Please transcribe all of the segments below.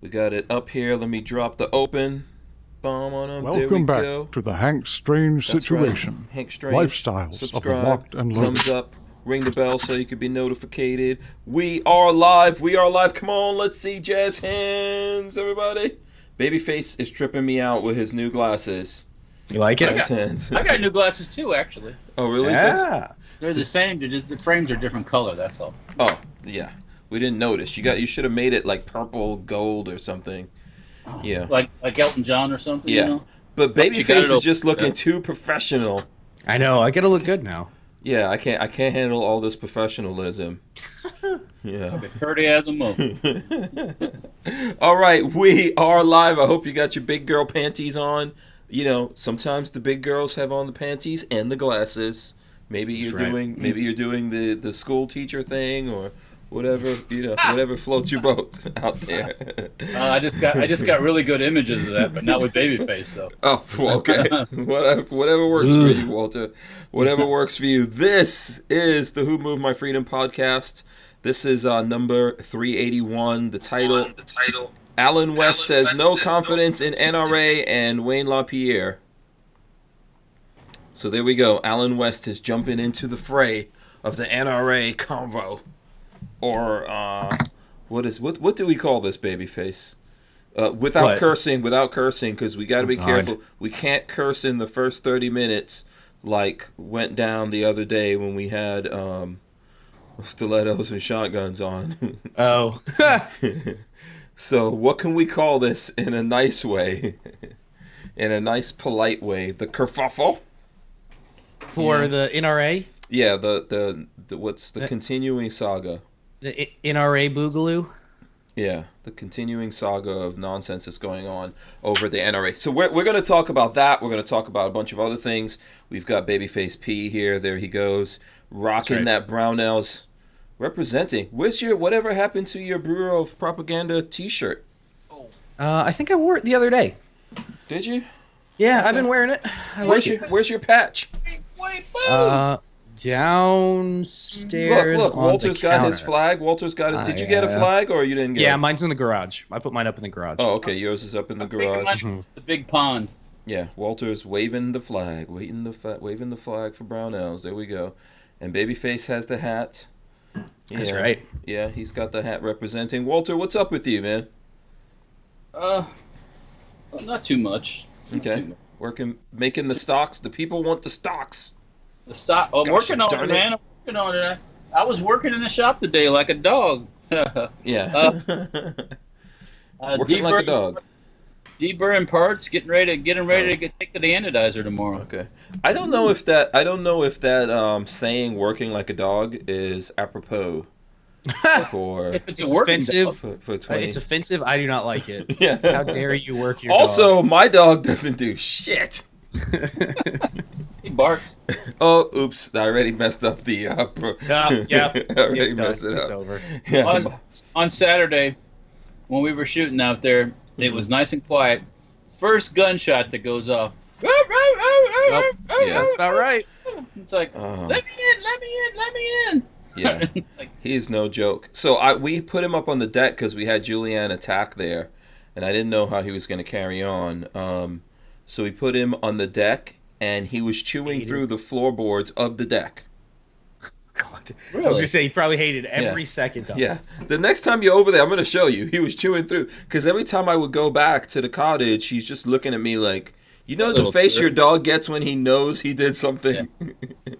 We got it up here. Let me drop the open bomb on them. There we Welcome back go. to the Hank Strange That's situation. right. Hank Strange. Lifestyles Subscribe. of the locked and loaded. Thumbs up. Ring the bell so you can be notified. We are live. We are live. Come on, let's see jazz hands, everybody. Babyface is tripping me out with his new glasses. You like it? I got new glasses too, actually. Oh, really? Yeah. They're the same. They're just the frames are different color. That's all. Oh, yeah. We didn't notice. You should have made it like purple gold or something. Yeah. Like Elton John or something. Yeah. You know? But She got Babyface it is just looking open. too professional. I know. I gotta look good now. Yeah, I can't handle all this professionalism. Yeah. Pretty as a mo. All right, we are live. I hope you got your big girl panties on. You know, sometimes the big girls have on the panties and the glasses. Maybe you're That's right. doing the school teacher thing or whatever, whatever floats your boat out there. I just got really good images of that, but not with Babyface though. Oh, well, okay. Whatever works for you, Walter. Whatever works for you. This is the Who Moved My Freedom podcast. This is number 381. The title. Alan West says no confidence in NRA and Wayne LaPierre. So there we go. Alan West is jumping into the fray of the NRA convo. Or what do we call this, Babyface? Without cursing, because we got to be careful. We can't curse in the first 30 minutes, like went down the other day when we had stilettos and shotguns on. Oh. So what can we call this in a nice way, in a nice polite way? The kerfuffle For the NRA? Yeah, the what's the continuing saga? The NRA Boogaloo? Yeah, the continuing saga of nonsense that's going on over the NRA. So we're going to talk about that. We're going to talk about a bunch of other things. We've got Babyface P here. There he goes, rocking that Barnauls, representing. Where's your whatever happened to your Bureau of Propaganda T-shirt? I think I wore it the other day. Did you? Yeah, I've been wearing it. Where's your patch? Downstairs. Look, on Walter's the got counter. his flag. Walter's got it. Did you get a flag or you didn't get it? Yeah, mine's in the garage. I put mine up in the garage. Oh, okay. Yours is up in the garage. The big pond. Yeah, Walter's waving the flag, waving the flag for Brownells. There we go. And Babyface has the hat. That's right. Yeah, he's got the hat representing. Walter, what's up with you, man? Well, not too much. Okay. Making the stocks. The people want the stocks. The stock. I'm working on it, man. I'm working on it. I was working in the shop today like a dog. Yeah. Working like a dog. Deburring parts, getting ready to take to the anodizer tomorrow. Okay. I don't know if that saying "working like a dog" is apropos for If it's It's a working offensive. dog. for 20. It's offensive. I do not like it. Yeah. How dare you work your Also, my dog doesn't do shit. He barks. Oh, oops! I already messed up the. Yeah. I already It's done. messed it It's up. over. Yeah. On Saturday, when we were shooting out there, it was nice and quiet. First gunshot that goes off. Yeah. That's about right. It's like, let me in. Yeah, Like, he's no joke. So we put him up on the deck because we had Julianne attack there, and I didn't know how he was going to carry on. So we put him on the deck, and he was chewing through the floorboards of the deck. God. Really? I was gonna say he probably hated every Yeah. second of it. Yeah. The next time you're over there, I'm going to show you. He was chewing through. Because every time I would go back to the cottage, he's just looking at me like, you know the Little face jerk. your dog gets when he knows he did something?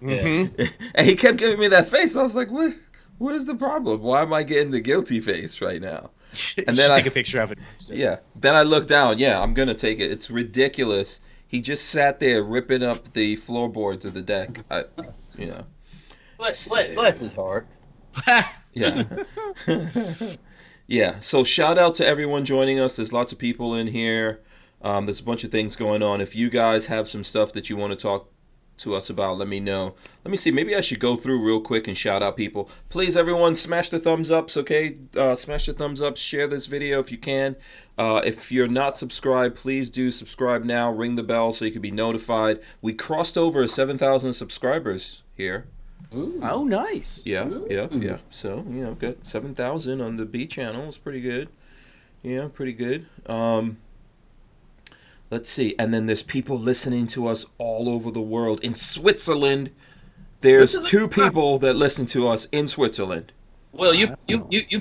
Yeah. And he kept giving me that face. I was like, what is the problem? Why am I getting the guilty face right now? And then then I- take a picture of it. Yeah. Then I looked down. Yeah, I'm going to take it. It's ridiculous. He just sat there ripping up the floorboards of the deck. Bless his heart. Yeah. Yeah. So shout out to everyone joining us. There's lots of people in here. There's a bunch of things going on. If you guys have some stuff that you want to talk to us about, let me know. Let me see. Maybe I should go through real quick and shout out people. Please, everyone, smash the thumbs ups, okay? Smash the thumbs up. Share this video if you can. If you're not subscribed, please do subscribe now. Ring the bell so you can be notified. We crossed over 7,000 subscribers here. Ooh. Oh, nice. Yeah. So, got 7,000 on the B channel. It's pretty good. Yeah, pretty good. Let's see. And then there's people listening to us all over the world. In Switzerland, there's two people that listen to us in Switzerland. Well, you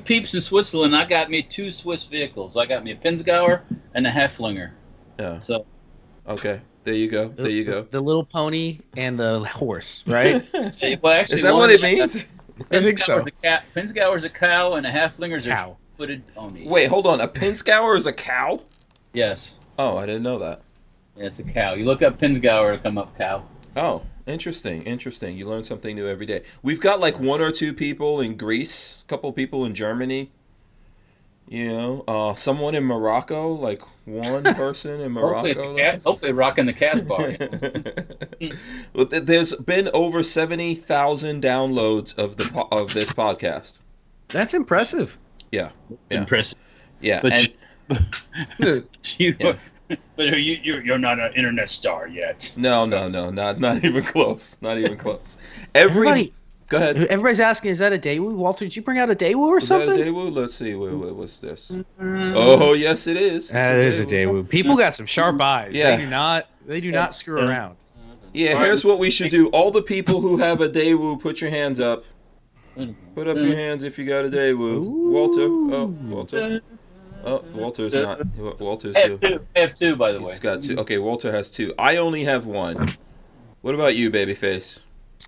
peeps in Switzerland, I got me 2 Swiss vehicles. I got me a Pinzgauer and a Haflinger. Yeah. So. Okay. There you go. There you go. The little pony and the horse, right? Well, actually, is that what it means? I think so. Pinzgauer's a cow, and a Haflinger's a footed pony. Wait, hold on. A Pinzgauer is a cow? Yes. Oh, I didn't know that. Yeah, it's a cow. You look up Pinzgauer, it'll come up cow. Oh, interesting. Interesting. You learn something new every day. We've got like 1 or 2 people in Greece, a couple people in Germany. You know, someone in Morocco, like one person in Morocco. Hopefully rocking the Casbah. There's been over 70,000 downloads of this podcast. That's impressive. Yeah. Impressive. Yeah. But you're not an internet star yet. No, not even close. Not even close. Go ahead. Everybody's asking, is that a Daewoo? Walter, did you bring out a Daewoo or something? Is that a Daewoo? Let's see. What's this? Oh, yes, it is. That is a Daewoo. People got some sharp eyes. Yeah. They do not screw around. Yeah, here's what we should do. All the people who have a Daewoo, put your hands up. Put up your hands if you got a Daewoo. Ooh. Walter. Oh, Walter. Oh, Walter's not. Walter's two. I have 2, by the way. He's got 2. Okay, Walter has 2. I only have 1. What about you, Babyface?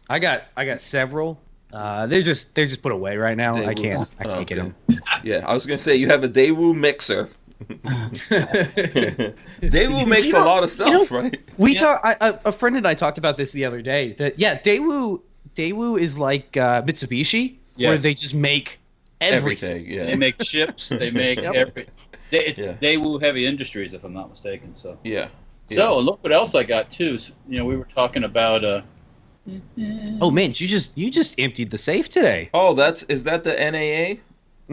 I got several. They're just put away right now. Daewoo. I can't get them. Yeah, I was gonna say you have a Daewoo mixer. Daewoo makes a lot of stuff, right? A friend and I talked about this the other day. That Daewoo is like Mitsubishi, where they just make everything. Yeah, they make ships. They make everything. It's Daewoo Heavy Industries, if I'm not mistaken. So So look what else I got too. So, we were talking about. Oh man, you just emptied the safe today. Oh, is that the NAA?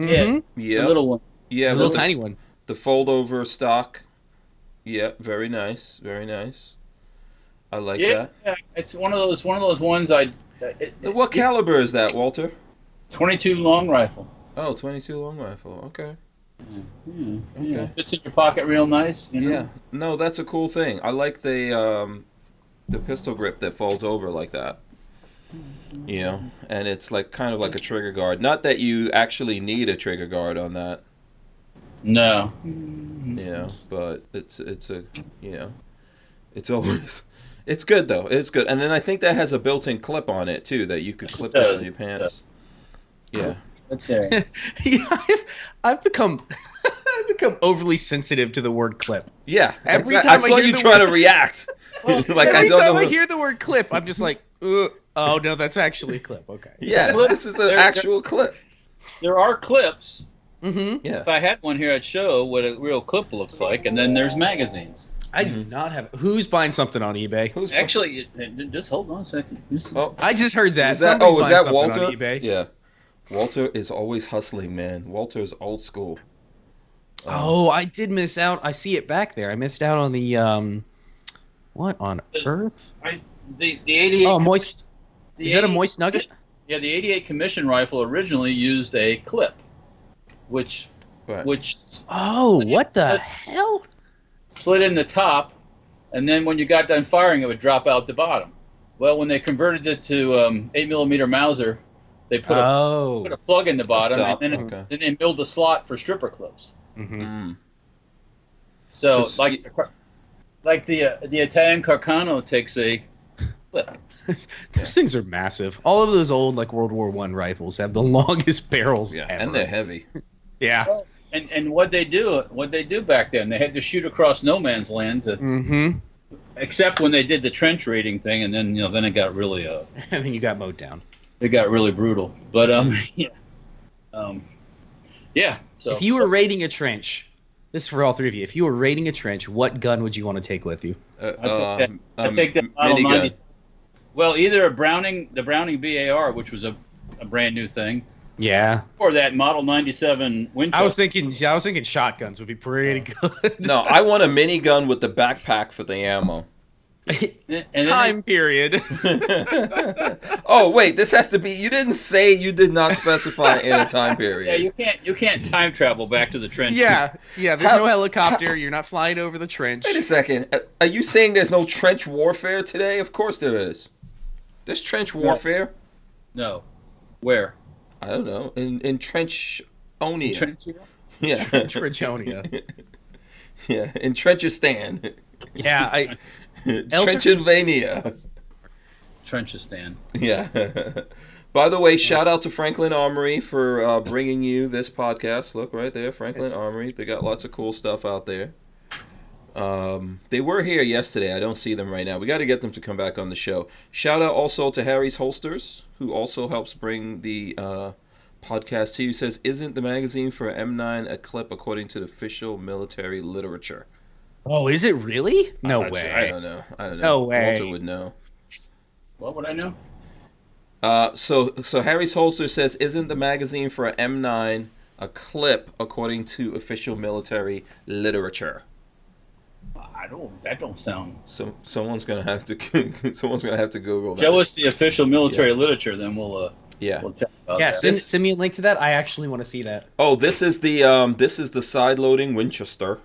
Mm-hmm. Yeah, the little one. Yeah, the little tiny one. The fold over stock. Yeah, very nice, very nice. I like that. Yeah, it's one of those ones what caliber is that, Walter? 22 long rifle. Oh, 22 long rifle. Okay. Okay. Fits in your pocket real nice. Yeah. No, that's a cool thing. I like the pistol grip that folds over like that. And it's like kind of like a trigger guard. Not that you actually need a trigger guard on that. No. But it's always it's good though. It's good. And then I think that has a built-in clip on it too that you could clip on your pants. Yeah. Okay. I've become overly sensitive to the word clip. Yeah. Every time I saw you trying to react. Like every time I hear the word clip, I'm just like, oh no, that's actually a clip. Okay. Yeah, this is an actual clip. There are clips. Mm-hmm. Yeah. If I had one here, I'd show what a real clip looks like, and then there's magazines. I do not have. Who's buying something on eBay? Actually, just hold on a second. I just heard that. Is that Walter? On eBay. Yeah. Walter is always hustling, man. Walter's old school. I did miss out. I see it back there. I missed out on the what on earth? The 88. Oh, moist. Is that a moist nugget? Yeah, the 88 commission rifle originally used a clip, which. Oh, what the hell? Slid in the top, and then when you got done firing, it would drop out the bottom. Well, when they converted it to 8mm Mauser, they put a plug in the bottom, and then they milled a slot for stripper clips. Mm-hmm. So, like the Italian Carcano takes a clip. Those things are massive. All of those old like World War I rifles have the longest barrels ever. And they're heavy. Yeah. And what they do back then, they had to shoot across no man's land to, except when they did the trench raiding thing, and then then it got really and then you got mowed down. It got really brutal, but So if you were raiding a trench, this is for all three of you. If you were raiding a trench, what gun would you want to take with you? I'd take that Model 90. Well, either the Browning BAR, which was a brand new thing. Yeah. Or that Model 97 Winchester. I was thinking shotguns would be pretty good. No, I want a minigun with the backpack for the ammo. Time period. Oh wait, this has to be. You didn't say. You did not specify in a time period. Yeah, you can't time travel back to the trench. Yeah. There's no helicopter. You're not flying over the trench. Wait a second. Are you saying there's no trench warfare today? Of course there is. There's trench warfare. No. Where? I don't know. In Trenchonia. Trench? Yeah. Trenchonia. Yeah. In Trenchistan. Yeah. Trenchylvania. Trenchistan. Yeah. By the way, shout out to Franklin Armory for bringing you this podcast. Look right there, Franklin Armory. They got lots of cool stuff out there. They were here yesterday. I don't see them right now. We got to get them to come back on the show. Shout out also to Harry's Holsters, who also helps bring the podcast to you. Says, isn't the magazine for M9 a clip according to the official military literature? Oh, is it really? No way. I don't know. No way. Walter would know. What would I know? So Harry's Holster says, isn't the magazine for an M9 a clip according to official military literature? That don't sound. So someone's gonna have to Google that. Show us the official military literature, then we'll check out that. Send me a link to that. I actually want to see that. Oh, this is the side loading Winchester.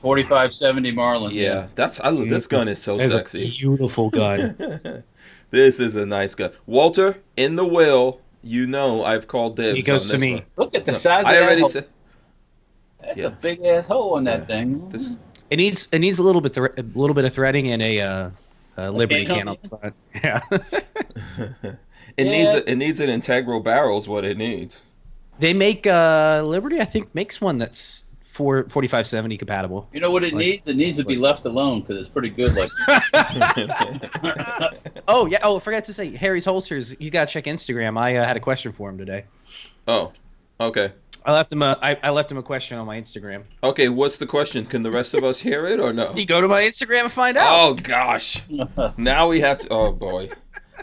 4570 Marlin. Yeah, this gun is so sexy. A beautiful gun. This is a nice gun. Walter, in the will, I've called dibs. He goes on to this me. one. Look at the size of I that already hole. said. That's a big ass hole in that thing. It needs a little bit of threading and a Liberty can up front. Yeah. It needs an integral barrel is what it needs. They make Liberty, I think, makes one that's 4570 compatible. You know what it needs? It needs to be left alone because it's pretty good. Like. Oh yeah. Oh, I forgot to say, Harry's Holsters. You gotta check Instagram. I had a question for him today. Oh, okay. I left him a question on my Instagram. Okay, what's the question? Can the rest of us hear it or no? You go to my Instagram and find out. Oh gosh. Now we have to. Oh boy.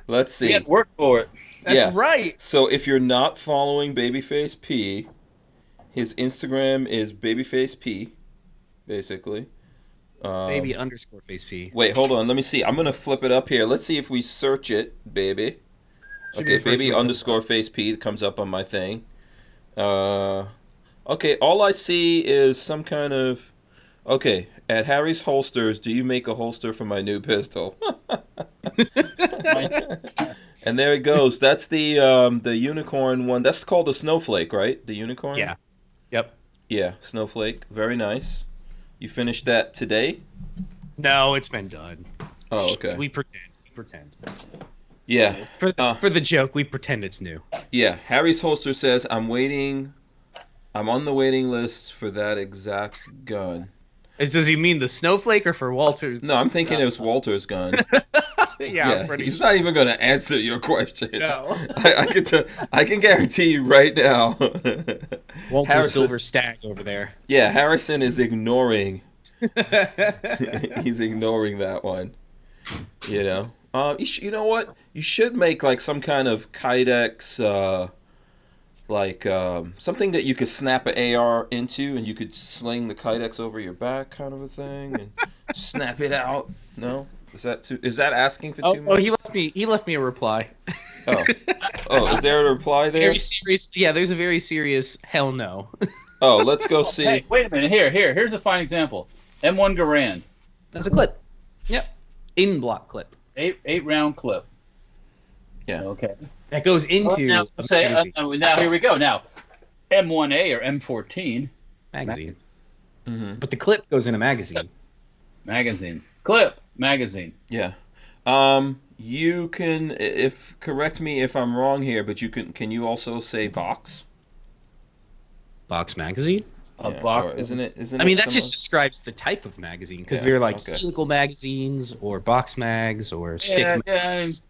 Let's see. You got to work for it. That's right. So if you're not following Babyface P, his Instagram is Babyface P, basically. Baby_face P. Wait, hold on. Let me see. I'm gonna flip it up here. Let's see if we search it, baby. Okay, Baby_face P comes up on my thing. Okay, all I see is some kind of. Okay, at Harry's Holsters, do you make a holster for my new pistol? And there it goes. That's the unicorn one. That's called the Snowflake, right? The unicorn? Yeah. Yep. Yeah, Snowflake. Very nice. You finished that today? No, it's been done. Oh, okay. We pretend. Yeah. For the joke, we pretend it's new. Yeah. Harry's Holster says, I'm on the waiting list for that exact gun. Does he mean the Snowflake or for Walter's? No, I'm thinking it was Walter's gun. Yeah, he's not even going to answer your question. No. I can guarantee you right now. Walter's Silver Stag over there. Yeah, Harrison is ignoring. He's ignoring that one. You know. You know what? You should make like some kind of Kydex, something that you could snap an AR into, and you could sling the Kydex over your back, kind of a thing, and snap it out. No, is that asking for too much? Oh, he left me a reply. Oh, is there a reply there? Very serious. Yeah, there's a very serious hell no. Oh, let's go see. Hey, wait a minute. Here's a fine example. M1 Garand. That's a clip. Yep. In block clip. 8-round clip. Yeah. Okay. That goes into. Now here we go. Now, M1A or M14 magazine. Mm-hmm. But the clip goes in a magazine. Clip magazine. Yeah. You can correct me if I'm wrong here, but can you also say box? Box magazine? A box. Isn't it? I mean, that just describes the type of magazine because they're like helical magazines or box mags or stick mags.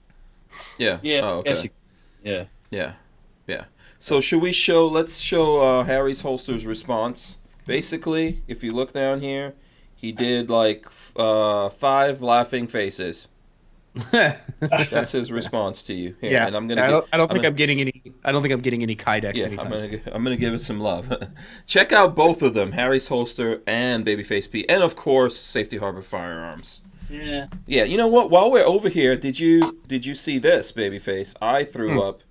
Yeah. Oh, okay. Yeah. So let's show Harry's Holster's response. Basically, if you look down here, he did like 5 laughing faces. That's his response to you. Here, yeah, and I don't think I'm getting any Kydex anytime. I'm gonna give it some love. Check out both of them, Harry's Holster and Babyface P, and of course Safety Harbor Firearms. Yeah. Yeah. You know what? While we're over here, did you see this, Babyface? I threw up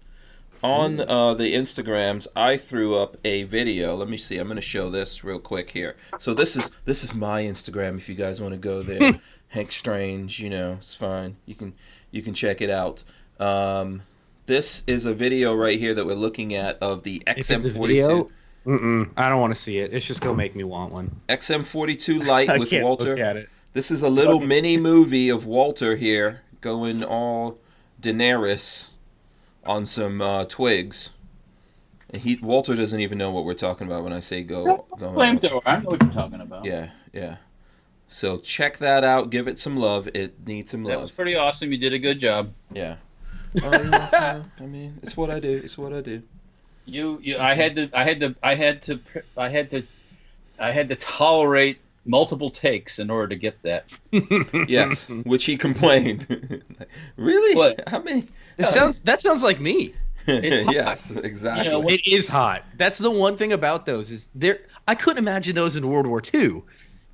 on the Instagrams. I threw up a video. Let me see. I'm going to show this real quick here. So this is my Instagram. If you guys want to go there, Hank Strange. You know, it's fine. You can check it out. This is a video right here that we're looking at of the XM42. I don't want to see it. It's just gonna make me want one. XM42 Lite with Walther. Look at it. This is a little mini movie of Walther here going all Daenerys on some twigs. And Walther doesn't even know what we're talking about when I say go. Flamethrower. I know what you're talking about. Yeah. So check that out. Give it some love. It needs some love. That was pretty awesome. You did a good job. Yeah. I mean, it's what I do. It's what I do. I had to tolerate multiple takes in order to get that. Yes, which he complained. Really? What? How many? That sounds like me. It's hot. Yes, exactly. You know, it is hot. That's the one thing about those is I couldn't imagine those in World War II,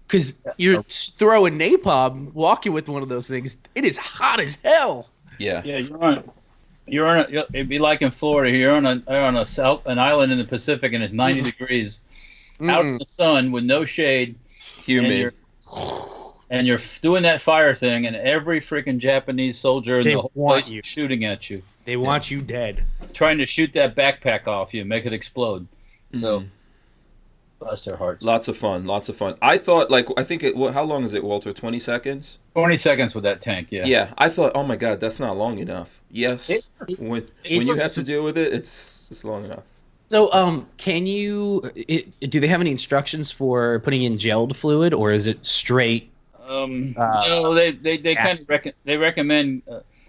because you're throwing napalm, walking with one of those things. It is hot as hell. Yeah. Yeah, it'd be like in Florida. You're on an island in the Pacific, and it's 90 degrees out in the sun with no shade. Humid. And you're doing that fire thing, and every freaking Japanese soldier in the whole place is shooting at you. They want you dead. Trying to shoot that backpack off you, make it explode. So, bless their hearts. Lots of fun. I thought, how long is it, Walther? 20 seconds? 20 seconds with that tank, yeah. Yeah, I thought, oh my God, that's not long enough. Yes, when you have to deal with it, it's long enough. So, do they have any instructions for putting in gelled fluid, or is it straight? No, they kind of recommend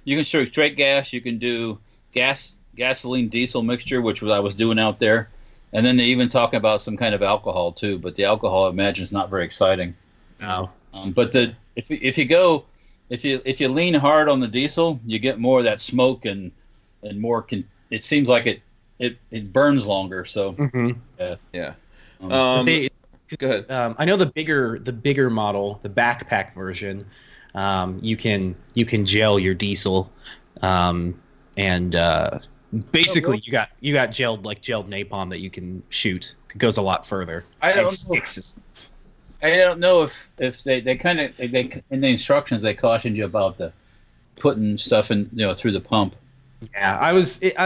you can shoot straight gas. You can do gasoline diesel mixture, which I was doing out there, and then they even talk about some kind of alcohol too. But the alcohol, I imagine, is not very exciting. No. But if you lean hard on the diesel, you get more of that smoke and more. It seems like it burns longer. So yeah. Go ahead. I know the bigger model, the backpack version. You can gel your diesel, and basically you got gelled napalm that you can shoot. It goes a lot further. I don't know if they in the instructions they cautioned you about putting stuff in through the pump. Yeah, I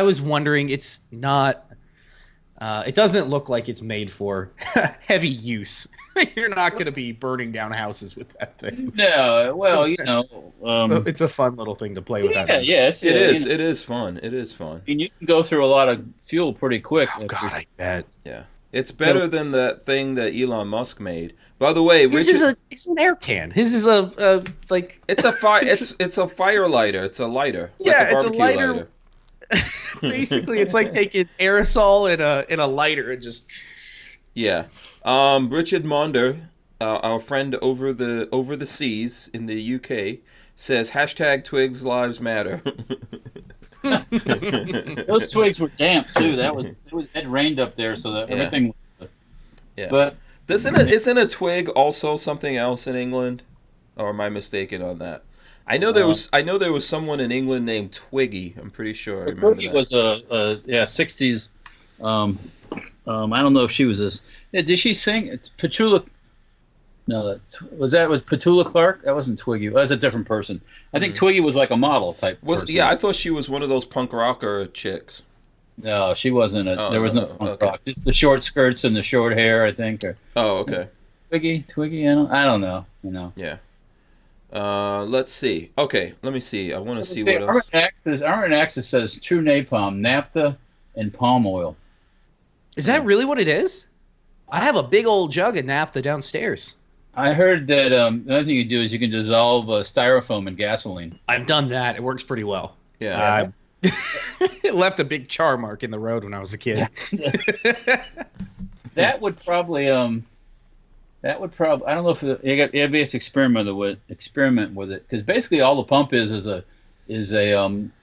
was wondering. It's not. It doesn't look like it's made for heavy use. You're not going to be burning down houses with that thing. No, well, it's a fun little thing to play with. Yes, it is. It is fun. It is fun. And you can go through a lot of fuel pretty quick. Oh God, I bet. Yeah, it's better than that thing that Elon Musk made. By the way, it's an air can. His is a like. It's a fire. it's a fire lighter. It's a lighter. Yeah, like a it's a lighter. Basically, it's like taking aerosol in a lighter and just. Yeah, Richard Monder, our friend over the seas in the UK, says #Twigs Lives Matter. Those twigs were damp too. It rained up there, so that everything. Yeah. But isn't a twig also something else in England, or am I mistaken on that? I know there was someone in England named Twiggy. I'm pretty sure. Twiggy was a 60s. I don't know if she was this. Yeah, did she sing? It's Petula. No, was Petula Clark? That wasn't Twiggy. That was a different person. I think Twiggy was like a model type. person. Yeah, I thought she was one of those punk rocker chicks. No, she wasn't. There was no punk rock. Just the short skirts and the short hair, I think. Okay. Twiggy. I don't know. Yeah. Let's see. Okay, let me see. I want to see what else. Armored Axis says true napalm, naphtha, and palm oil. Is that really what it is? I have a big old jug of naphtha downstairs. I heard that another thing you do is you can dissolve styrofoam in gasoline. I've done that. It works pretty well. Yeah. It left a big char mark in the road when I was a kid. That would probably I don't know if ABS experiment with it, because basically all the pump is a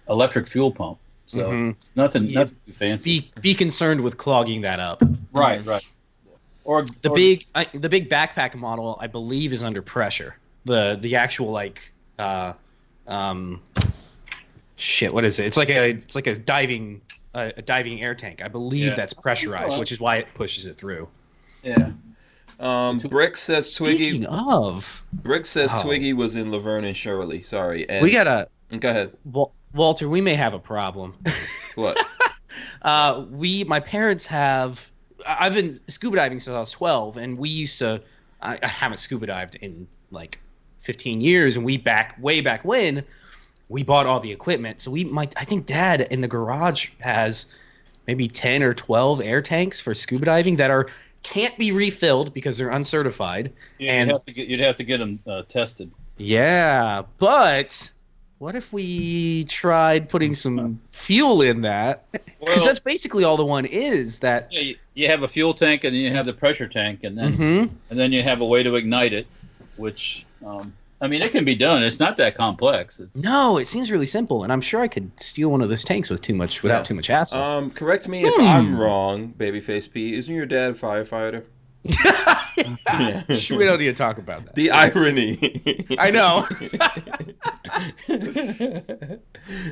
electric fuel pump, so it's nothing too fancy. Be concerned with clogging that up. Right. Or the big backpack model, I believe, is under pressure. the actual like shit, what is it? It's like a diving air tank. I believe that's pressurized, which is why it pushes it through. Yeah. Brick says Twiggy. Speaking of, Brick says Twiggy was in Laverne and Shirley. Sorry. And we gotta go ahead. Walter, we may have a problem. What? My parents have. I've been scuba diving since I was 12, and we used to. I haven't scuba dived in like 15 years, and way back when, we bought all the equipment. So I think Dad in the garage has maybe 10 or 12 air tanks for scuba diving that can't be refilled because they're uncertified. Yeah, you'd have to get them tested. Yeah, but what if we tried putting some fuel in that? Because that's basically all the one is. That you have a fuel tank and then you have the pressure tank, and then you have a way to ignite it, which I mean, it can be done. It's not that complex. No, it seems really simple, and I'm sure I could steal one of those tanks without too much hassle. Correct me if I'm wrong, Babyface P. Isn't your dad a firefighter? Yeah. We don't need to talk about that. The irony. I know.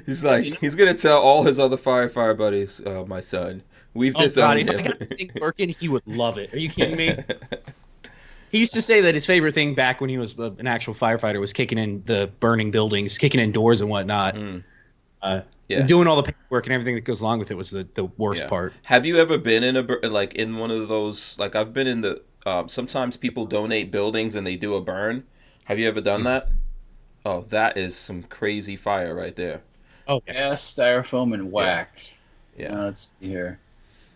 He's like, he's gonna tell all his other firefighter buddies, my son, we've disowned him. If I got this thing working, he would love it. Are you kidding me? He used to say that his favorite thing back when he was an actual firefighter was kicking in the burning buildings, kicking in doors and whatnot. Doing all the paperwork and everything that goes along with it was the worst part. Have you ever been in one of those? Like, I've been in the. Sometimes people donate buildings and they do a burn. Have you ever done that? Oh, that is some crazy fire right there. Oh, gas, styrofoam, and wax. Yeah. Let's see here.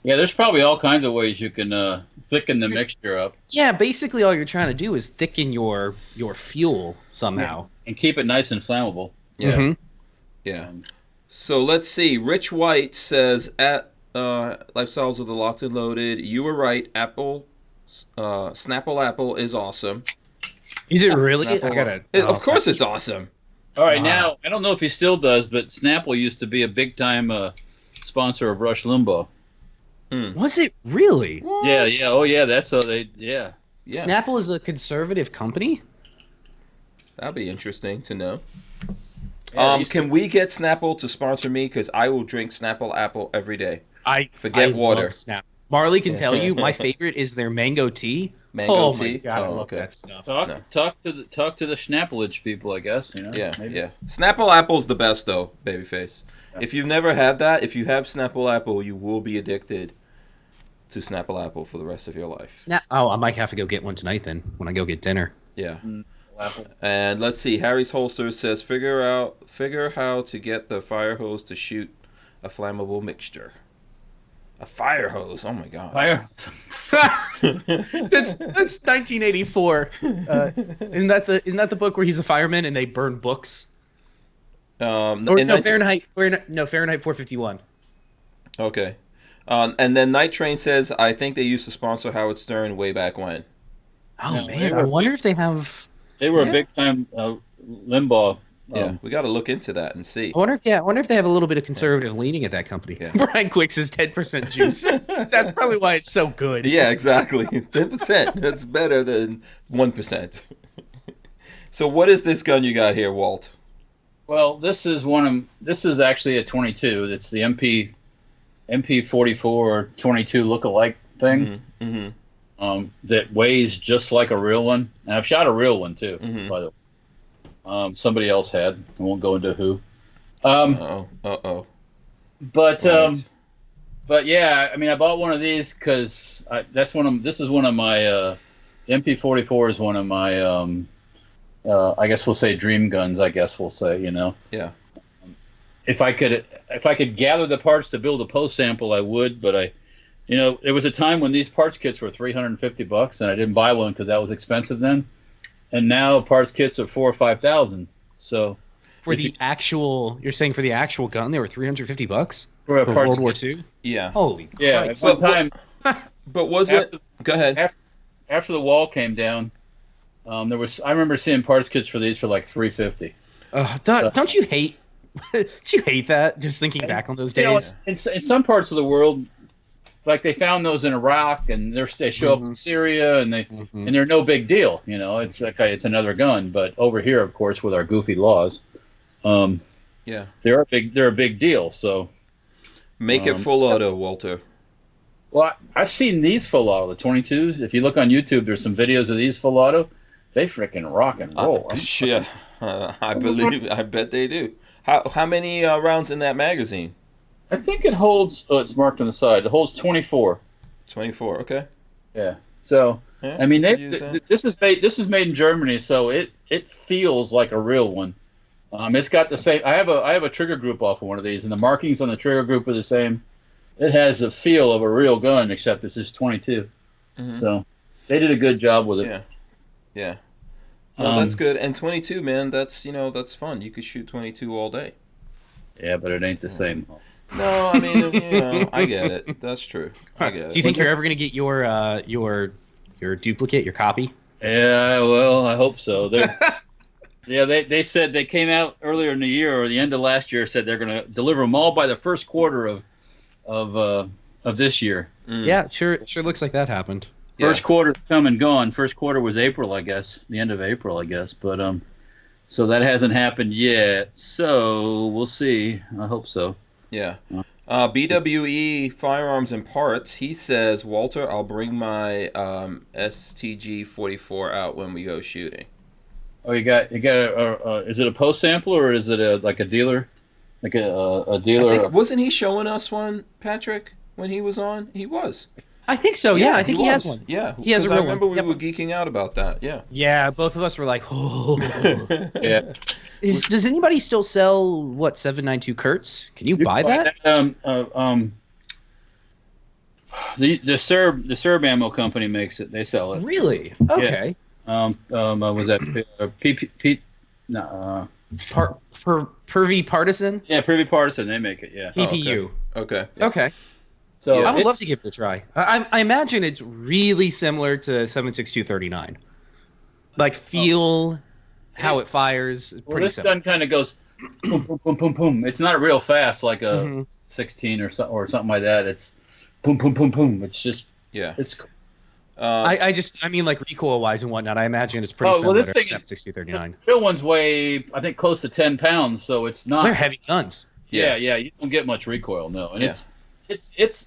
Yeah, there's probably all kinds of ways you can thicken the mixture up. Yeah, basically all you're trying to do is thicken your fuel somehow. And keep it nice and flammable. Yeah. Yeah. So let's see. Rich White says, at Lifestyles of the Locked and Loaded, you were right. Snapple Apple is awesome. Is it really? Of course it's awesome. All right, now, I don't know if he still does, but Snapple used to be a big-time sponsor of Rush Limbaugh. Was it really? What? Yeah. Oh, yeah, that's how they, yeah. Snapple is a conservative company? That'd be interesting to know. Can we get Snapple to sponsor me? Because I will drink Snapple Apple every day. Forget water. Marley can tell you my favorite is their mango tea. Mango tea? My God, I love that stuff. Talk to the Snappleage people, I guess. You know? Yeah. Snapple Apple's the best, though, Babyface. Yeah. If you've never had that, if you have Snapple Apple, you will be addicted to Snapple Apple for the rest of your life. I might have to go get one tonight then when I go get dinner. Yeah. And let's see. Harry's Holster says, figure how to get the fire hose to shoot a flammable mixture. A fire hose. Oh my god. That's 1984. Isn't that the book where he's a fireman and they burn books? Fahrenheit 451. Okay. And then Night Train says, I think they used to sponsor Howard Stern way back when. Oh man, I wonder if they have. They were a big time Limbaugh. We got to look into that and see. I wonder if they have a little bit of conservative leaning at that company. Yeah. Brian Quick says 10% juice. That's probably why it's so good. Yeah, exactly. 10%. That's better than 1%. So what is this gun you got here, Walt? Well, this is actually a 22. It's the MP44 or 22 look-alike thing. That weighs just like a real one. And I've shot a real one too, by the way. Somebody else had. I won't go into who. But yeah, I mean, I bought one of these because this is one of my the MP44 is one of my I guess we'll say dream guns. I guess we'll say, you know. Yeah. If I could gather the parts to build a post sample, I would. But there was a time when these parts kits were $350, and I didn't buy one because that was expensive then. And now parts kits are $4,000 or $5,000. So you're saying for the actual gun, they were $350 for a World War II? Yeah. Holy Christ. At one time. But was it? Go ahead. After the wall came down, I remember seeing parts kits for these for like $350. Don't you hate? Do you hate that? Just thinking back on those days. In some parts of the world, like they found those in Iraq, and they show up in Syria, and and they're no big deal. You know, it's okay, it's another gun. But over here, of course, with our goofy laws, they're a big deal. So make it full auto, Walter. Well, I've seen these full auto, the 22s. If you look on YouTube, there's some videos of these full auto. They freaking rock and roll. I bet they do. How many rounds in that magazine? I think it holds. Oh, it's marked on the side. It holds 24. 24. Okay. Yeah. So I mean, this is made in Germany, so it feels like a real one. It's got the same. I have a trigger group off of one of these, and the markings on the trigger group are the same. It has the feel of a real gun, except it's just 22. So they did a good job with it. Yeah. Well, that's good. And 22, man, that's fun. You could shoot 22 all day. Yeah, but it ain't the same. No, I mean, I get it. That's true. I get it. Do you think you're ever gonna get your duplicate, your copy? Yeah, well, I hope so. They said they came out earlier in the year or the end of last year, said they're gonna deliver them all by the first quarter of this year. Yeah, sure looks like that happened. First quarter come and gone. First quarter was April, I guess, the end of April, I guess. But so that hasn't happened yet. So we'll see. I hope so. Yeah. BWE Firearms and Parts. He says, Walter, I'll bring my STG 44 out when we go shooting. Oh, you got is it a post sample or is it like a dealer? Like a dealer. Wasn't he showing us one, Patrick, when he was on? He was. I think so. Yeah, I think he has one. Yeah, he has a real one. I remember we were geeking out about that. Yeah. Yeah, both of us were like, oh. Yeah. Does anybody still sell 792 Kurtz? Can you buy that? The Serb ammo company makes it. They sell it. Really? Okay. Yeah. Was that Pervy Partisan? Yeah, Pervy Partisan. They make it. Yeah. PPU. Okay. Okay. So I would love to give it a try. I imagine it's really similar to 7.6239. Like how it fires. Well, this gun kind of goes boom, boom, boom, boom, boom. It's not real fast like a 16 or something like that. It's boom, boom, boom, boom. It's just it's. I mean, like recoil wise and whatnot. I imagine it's pretty similar to 7.6239. The real one's weigh, I think, close to 10 pounds, so it's not. They're heavy guns. Yeah. You don't get much recoil, no, and it's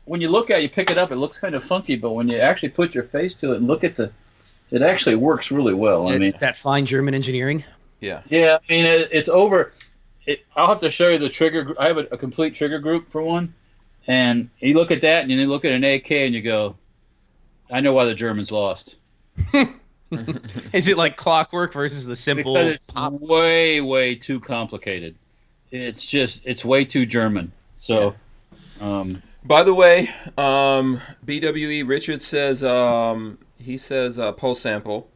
when you look at it, you pick it up, it looks kind of funky, but when you actually put your face to it and look at it actually works really well. I mean, that fine German engineering. Yeah. Yeah, I mean, it's over. I'll have to show you the trigger. I have a complete trigger group for one, and you look at that and you look at an AK and you go, I know why the Germans lost. Is it like clockwork versus the simple? Because it's way too complicated. It's way too German. So. Yeah. By the way, BWE Richard says he says pulse sample,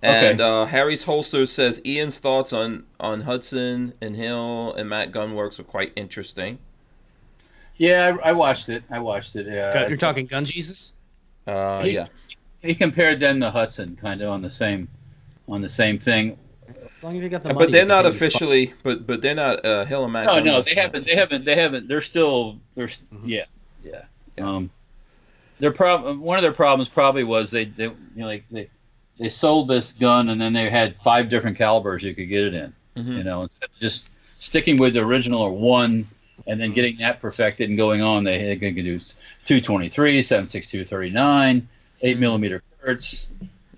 and Harry's Holster says Ian's thoughts on Hudson and Hill and Matt Gunworks are quite interesting. Yeah, I watched it. Yeah, you're talking Gun Jesus. He compared them to Hudson, kind of on the same thing. As long as you got the money, but they're not officially. But they're not Hill and Matt. No, they haven't. They're still. Yeah. Their problem. One of their problems probably was they sold this gun and then they had 5 different calibers you could get it in. Instead of just sticking with the original or one and then getting that perfected and going on, they could do 223, 7.62 39, 8mm Kurtz,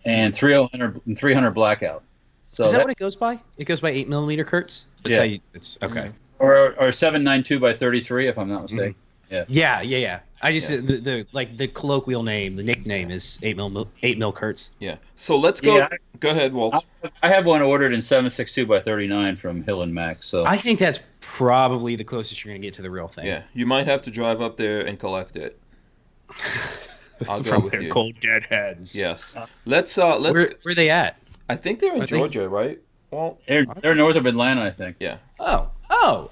and 300 blackout. So is that what it goes by? It goes by 8mm Kurtz. That's how it's okay. Or 7.92 by 33, if I'm not mistaken. Yeah. I just the colloquial name, the nickname is 8mm Kurtz. Yeah. So let's go. Go ahead, Walt. I have one ordered in 7.62 by 39 from Hill and Max. So I think that's probably the closest you're gonna get to the real thing. Yeah, you might have to drive up there and collect it. I'll go with you. Cold dead heads. Yes. Let's. Where are they at? I think they're in Georgia, right? Well, they're north of Atlanta, I think. Yeah. Oh,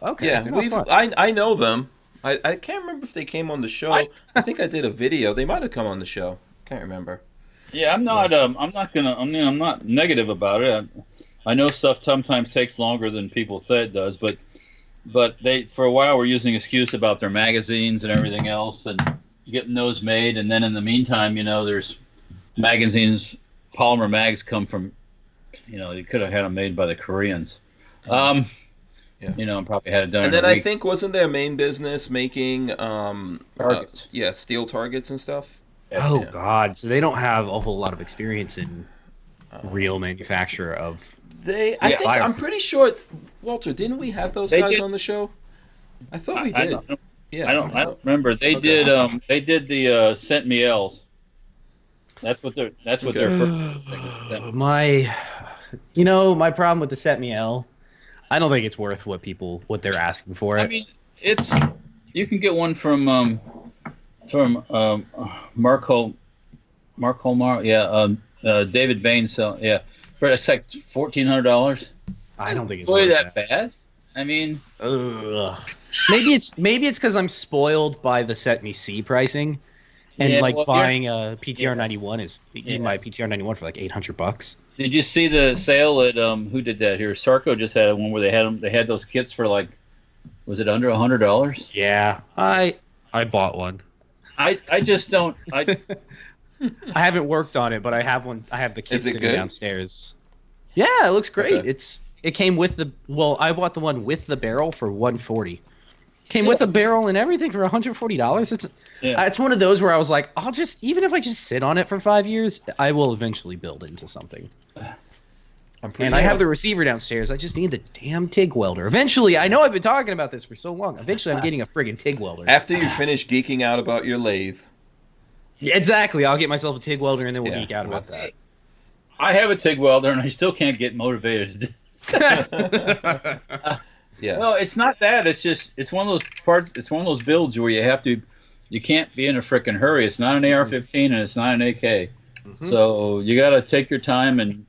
okay. Yeah, I know them. I can't remember if they came on the show. I think I did a video. They might have come on the show. Can't remember. Yeah, I'm not negative about it. I know stuff sometimes takes longer than people say it does, but they for a while were using excuse about their magazines and everything else, and getting those made, and then in the meantime, there's magazines. Polymer mags come from, you could have had them made by the Koreans. And probably had it done. And then I think wasn't their main business making targets? Steel targets and stuff. God! So they don't have a whole lot of experience in real manufacture of. I'm pretty sure, Walter. Didn't we have those guys on the show? I thought we did. I don't remember. They did. They did the Cent Miels. That's what their first. My problem with the Cent Miel, I don't think it's worth what they're asking for it. I mean, you can get one from Marco David Bain. So but it's like $1,400. I don't think it's really that bad. I mean, maybe it's because I'm spoiled by the Set Me See pricing, and buying a PTR 91 is my PTR 91 for like $800. Did you see the sale at who did that here? Sarko just had one where they had those kits for like, was it under $100? Yeah, I bought one. I just don't. I haven't worked on it, but I have one. I have the kit sitting downstairs. Yeah, it looks great. Okay. It came with I bought the one with the barrel for $140. Came with a barrel and everything for $140. It's one of those where I was like, even if I just sit on it for 5 years, I will eventually build into something. I have the receiver downstairs. I just need the damn TIG welder. Eventually, I know I've been talking about this for so long. Eventually, I'm getting a friggin' TIG welder. After you finish geeking out about your lathe. Yeah, exactly. I'll get myself a TIG welder and then we'll geek out about that. I have a TIG welder and I still can't get motivated. No, it's not that. It's one of those parts. It's one of those builds where you can't be in a frickin' hurry. It's not an AR-15 and it's not an AK. Mm-hmm. So you got to take your time and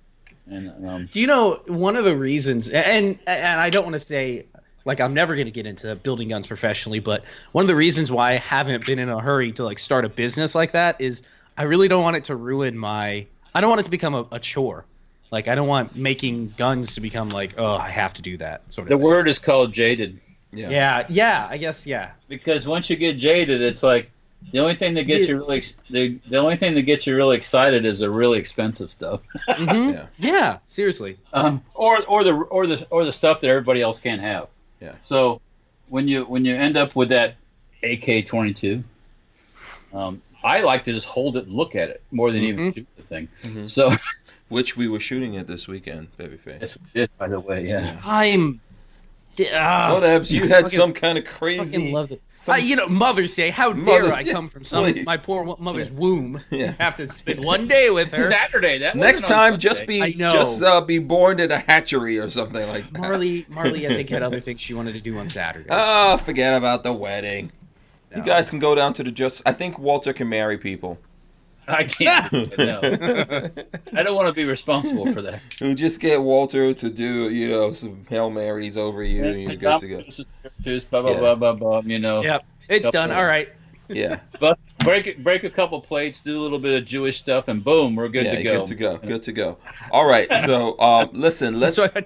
one of the reasons, and I don't want to say like I'm never going to get into building guns professionally, but one of the reasons why I haven't been in a hurry to like start a business like that is I really don't want it to ruin I don't want it to become a chore. Like, I don't want making guns to become like, oh, I have to do that sort of thing. The word is called jaded. Yeah, I guess, yeah. Because once you get jaded, it's like the only thing that gets you really excited is the really expensive stuff. Mm-hmm. Yeah, seriously. Or the stuff that everybody else can't have. Yeah. So when you end up with that AK-22, I like to just hold it and look at it more than even shoot the thing. Mm-hmm. So. Which we were shooting at this weekend, Babyface. Yes, we did, by the way, yeah. Whatevs, you had some kind of crazy... I fucking loved it. Mother's Day, how dare I come from my poor mother's womb. Yeah. Have to spend one day with her. Saturday, next time, just be born in a hatchery or something like that. Marley, I think, had other things she wanted to do on Saturdays. Oh, forget about the wedding. No. You guys can go down to I think Walter can marry people. I can't. No. I don't want to be responsible for that. You just get Walter to do, some Hail Marys over you, and you're good to go. Yep, it's done. All right. Yeah. But break a couple plates, do a little bit of Jewish stuff, and boom, we're good to go. Good to go. All right. So, listen. That's what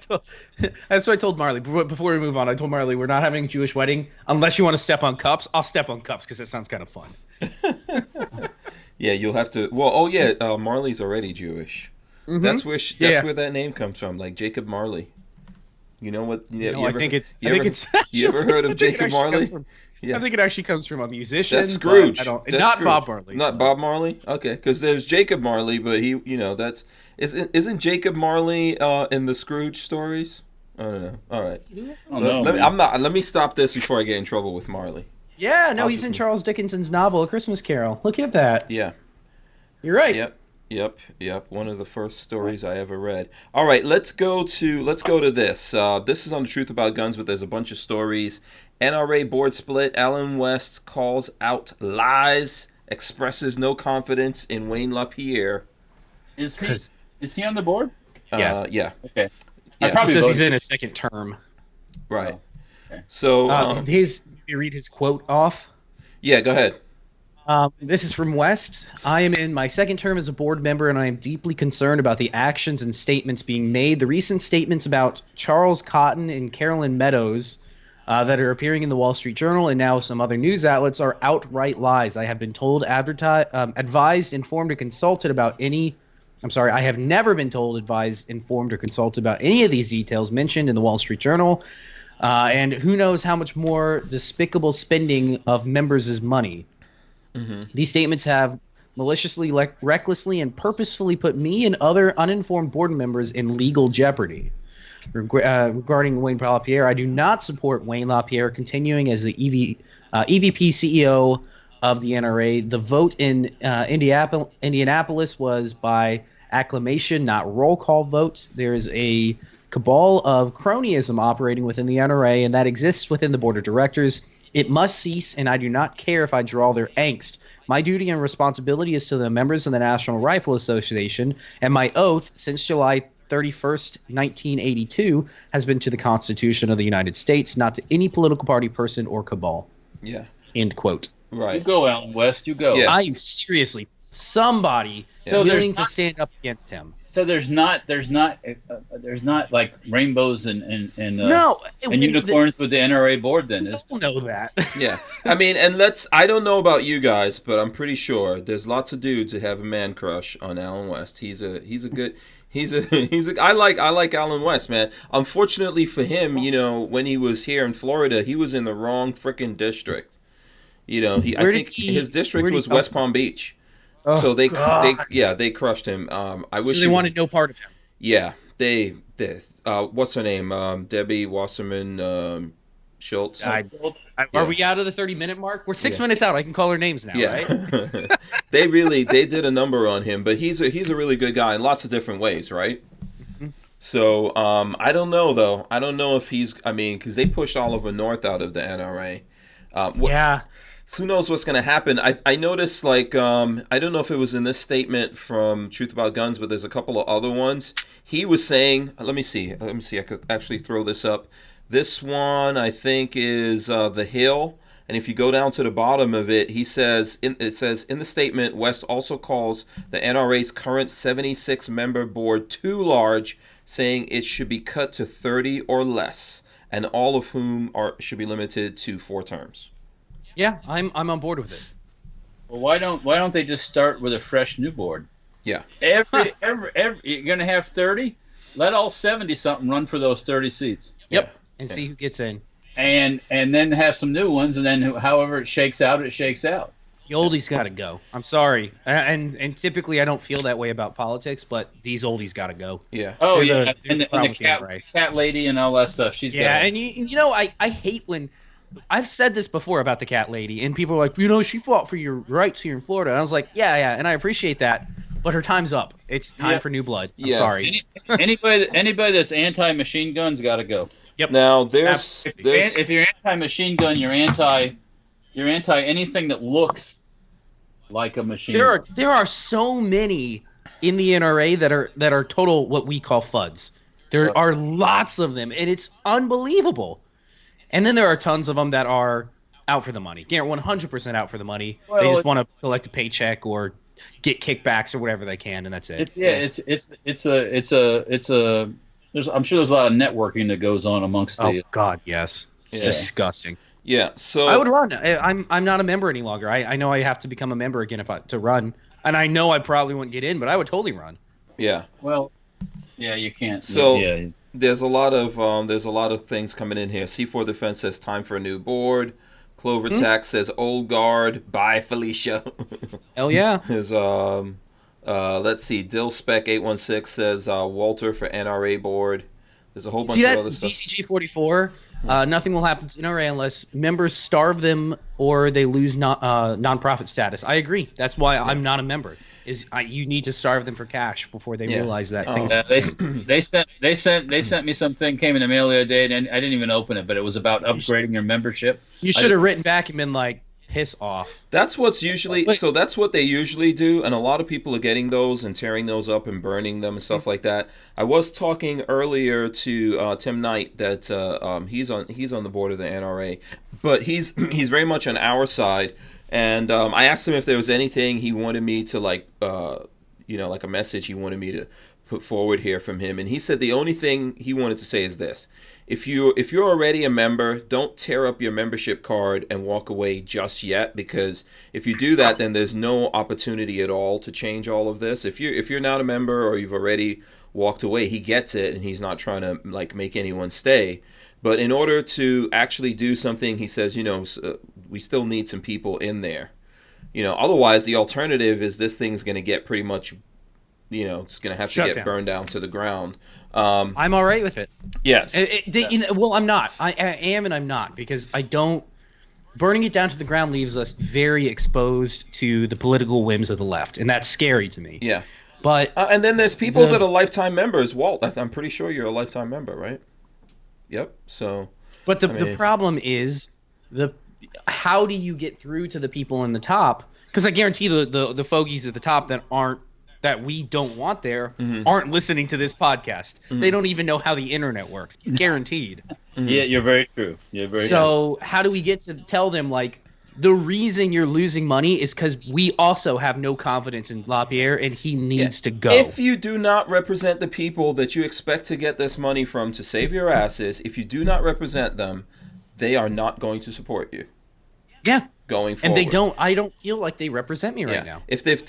I told Marley before we move on. I told Marley we're not having a Jewish wedding unless you want to step on cups. I'll step on cups because it sounds kind of fun. Yeah, you'll have to. Well, Marley's already Jewish. Mm-hmm. That's where that name comes from, like Jacob Marley. You know what? You ever heard of Jacob Marley? I think it actually comes from a musician. That's Scrooge. Not Scrooge. Bob Marley. Not Bob Marley. Okay, because there's Jacob Marley, but he, isn't Jacob Marley in the Scrooge stories? I don't know. All right. Let me stop this before I get in trouble with Marley. Yeah, no, he's in Charles Dickens's novel, A Christmas Carol. Look at that. Yeah. You're right. Yep. One of the first stories I ever read. All right, let's go to this. This is on The Truth About Guns, but there's a bunch of stories. NRA board split. Alan West calls out lies, expresses no confidence in Wayne LaPierre. Is he on the board? Yeah. Yeah. Okay. Yeah. Probably says he's in his second term. Right. Oh, okay. So you read his quote off? Yeah, go ahead. This is from West. I am in my second term as a board member, and I am deeply concerned about the actions and statements being made. The recent statements about Charles Cotton and Carolyn Meadows that are appearing in the Wall Street Journal and now some other news outlets are outright lies. I have been told, advised, informed, or consulted about any. I'm sorry, I have never been told, advised, informed, or consulted about any of these details mentioned in the Wall Street Journal. And who knows how much more despicable spending of members' money. Mm-hmm. These statements have maliciously, recklessly, and purposefully put me and other uninformed board members in legal jeopardy. Regarding Wayne LaPierre, I do not support Wayne LaPierre continuing as the EVP CEO of the NRA. The vote in Indianapolis was by acclamation, not roll call vote. There is a cabal of cronyism operating within the NRA, and that exists within the board of directors. It must cease, and I do not care if I draw their angst. My duty and responsibility is to the members of the National Rifle Association, and my oath since July 31st, 1982, has been to the Constitution of the United States, not to any political party, person, or cabal. Yeah. End quote. Right. You go, Alan West. You go. Yeah. I am seriously somebody willing to stand up against him. So there's not like rainbows and unicorns with the NRA board. Then don't know that. Yeah, I mean, and I don't know about you guys, but I'm pretty sure there's lots of dudes who have a man crush on Alan West. I like Alan West, man. Unfortunately for him, when he was here in Florida, he was in the wrong freaking district. I think his district was West Palm Beach. Oh, so they crushed him. I wish they wanted no part of him. Yeah, they what's her name? Debbie Wasserman Schultz. Are we out of the 30-minute mark? We're 6 minutes out. I can call her names now, right? They did a number on him, but he's a really good guy in lots of different ways, right? Mm-hmm. So I don't know though. I don't know if because they pushed Oliver North out of the NRA. Yeah. So who knows what's going to happen? I noticed, I don't know if it was in this statement from Truth About Guns, but there's a couple of other ones. He was saying, let me see, I could actually throw this up. This one, I think, is The Hill. And if you go down to the bottom of it, it says, in the statement, West also calls the NRA's current 76-member board too large, saying it should be cut to 30 or less, and all of whom should be limited to 4 terms. Yeah, I'm on board with it. Well, why don't they just start with a fresh new board? Yeah. Every you're gonna have 30. Let all 70-something run for those 30 seats. Yep. And see who gets in. And then have some new ones, and then however it shakes out, it shakes out. The oldies got to go. I'm sorry, and typically I don't feel that way about politics, but these oldies got to go. Yeah. Oh yeah. And the cat lady and all that stuff. She's and I hate when. I've said this before about the cat lady, and people are like, she fought for your rights here in Florida. And I was like, yeah, and I appreciate that, but her time's up. It's time for new blood. I'm sorry. Anybody that's anti-machine guns got to go. Yep. Now if you're anti-machine gun, you're anti anything that looks like a machine. There are so many in the NRA that are total what we call FUDs. There are lots of them, and it's unbelievable. And then there are tons of them that are out for the money. 100% out for the money. Well, they just want to collect a paycheck or get kickbacks or whatever they can, and that's it. I'm sure there's a lot of networking that goes on amongst the. Oh God, yes. It's disgusting. Yeah. So I would run. I'm not a member any longer. I know I have to become a member again to run, and I know I probably wouldn't get in, but I would totally run. Yeah. Well. Yeah, you can't. So. Yeah. There's a lot of things coming in here. C4 Defense says time for a new board. Clover Tack says old guard. Bye, Felicia. Hell yeah. There's let's see. Dill Spec 816 says Walter for NRA board. There's a whole bunch of other stuff. DCG 44. Nothing will happen to NRA unless members starve them or they lose nonprofit status. I agree. That's why I'm not a member. You need to starve them for cash before they realize that things. They sent me something, came in the mail the other day, and I didn't even open it, but it was about upgrading your membership. You should have written back and been like, piss off. That's what's usually so. That's what they usually do, and a lot of people are getting those and tearing those up and burning them and stuff like that. I was talking earlier to Tim Knight that he's on the board of the NRA, but he's very much on our side. And I asked him if there was anything he wanted me to like a message he wanted me to put forward here from him, and he said the only thing he wanted to say is this: if you're already a member, don't tear up your membership card and walk away just yet, because if you do that, then there's no opportunity at all to change all of this. If you're not a member or you've already walked away, he gets it, and he's not trying to like make anyone stay. But in order to actually do something, he says, we still need some people in there. Otherwise, the alternative is this thing's going to get pretty much, it's going to have to get burned down to the ground. I'm all right with it. Yes. Well, I'm not. I am and I'm not, because I don't. Burning it down to the ground leaves us very exposed to the political whims of the left, and that's scary to me. Yeah. But and then there's people that are lifetime members. Walt, I'm pretty sure you're a lifetime member, right? Yep. So. But the problem is how do you get through to the people in the top? Because I guarantee the fogies at the top that we don't want there aren't listening to this podcast. They don't even know how the internet works. Guaranteed. Yeah, you're very true. So how do we get to tell them, like, the reason you're losing money is because we also have no confidence in LaPierre, and he needs to go. If you do not represent the people that you expect to get this money from to save your asses, if you do not represent them, they are not going to support you. Yeah. Going forward. And I don't feel like they represent me right now.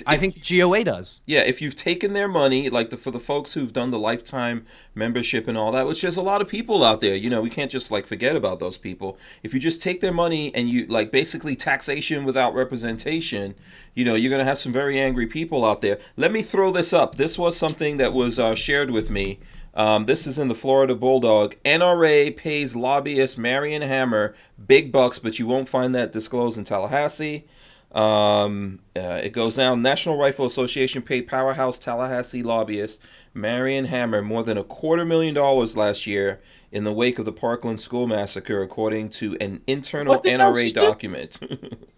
I think the GOA does. Yeah, if you've taken their money, like for the folks who've done the lifetime membership and all that, which there's a lot of people out there, we can't just like forget about those people. If you just take their money and you like basically taxation without representation, you're going to have some very angry people out there. Let me throw this up. This was something that was shared with me. This is in the Florida Bulldog. NRA pays lobbyist Marion Hammer big bucks, but you won't find that disclosed in Tallahassee. It goes down. National Rifle Association paid powerhouse Tallahassee lobbyist Marion Hammer more than $250,000 last year in the wake of the Parkland school massacre, according to an internal NRA document.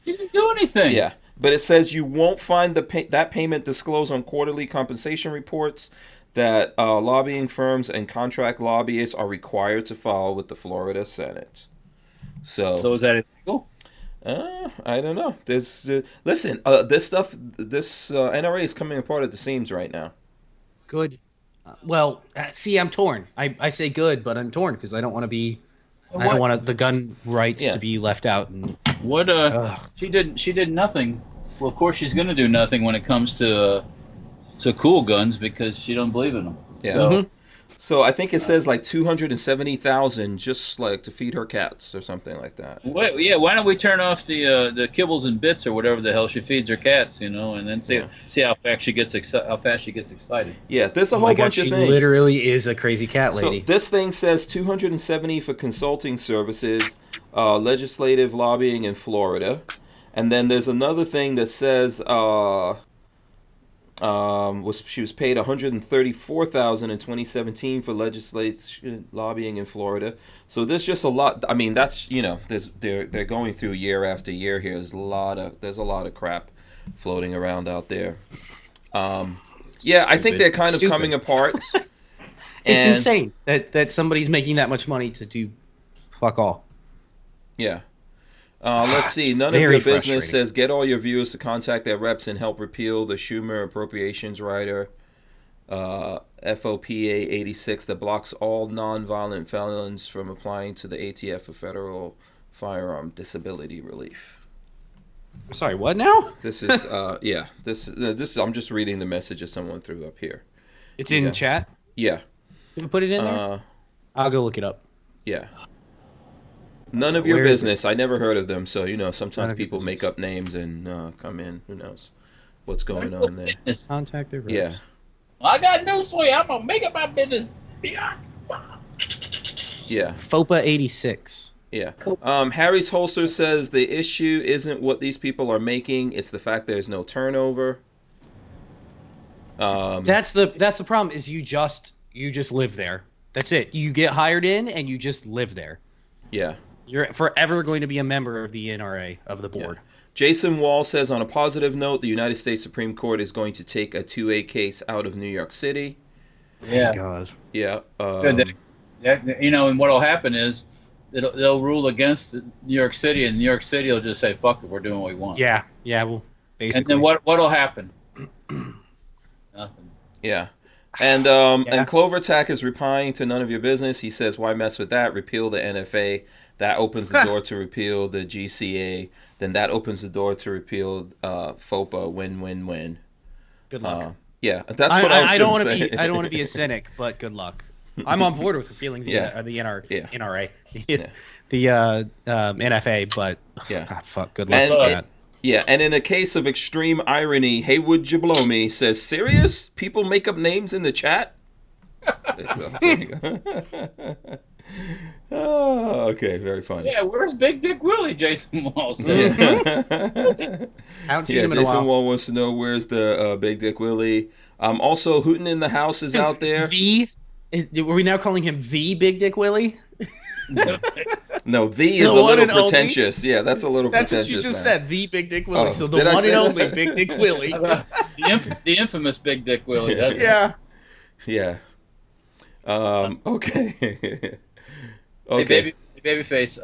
She didn't do anything. Yeah, but it says you won't find that payment disclosed on quarterly compensation reports that lobbying firms and contract lobbyists are required to file with the Florida Senate. So is that illegal? I don't know. This NRA is coming apart at the seams right now. Good. Well, see, I'm torn. I say good, but I'm torn because I don't want to be. I don't want the gun rights to be left out. And she did nothing. Well, of course she's going to do nothing when it comes to cool guns because she don't believe in them. Yeah. So I think it says like $270,000 just like to feed her cats or something like that. Why don't we turn off the kibbles and bits or whatever the hell she feeds her cats, and then see how fast she gets excited. Yeah, there's a whole bunch of things. She literally is a crazy cat lady. So this thing says $270 for consulting services, legislative lobbying in Florida, and then there's another thing that says she was paid $134,000 in 2017 for legislation lobbying in Florida. So there's just a lot. I mean, that's they're going through year after year here. There's a lot of crap floating around out there. I think they're kind of coming apart. It's insane that somebody's making that much money to do fuck all. Yeah. Let's see. None of your business says get all your viewers to contact their reps and help repeal the Schumer appropriations rider, FOPA 86, that blocks all nonviolent felons from applying to the ATF for federal firearm disability relief. Sorry, what now? This is This I'm just reading the message that someone threw up here. It's in chat. Yeah. Can you put it in there? I'll go look it up. Yeah. None of your business. I never heard of them, so sometimes people make up names and come in. Who knows what's going on there? Contact their reps. Yeah. I got news for you. I'm gonna make it my business. Yeah. FOPA 86. Yeah. Harry's Holster says the issue isn't what these people are making; it's the fact there's no turnover. That's the problem. Is you just live there. That's it. You get hired in and you just live there. Yeah. You're forever going to be a member of the NRA, of the board. Yeah. Jason Wall says, on a positive note, the United States Supreme Court is going to take a 2A case out of New York City. Yeah. God. Yeah. And what'll happen is they'll rule against New York City, and New York City will just say, fuck it, we're doing what we want. Yeah. Yeah, well, basically. And then what'll happen? Nothing. Yeah. And Clover Tack is replying to none of your business. He says, why mess with that? Repeal the NFA. That opens the door to repeal the GCA. Then that opens the door to repeal FOPA. Win, win, win. Good luck. Yeah, that's what I was going to say. I don't want to be a cynic, but good luck. I'm on board with repealing the NRA, the NFA, but God, fuck, good luck with that. Yeah, and in a case of extreme irony, Hey Would You Blow Me says, serious? People make up names in the chat? Oh, okay, very funny. Yeah, where's Big Dick Willie? Jason Wall says. I haven't seen him in a while. Jason Wall wants to know where's the Big Dick Willie. Also, Hootin' in the House is out there. Were we now calling him the Big Dick Willie? No, the is a little pretentious. Yeah, that's a little pretentious. That's what you just said, the Big Dick Willie. So the one and only Big Dick Willie. The infamous Big Dick Willie. That's Yeah. Okay. Okay. Hey, Babyface.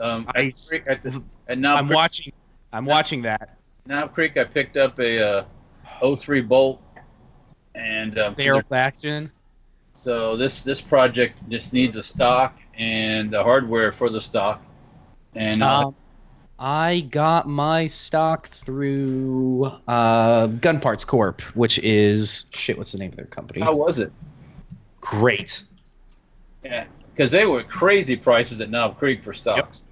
I'm watching that. Knob Creek, I picked up a 03 bolt and barrel action. So this project just needs a stock and the hardware for the stock. And I got my stock through Gun Parts Corp, which is what's the name of their company? How was it? Great. Yeah, because they were crazy prices at Knob Creek for stocks.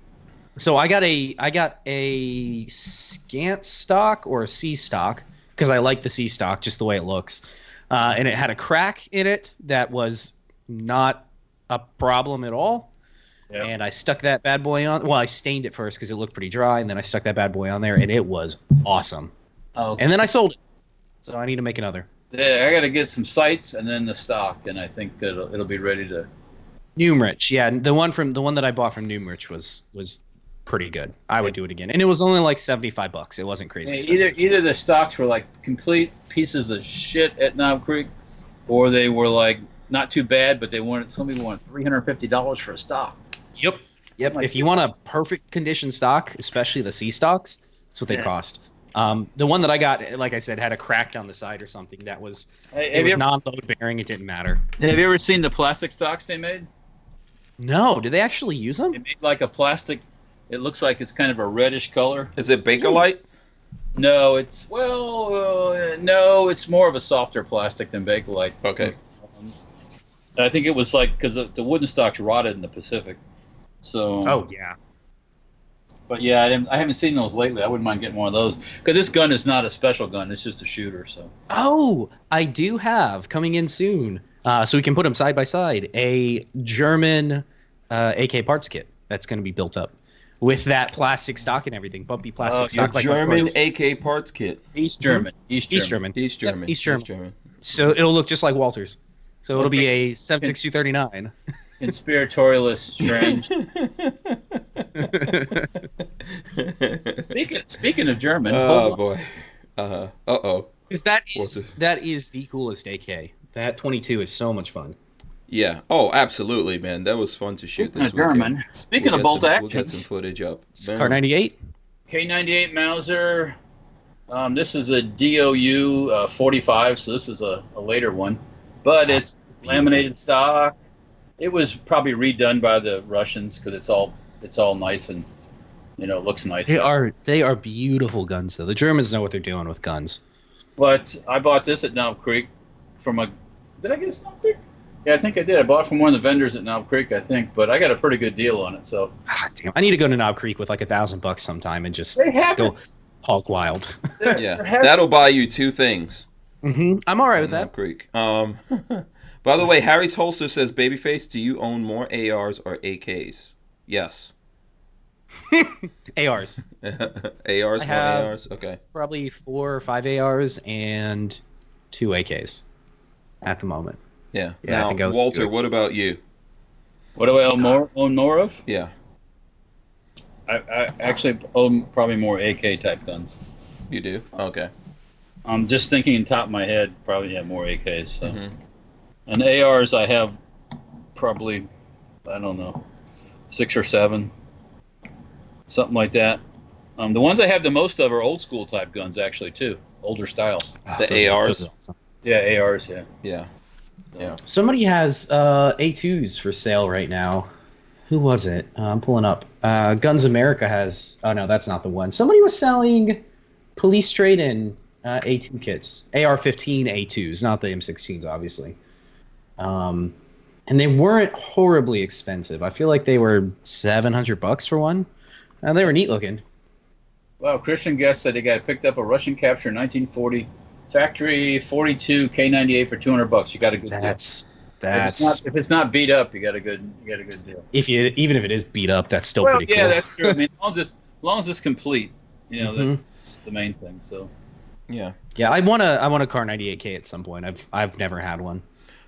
Yep. So I got a scant stock or a C stock because I like the C stock just the way it looks, and it had a crack in it that was not a problem at all. Yep. And I stuck that bad boy on. Well, I stained it first because it looked pretty dry, and then I stuck that bad boy on there, and it was awesome. Okay. And then I sold it. So I need to make another. Yeah, I got to get some sights and then the stock, and I think it'll be ready to. Numrich, yeah, the one that I bought from Numrich was pretty good. I would do it again, and it was only like $75. It wasn't crazy. Either the stocks were like complete pieces of shit at Knob Creek, or they were like not too bad, but some people wanted $350 for a stock. Yep. If you want a perfect condition stock, especially the C stocks, that's what they cost. The one that I got, like I said, had a crack down the side or something. That was non-load bearing. It didn't matter. Have you ever seen the plastic stocks they made? No. Do they actually use them? They made like a plastic. It looks like it's kind of a reddish color. Is it Bakelite? No, it's more of a softer plastic than Bakelite. Okay. I think it was like because the wooden stocks rotted in the Pacific. So. Oh yeah. But yeah, I haven't seen those lately. I wouldn't mind getting one of those because this gun is not a special gun; it's just a shooter. So. Oh, I do have coming in soon, so we can put them side by side. A German AK parts kit that's going to be built up with that plastic stock and everything, bumpy plastic stock. Like German AK parts kit. East German. So it'll look just like Walther's. So it'll be a 7.6239. Conspiratorialist, strange. Speaking of German. Oh boy. Uh-oh. Because that is the coolest AK. That 22 is so much fun. Yeah. Oh, absolutely, man. That was fun to shoot this German. Speaking of bolt action, we'll get some footage up. Car 98. K98 Mauser. This is a DOU 45, so this is a later one, but it's laminated stock. It was probably redone by the Russians because it's all nice and looks nice. They are beautiful guns though. The Germans know what they're doing with guns. But I bought this at Knob Creek did I get this Knob Creek? Yeah, I think I did. I bought it from one of the vendors at Knob Creek, I think, but I got a pretty good deal on it. So. Damn, I need to go to Knob Creek with like $1,000 sometime and just go hog wild. Yeah, that'll buy you two things. Mm-hmm. I'm all right with that. Knob Creek. By the way, Harry's Holster says, Babyface, do you own more ARs or AKs? Yes. ARs. ARs, more ARs? Okay. Probably 4 or 5 ARs and 2 AKs at the moment. Yeah. Now, Walter, what about you? What do I own more of? Yeah. I actually own probably more AK type guns. You do? Okay. I'm just thinking on top of my head, probably more AKs. So. Mm-hmm. And ARs, I have probably, I don't know, 6 or 7, something like that. The ones I have the most of are old school type guns, actually, too, older style. The ARs? Yeah, ARs, yeah. Yeah. Yeah. Somebody has A2s for sale right now. Who was it? I'm pulling up. Guns America has. Oh no, that's not the one. Somebody was selling police trade-in A2 kits, AR-15 A2s, not the M16s, obviously. And they weren't horribly expensive. I feel like they were $700 for one. And they were neat looking. Well, Christian Guest said he got picked up a Russian capture in 1940 factory 42 K98 for $200. You got a good deal. If it's not beat up, you got a good deal. Even if it is beat up, that's still pretty cool. Yeah, that's true. I mean, as long as it's complete, that's the main thing. So. Yeah, I want a Car 98K at some point. I've never had one.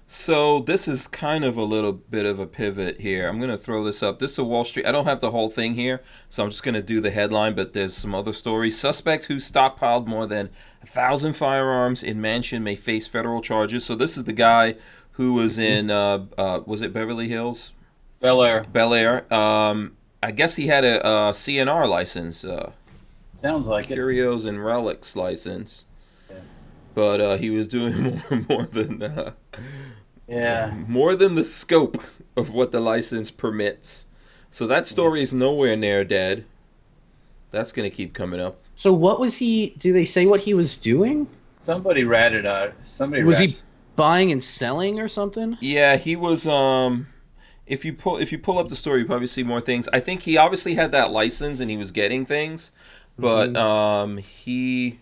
So this is kind of a little bit of a pivot here. I'm going to throw this up. This is a Wall Street. I don't have the whole thing here, so I'm just going to do the headline, but there's some other stories. Suspect who stockpiled more than 1,000 firearms in mansion may face federal charges. So this is the guy who was in, was it Beverly Hills? Bel Air. Bel Air. I guess he had a CNR license. Sounds like Curios and Relics license. Yeah. But he was doing more than... more than the scope of what the license permits. So that story is nowhere near dead. That's going to keep coming up. So what was he... Do they say what he was doing? Somebody ratted out. Was he buying and selling or something? Yeah, he was... If you pull up the story, you probably see more things. I think he obviously had that license and he was getting things. But he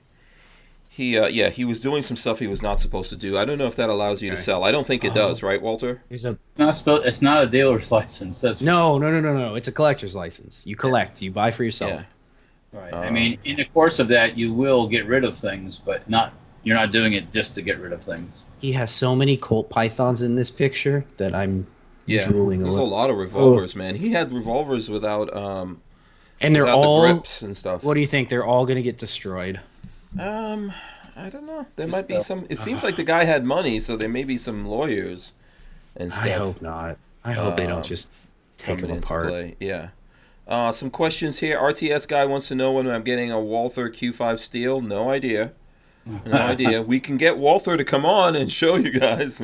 was doing some stuff he was not supposed to do. I don't know if that allows you to sell. I don't think it does, right, Walter? It's not a dealer's license. No. It's a collector's license. You collect. You buy for yourself. Yeah. Right. I mean, in the course of that, you will get rid of things, but you're not doing it just to get rid of things. He has so many Colt Pythons in this picture that I'm drooling there's a lot of revolvers, man. He had revolvers without and they're all the grips and stuff. What do you think? They're all going to get destroyed. I don't know. There might be some. It seems like the guy had money, so there may be some lawyers and stuff. I hope not. I hope they don't just take them apart. Play. Yeah. Some questions here. RTS guy wants to know when I'm getting a Walther Q5 Steel. No idea. No idea. We can get Walther to come on and show you guys.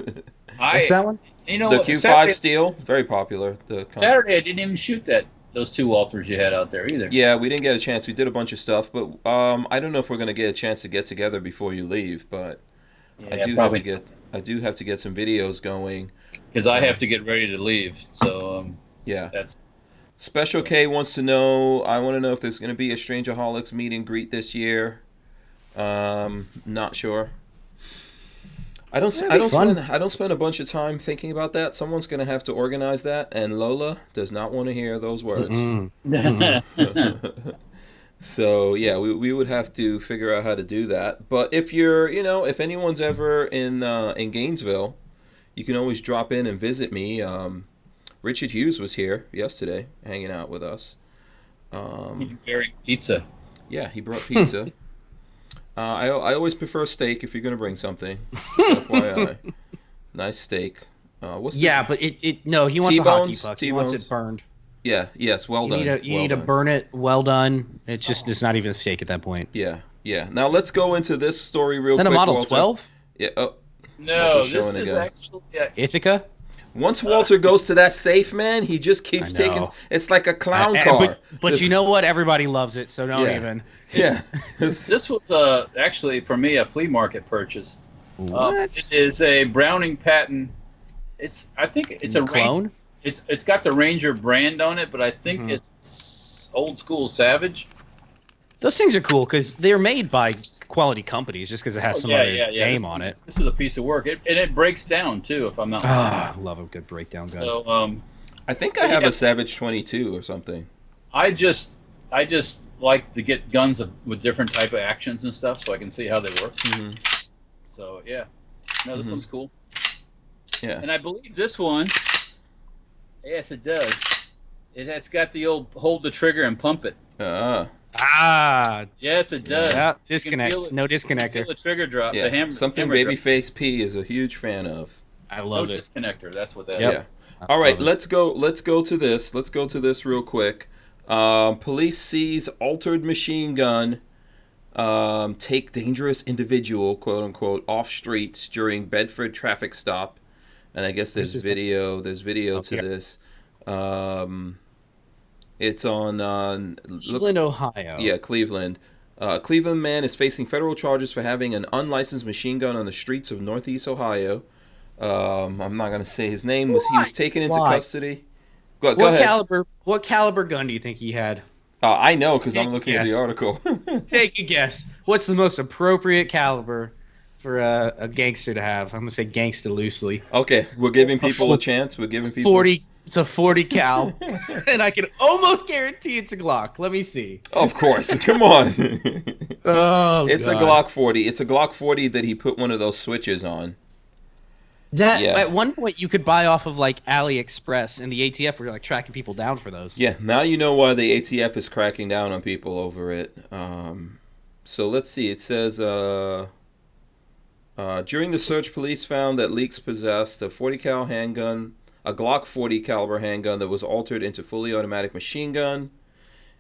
What's that one? The Q5 Steel, very popular. Saturday, I didn't even shoot those two Walthers you had out there either. Yeah, we didn't get a chance. We did a bunch of stuff, but I don't know if we're going to get a chance to get together before you leave. But I do have to get some videos going because I have to get ready to leave. So that's. Special K wants to know. I want to know if there's going to be a Strangerholics meet and greet this year. Not sure. I don't spend a bunch of time thinking about that. Someone's going to have to organize that, and Lola does not want to hear those words. So yeah, we would have to figure out how to do that. But if you're, if anyone's ever in Gainesville, you can always drop in and visit me. Richard Hughes was here yesterday, hanging out with us. Bearing pizza. Yeah, he brought pizza. I always prefer steak if you're going to bring something. Just FYI. Nice steak. But he wants a hockey puck. He wants it burned. Yeah, yes, well done. You need to burn it well done. It's not even a steak at that point. Yeah. Now let's go into this story real quick. Then a Model 12? Yeah. Oh, no, this is actually Ithaca? Once Walter goes to that safe, man, he just keeps taking... It's like a clown car. But you know what? Everybody loves it, so don't even... Yeah. This was actually, for me, a flea market purchase. What? It is a Browning patent. I think it's a clone? It's got the Ranger brand on it, but I think it's old school Savage. Those things are cool because they're made by quality companies just because it has some other name on it. This is a piece of work. And it breaks down, too, if I'm not mistaken. I love a good breakdown gun. So, I think I have a Savage 22 or something. I just like to get guns with different type of actions and stuff so I can see how they work. Mm-hmm. So, yeah. No, this one's cool. Yeah. And I believe this one, yes, it does. It has got the old hold the trigger and pump it. Yes, it does. Yeah, disconnect. No disconnector. Feel the trigger drop. Yeah. The hammer, something Babyface P is a huge fan of. I love it. Disconnector. That's what that is. Yeah. All right, let's go to this. Let's go to this real quick. Police seize altered machine gun. Take dangerous individual, quote unquote, off streets during Bedford traffic stop. and I guess there's video. There's video to this. It's on Cleveland, Ohio. Yeah, Cleveland. Cleveland man is facing federal charges for having an unlicensed machine gun on the streets of Northeast Ohio. I'm not going to say his name. He was taken into custody. Go ahead. What caliber gun do you think he had? I know because I'm looking at the article. Take a guess. What's the most appropriate caliber for a gangster to have? I'm going to say gangster loosely. Okay, we're giving people a chance. We're giving people 40. It's a 40 cal, and I can almost guarantee it's a Glock. Let me see. Of course, come on. It's God. A Glock 40. It's a Glock 40 that he put one of those switches on. At one point you could buy off of like AliExpress, and the ATF were like tracking people down for those. Yeah, now you know why the ATF is cracking down on people over it. So let's see. It says during the search, police found that Leaks possessed a 40 cal handgun. A Glock 40 caliber handgun that was altered into fully automatic machine gun.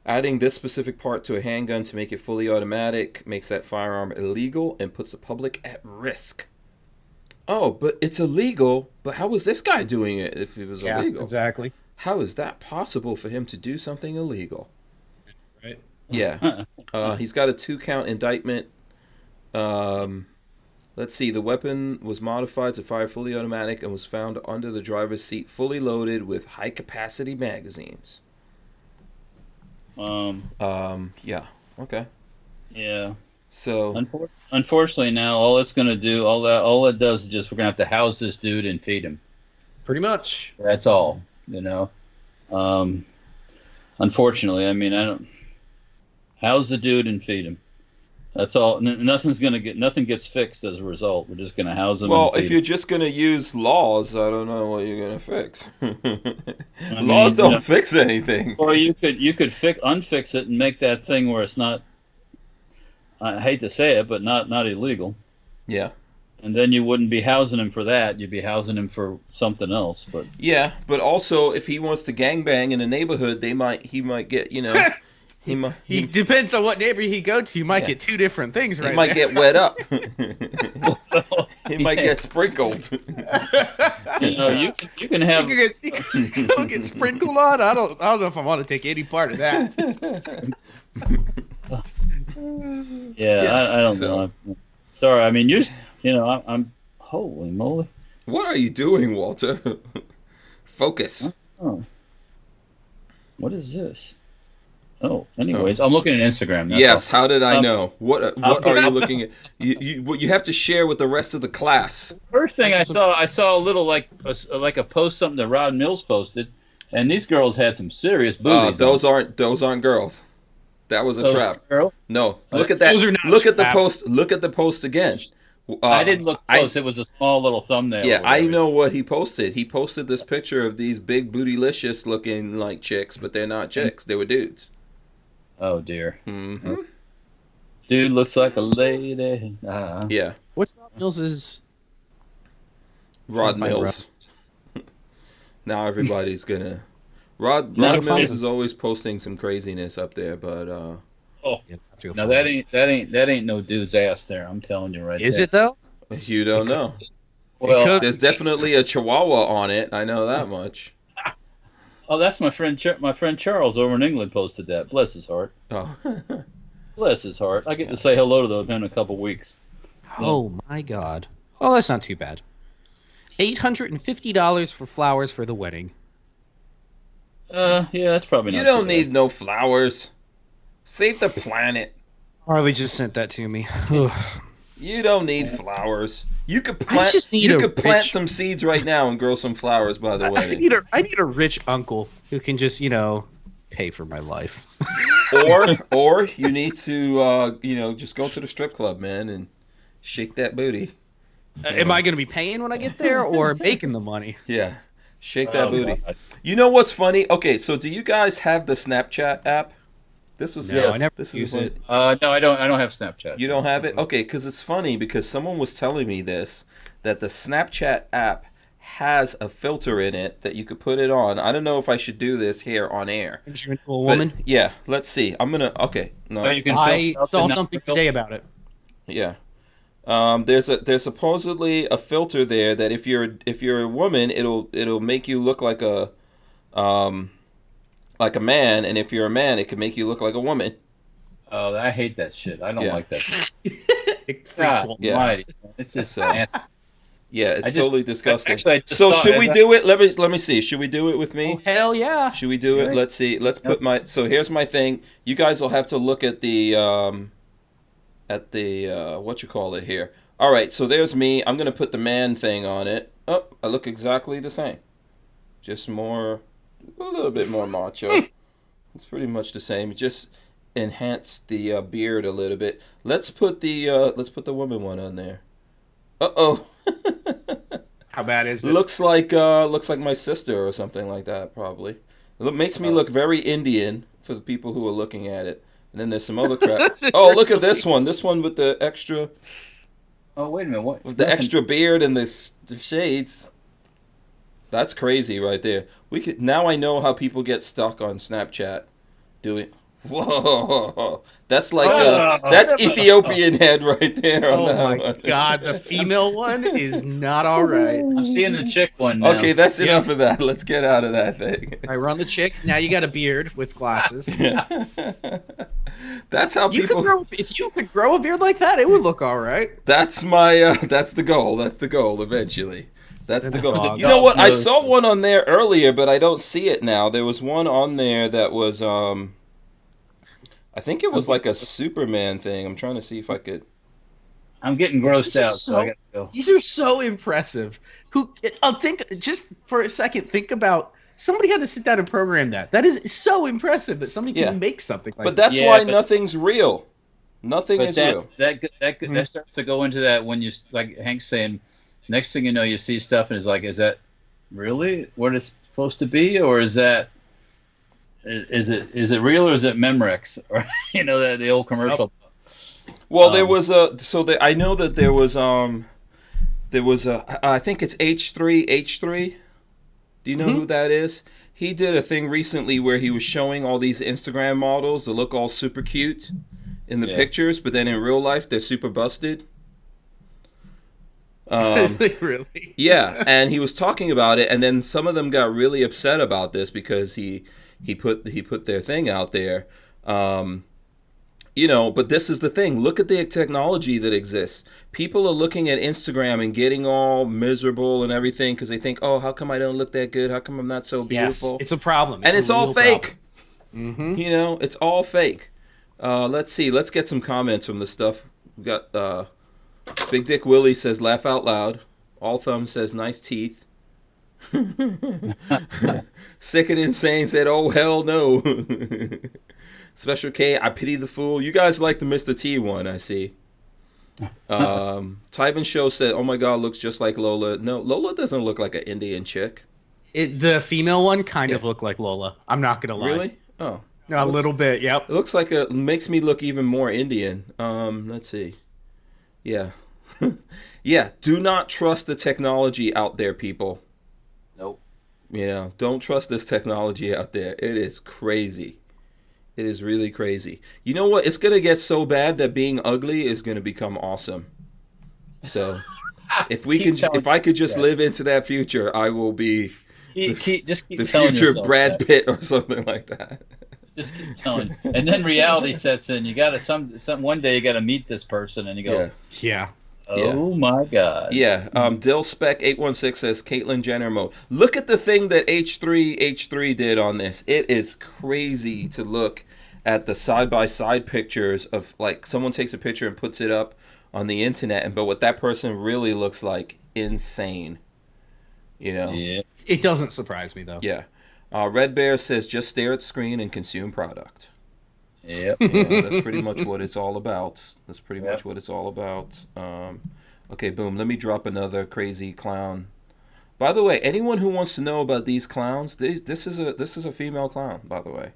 Adding this specific part to a handgun to make it fully automatic makes that firearm illegal and puts the public at risk. Oh, but it's illegal. But how was this guy doing it if it was illegal? Exactly. How is that possible for him to do something illegal? Right. Yeah. He's got a 2-count indictment. Let's see. The weapon was modified to fire fully automatic and was found under the driver's seat, fully loaded with high-capacity magazines. Yeah. Okay. Yeah. So. Unfortunately, now all it's going to do, all it does is just we're going to have to house this dude and feed him. Pretty much. That's all. Unfortunately, I mean, I don't house the dude and feed him. That's all. Nothing gets fixed as a result. We're just going to house them. Well, if you're just going to use laws, I don't know what you're going to fix. Laws don't fix anything. Or you could unfix it and make that thing where it's not. I hate to say it, but not illegal. Yeah. And then you wouldn't be housing him for that. You'd be housing him for something else. But yeah, but also if he wants to gangbang in a neighborhood, he might get He depends on what neighborhood he go to. You might get two different things right He might there. get wet up. He might get sprinkled. You can have. You can get sprinkled on. I don't know if I want to take any part of that. I don't know. Sorry, I mean I'm. Holy moly! What are you doing, Walter? Focus. Oh. What is this? Oh, anyways, I'm looking at Instagram. Yes. How did I know? What are you looking at? You have to share with the rest of the class. First thing I saw a little like a post, something that Rod Mills posted, and these girls had some serious boobies. Those aren't girls. That was a trap. No, look at that. Look at the post. Look at the post again. I didn't look close. It was a small little thumbnail. Yeah, I know what he posted. He posted this picture of these big bootylicious looking like chicks, but they're not chicks. They were dudes. Oh dear. Mm-hmm. Dude looks like a lady. Yeah. What's Rod Mills's? Rod Mills. Now everybody's gonna. Rod Mills is always posting some craziness up there, but. Now that ain't no dude's ass there. I'm telling you right. Is it though? You don't know. Well, there's definitely a chihuahua on it. I know that much. Oh, that's my friend. My friend Charles over in England posted that. Bless his heart. Oh. Bless his heart. I get to say hello to him in a couple weeks. Oh my God. Oh, that's not too bad. $850 for flowers for the wedding. Yeah, that's probably not. You don't need no flowers. Save the planet. Harley just sent that to me. You don't need flowers. You could plant some seeds right now and grow some flowers. By the way, I need a rich uncle who can just pay for my life. or you need to just go to the strip club, man, and shake that booty. Am I going to be paying when I get there or making the money? Yeah, shake that booty. God. You know what's funny? Okay, so do you guys have the Snapchat app? I never use it. No, I don't have Snapchat. You don't have it? Okay, because it's funny because someone was telling me this, that the Snapchat app has a filter in it that you could put it on. I don't know if I should do this here on air. You're into a woman? But, yeah, let's see. I'm going to... Okay. No. I saw something today about it. Yeah. There's supposedly a filter there that if you're a woman, it'll make you look like a man, and if you're a man, it can make you look like a woman. Oh, I hate that shit. I don't like that shit. It's just nasty. Yeah, it's totally disgusting. Actually, so should we do it? Let me see. Should we do it with me? Oh, hell yeah. Should we do it? Let's see. Let's put my. So here's my thing. You guys will have to look at the what you call it here. All right. So there's me. I'm gonna put the man thing on it. Oh, I look exactly the same. Just a little bit more macho. It's pretty much the same. Just enhance the beard a little bit. Let's put the woman one on there. Uh-oh. How bad is it? Looks like my sister or something like that, probably. It makes me look very Indian for the people who are looking at it. And then there's some other crap. Oh, look at this one. This one with the extra. Oh, wait a minute. What? With the extra beard and the shades. That's crazy right there. Now I know how people get stuck on Snapchat doing. Whoa, that's like that's Ethiopian head right there. Oh my god, the female one is not all right. I'm seeing the chick one now. Okay, that's enough of that. Let's get out of that thing. I run the chick. Now you got a beard with glasses. That's how people. If you could grow a beard like that, it would look all right. That's my. That's the goal. That's the goal. Eventually. That's the goal. You know what? I saw one on there earlier, but I don't see it now. There was one on there that was I think it was like a Superman thing. I'm trying to see if I could. I'm getting grossed out, so I gotta go. These are so impressive. I'll think just for a second. Think about somebody had to sit down and program that. That is so impressive that somebody can make something like that. But that's why nothing's real. Nothing is real. That starts to go into that when you, like Hank's saying, next thing you know, you see stuff and it's like, is that really what it's supposed to be, or is that? Is it real or is it Memorex, or the old commercial? Well, there was I know that there was I think it's H3. Do you know who that is? He did a thing recently where he was showing all these Instagram models that look all super cute in the pictures, but then in real life they're super busted. Really? Yeah, and he was talking about it, and then some of them got really upset about this because he put their thing out there. But this is the thing. Look at the technology that exists. People are looking at Instagram and getting all miserable and everything because they think, oh, how come I don't look that good? How come I'm not so beautiful? Yes, it's a problem. It's all fake. Mm-hmm. It's all fake. Let's see. Let's get some comments from the stuff. We got Big Dick Willie says, laugh out loud. All Thumb says, nice teeth. Sick and Insane said, oh, hell no. Special K, I pity the fool. You guys like the Mr. T one, I see. Tyven Show said, oh my god, looks just like Lola. No, Lola doesn't look like an Indian chick. The female one kind of looked like Lola. I'm not going to lie. Really? Oh. A little bit, yep. It looks like makes me look even more Indian. Let's see. Yeah. Yeah, do not trust the technology out there, people. Nope. Don't trust this technology out there. It is crazy. It is really crazy. You know what? It's going to get so bad that being ugly is going to become awesome. So, if I could just live into that future, I will be the future Brad Pitt or something like that. Just keep telling. And then reality sets in. You got to one day you got to meet this person and you go, yeah. Oh my god. Yeah. Dill Spec 816 says Caitlyn Jenner mode. Look at the thing that H3 did on this. It is crazy to look at the side-by-side pictures of, like, someone takes a picture and puts it up on the internet, but what that person really looks like, insane. Yeah. It doesn't surprise me though. Yeah. Red Bear says just stare at screen and consume product. Yep. Yeah, that's pretty much what it's all about. Okay, boom. Let me drop another crazy clown. By the way, anyone who wants to know about these clowns, this is a female clown, by the way.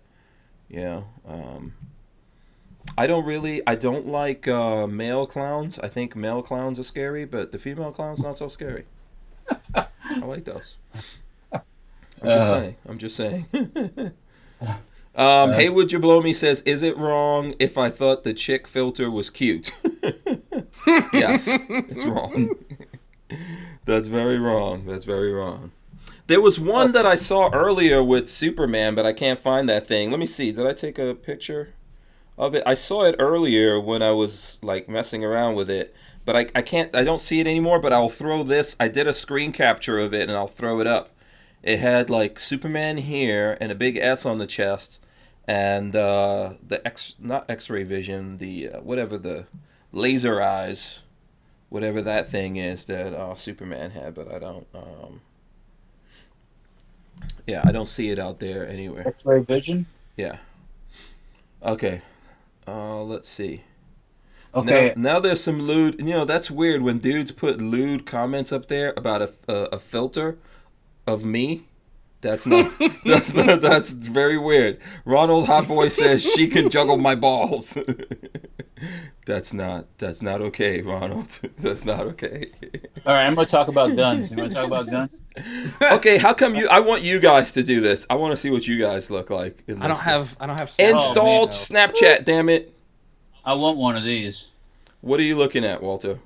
Yeah. I don't like male clowns. I think male clowns are scary, but the female clowns not so scary. I like those. I'm just saying. Hey, would you blow me says, is it wrong if I thought the chick filter was cute? Yes, it's wrong. That's very wrong. That's very wrong. There was one that I saw earlier with Superman, but I can't find that thing. Let me see. Did I take a picture of it? I saw it earlier when I was like messing around with it, but I can't. I don't see it anymore. But I'll throw this. I did a screen capture of it, and I'll throw it up. It had like Superman here and a big S on the chest, and not X-ray vision, the whatever the laser eyes, whatever that thing is that Superman had, but I don't. Yeah, I don't see it out there anywhere. X-ray vision? Yeah. Okay. Let's see. Okay. Now there's some lewd. You know, that's weird when dudes put lewd comments up there about a filter of me. That's not. That's very weird. Ronald Hotboy says she can juggle my balls. That's not okay, Ronald. That's not okay. All right, I'm going to talk about guns. You want to talk about guns? Okay, how come I want you guys to do this. I want to see what you guys look like. I don't have installed Snapchat, damn it. I want one of these. What are you looking at, Walter?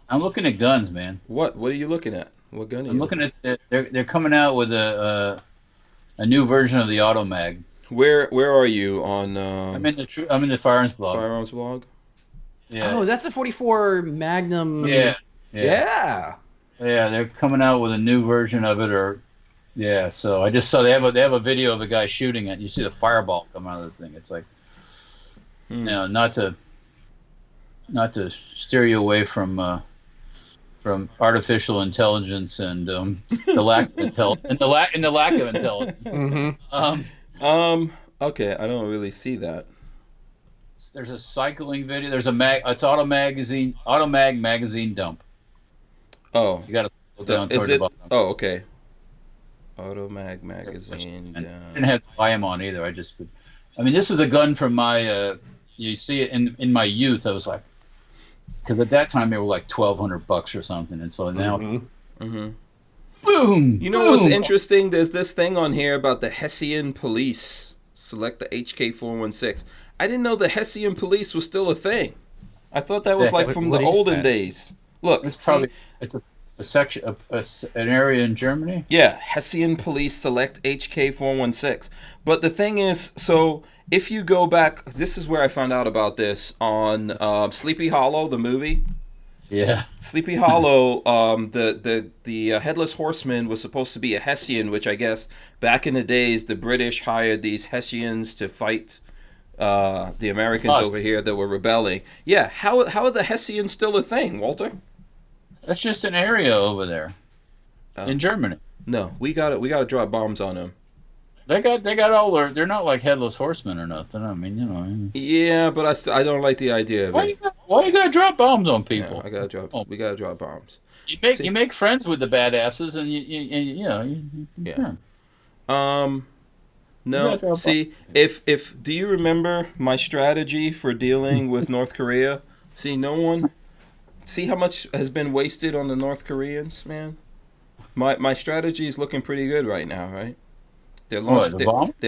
I'm looking at guns, man. What are you looking at? What gun are you looking at? They're coming out with a new version of the Automag. Where are you on? I'm in the Firearms blog. Firearms blog. Yeah. Oh, that's the 44 Magnum. Yeah. Yeah. Yeah, they're coming out with a new version of it, So I just saw they have a video of a guy shooting it. You see the fireball come out of the thing. It's like, not to steer you away from artificial intelligence and the lack of intelligence and the lack of intelligence. Mm-hmm. Okay, I don't really see that. There's a cycling video. There's it's Automag magazine dump. Oh, you got to go down toward the bottom. Oh, okay. Automag magazine. I didn't have to buy them on either. I mean, this is a gun from my. You see it in my youth. I was like, because at that time they were like $1,200 or something, and so now, boom. You know what's interesting? There's this thing on here about the Hessian police. Select the HK416. I didn't know the Hessian police was still a thing. I thought that was like from the olden days. Look, it's probably a section, an area in Germany. Yeah, Hessian police select HK416. But the thing is, so if you go back, this is where I found out about this on Sleepy Hollow, the movie. Yeah. Sleepy Hollow, the Headless Horseman was supposed to be a Hessian, which I guess back in the days the British hired these Hessians to fight the Americans over here that were rebelling. Yeah, how are the Hessians still a thing, Walter? That's just an area over there in Germany. No, we gotta drop bombs on them. They got all their. They're not like Headless Horsemen or nothing. I mean, you know. Yeah, but I don't like the idea of it. Why you gotta drop bombs on people? Yeah, we gotta drop bombs. You make friends with the badasses, and you No. See, if do you remember my strategy for dealing with North Korea? See how much has been wasted on the North Koreans, man? My strategy is looking pretty good right now, right? They're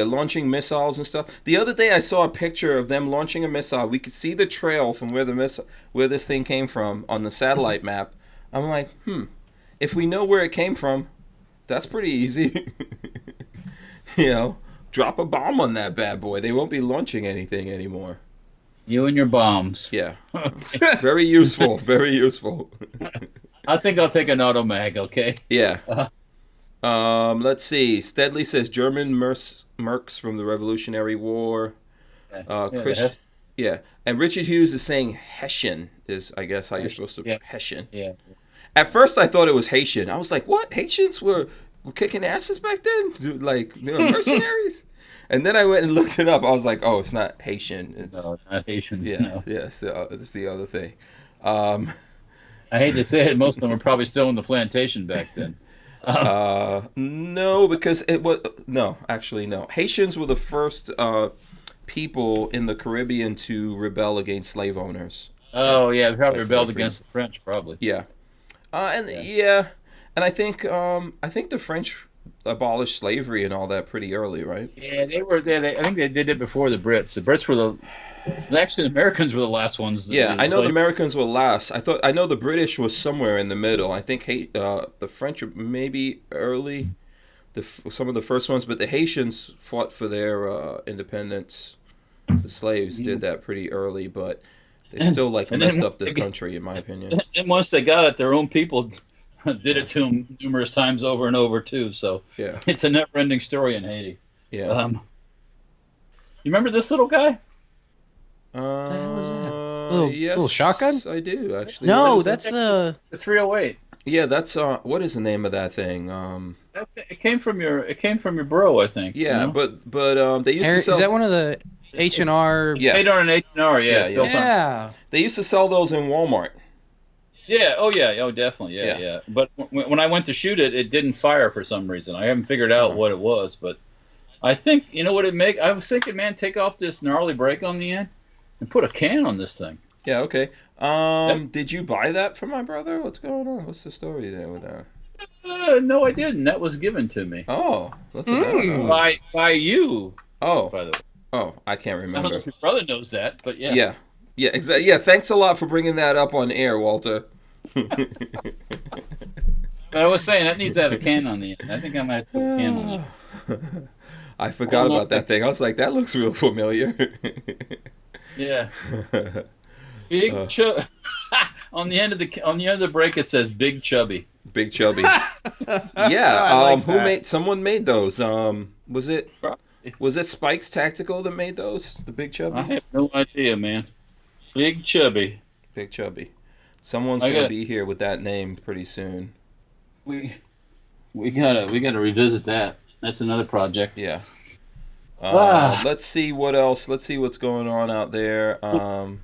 launching missiles and stuff. The other day I saw a picture of them launching a missile. We could see the trail from where this thing came from on the satellite map. I'm like, if we know where it came from, that's pretty easy. Drop a bomb on that bad boy. They won't be launching anything anymore. You and your bombs. Yeah. Very useful. Very useful. I think I'll take an Automag, okay? Yeah. Let's see. Steadley says German mercs from the Revolutionary War. And Richard Hughes is saying Hessian is, I guess, how you're supposed to... Hessian. Yeah. At first, I thought it was Haitian. I was like, what? Haitians were kicking asses back then? Like, they were mercenaries? And then I went and looked it up. I was like, oh, it's not Haitian. No, it's not Haitians. Yeah, no. Yes, it's the other thing. I hate to say it, most of them were probably still in the plantation back then. No, because it was no. Haitians were the first people in the Caribbean to rebel against slave owners. Oh yeah, they probably rebelled against the French, probably. Yeah, and I think the French abolished slavery and all that pretty early, right? Yeah, they were there. I think they did it before the Brits. The Brits were actually the Americans were the last ones. Yeah, I know the Americans were last. I know the British was somewhere in the middle. I think the French were maybe early, some of the first ones, but the Haitians fought for their independence. The slaves did that pretty early, but they still messed up the country, in my opinion. And once they got it, their own people did it to them numerous times over and over too. So yeah, it's a never-ending story in Haiti. Yeah. You remember this little guy? What the hell is that? Yes, little shotgun? I do actually. No, that's the 308. Yeah, that's what is the name of that thing? It came from your bro, I think. Yeah, you know? but they used to sell. Is that one of the H&R? Yeah, H&R and H&R. Yeah, yeah. They used to sell those in Walmart. Yeah. Oh yeah. Oh definitely. Yeah. But when I went to shoot it, it didn't fire for some reason. I haven't figured out what it was, but I think you know what it make. I was thinking, man, take off this gnarly brake on the end and put a can on this thing. Yeah. Okay. Did you buy that for my brother? What's going on? What's the story there with that? No, I didn't. That was given to me. Oh, look at that. By you. Oh. By the way. Oh, I can't remember. I don't know if your brother knows that, but yeah. Yeah. Yeah. Exactly. Yeah. Thanks a lot for bringing that up on air, Walter. But I was saying that needs to have a can on the end. I think I might put a can on it. I forgot about that thing. I was like, that looks real familiar. Yeah. Big on the end of the brake it says Big Chubby. Big Chubby. Yeah. Someone made those. Was it Spike's Tactical that made those? The Big Chubbies? I have no idea, man. Big Chubby. Big Chubby. Someone's gonna be here with that name pretty soon. We gotta revisit that. That's another project. Yeah. Let's see what else. Let's see what's going on out there. I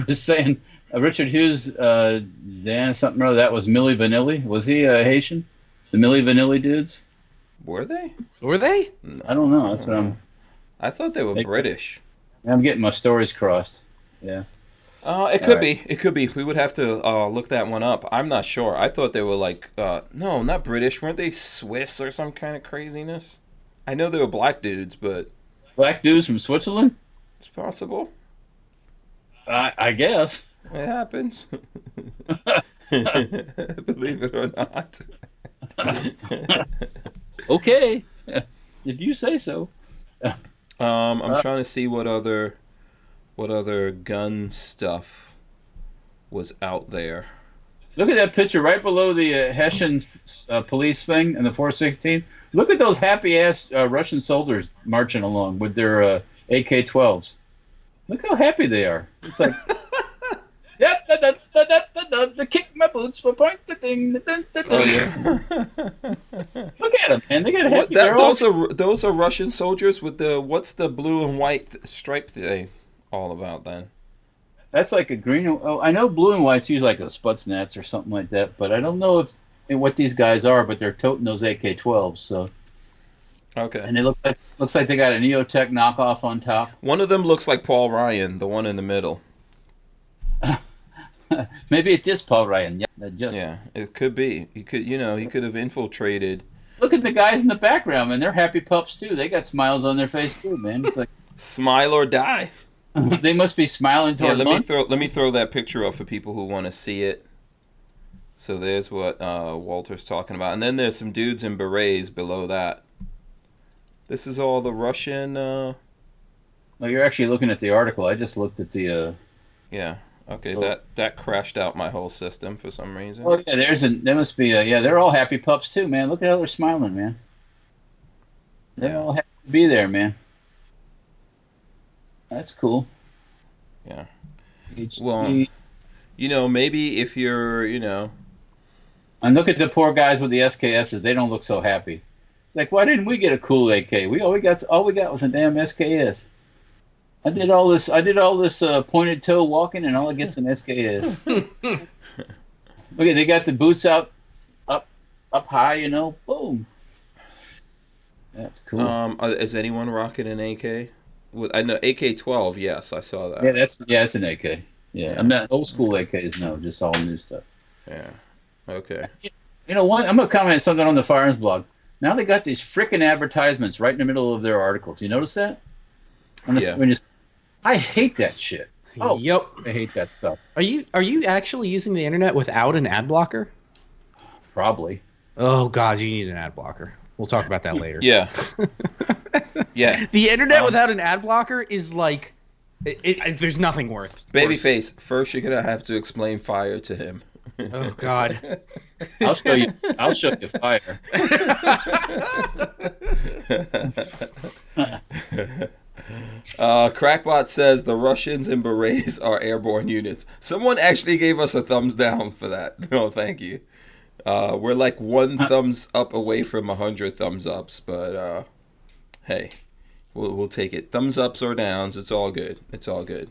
was saying Richard Hughes, Dan something or other. That was Milli Vanilli. Was he Haitian? The Milli Vanilli dudes. Were they? Were they? No, I don't know. That's what I thought they were British. I'm getting my stories crossed. Yeah. It could be. It could be. We would have to look that one up. I'm not sure. I thought they were no, not British. Weren't they Swiss or some kind of craziness? I know they were black dudes, but black dudes from Switzerland? It's possible. I guess. It happens. Believe it or not. Okay. If you say so. I'm trying to see what other gun stuff was out there. Look at that picture right below the Hessian police thing and the 416. Look at those happy-ass Russian soldiers marching along with their AK-12s. Look how happy they are. It's like, kick my boots for point the thing. Oh, yeah. Look at them, man. They got happy. Those are Russian soldiers with what's the blue and white stripe thing all about then? That's like a green. Oh, I know blue and white's usually like a Sputznats or something like that, but I don't know what these guys are. But they're toting those AK-12s. So. Okay. And it looks like they got a Neotech knockoff on top. One of them looks like Paul Ryan, the one in the middle. Maybe it is Paul Ryan. Yeah, it could be. He could have infiltrated. Look at the guys in the background, man. They're happy pups too. They got smiles on their face too, man. It's like smile or die. They must be smiling toward let me throw that picture up for people who want to see it. So there's what Walter's talking about, and then there's some dudes in berets below that. This is all the Russian. Well, you're actually looking at the article. I just looked at the. Yeah. Okay. That crashed out my whole system for some reason. Oh yeah, there must be they're all happy pups too, man. Look at how they're smiling, man. They're all happy to be there, man. That's cool. Yeah. Well, maybe if you're, And look at the poor guys with the SKSs. They don't look so happy. It's like, why didn't we get a cool AK? All we got was a damn SKS. I did all this pointed toe walking, and all I get's an SKS. Look at they got the boots up high, boom. That's cool. Is anyone rocking an AK? I know AK-12. Yes, I saw that. Yeah, it's an AK. Yeah, I'm not old school AKs. No, just all new stuff. Yeah. Okay. I'm gonna comment something on the Firearms blog. Now they got these frickin' advertisements right in the middle of their articles. You notice that? I hate that shit. Oh, yep. I hate that stuff. Are you actually using the internet without an ad blocker? Probably. Oh God, you need an ad blocker. We'll talk about that later. Yeah. Yeah. The internet without an ad blocker is like, there's nothing worse. Babyface, first you're gonna have to explain fire to him. Oh God. I'll show you fire. Crackbot says the Russians and berets are airborne units. Someone actually gave us a thumbs down for that. No, thank you. We're like one thumbs up away from 100 thumbs ups, but hey, we'll take it. Thumbs ups or downs, it's all good. It's all good.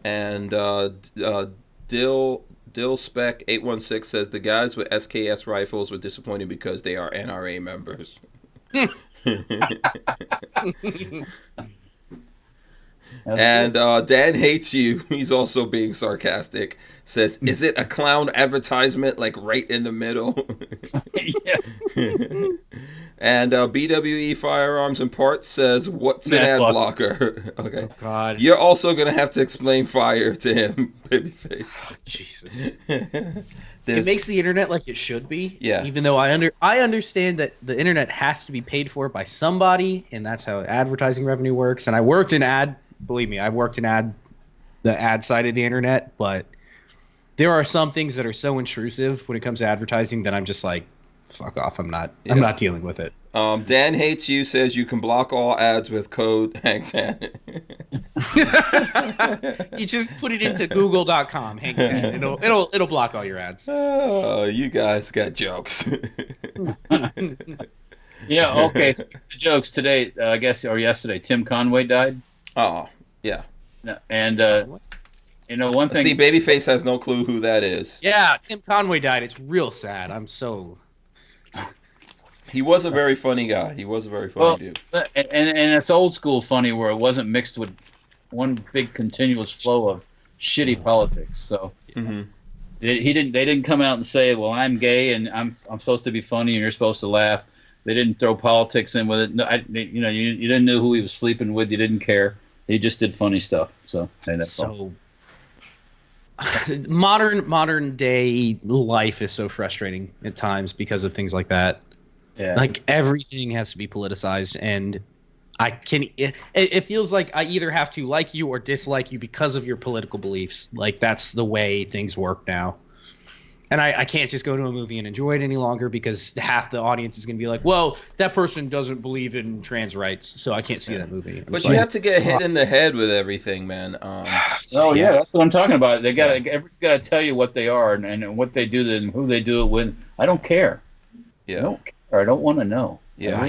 And Dill Spec 816 says the guys with SKS rifles were disappointed because they are NRA members. And Dan hates you. He's also being sarcastic. Says, "Is it a clown advertisement like right in the middle?" And BWE Firearms and Parts says, "What's an ad blocker?" Okay. Oh, God. You're also gonna have to explain fire to him, Babyface. Oh, Jesus. It makes the internet like it should be. Yeah. Even though I understand that the internet has to be paid for by somebody, and that's how advertising revenue works. And I worked in ad. Believe me, I worked in the ad side of the internet, but there are some things that are so intrusive when it comes to advertising that I'm just like, fuck off. I'm not dealing with it. Dan hates you says you can block all ads with code Hang10. You just put it into google.com, Hang10. It'll block all your ads. Oh, you guys got jokes. Yeah, okay. The jokes today, I guess, or yesterday, Tim Conway died. Oh, yeah. And one thing. See, Babyface has no clue who that is. Yeah, Tim Conway died. It's real sad. I'm so. He was a very funny guy. He was a very funny dude. And it's old school funny where it wasn't mixed with one big continuous flow of shitty politics. So they didn't come out and say, "Well, I'm gay and I'm supposed to be funny and you're supposed to laugh." They didn't throw politics in with it. No, you didn't know who he was sleeping with. You didn't care. He just did funny stuff. So that's all. Modern day life is so frustrating at times because of things like that. Yeah. Like everything has to be politicized, and it feels like I either have to like you or dislike you because of your political beliefs. Like that's the way things work now. And I can't just go to a movie and enjoy it any longer because half the audience is going to be like, well, that person doesn't believe in trans rights, so I can't see that movie. But you have to get hit in the head with everything, man. Yeah, that's what I'm talking about. They got to tell you what they are and what they do and who they do it with. I don't care. Yeah. I don't care. I don't want to know. Yeah.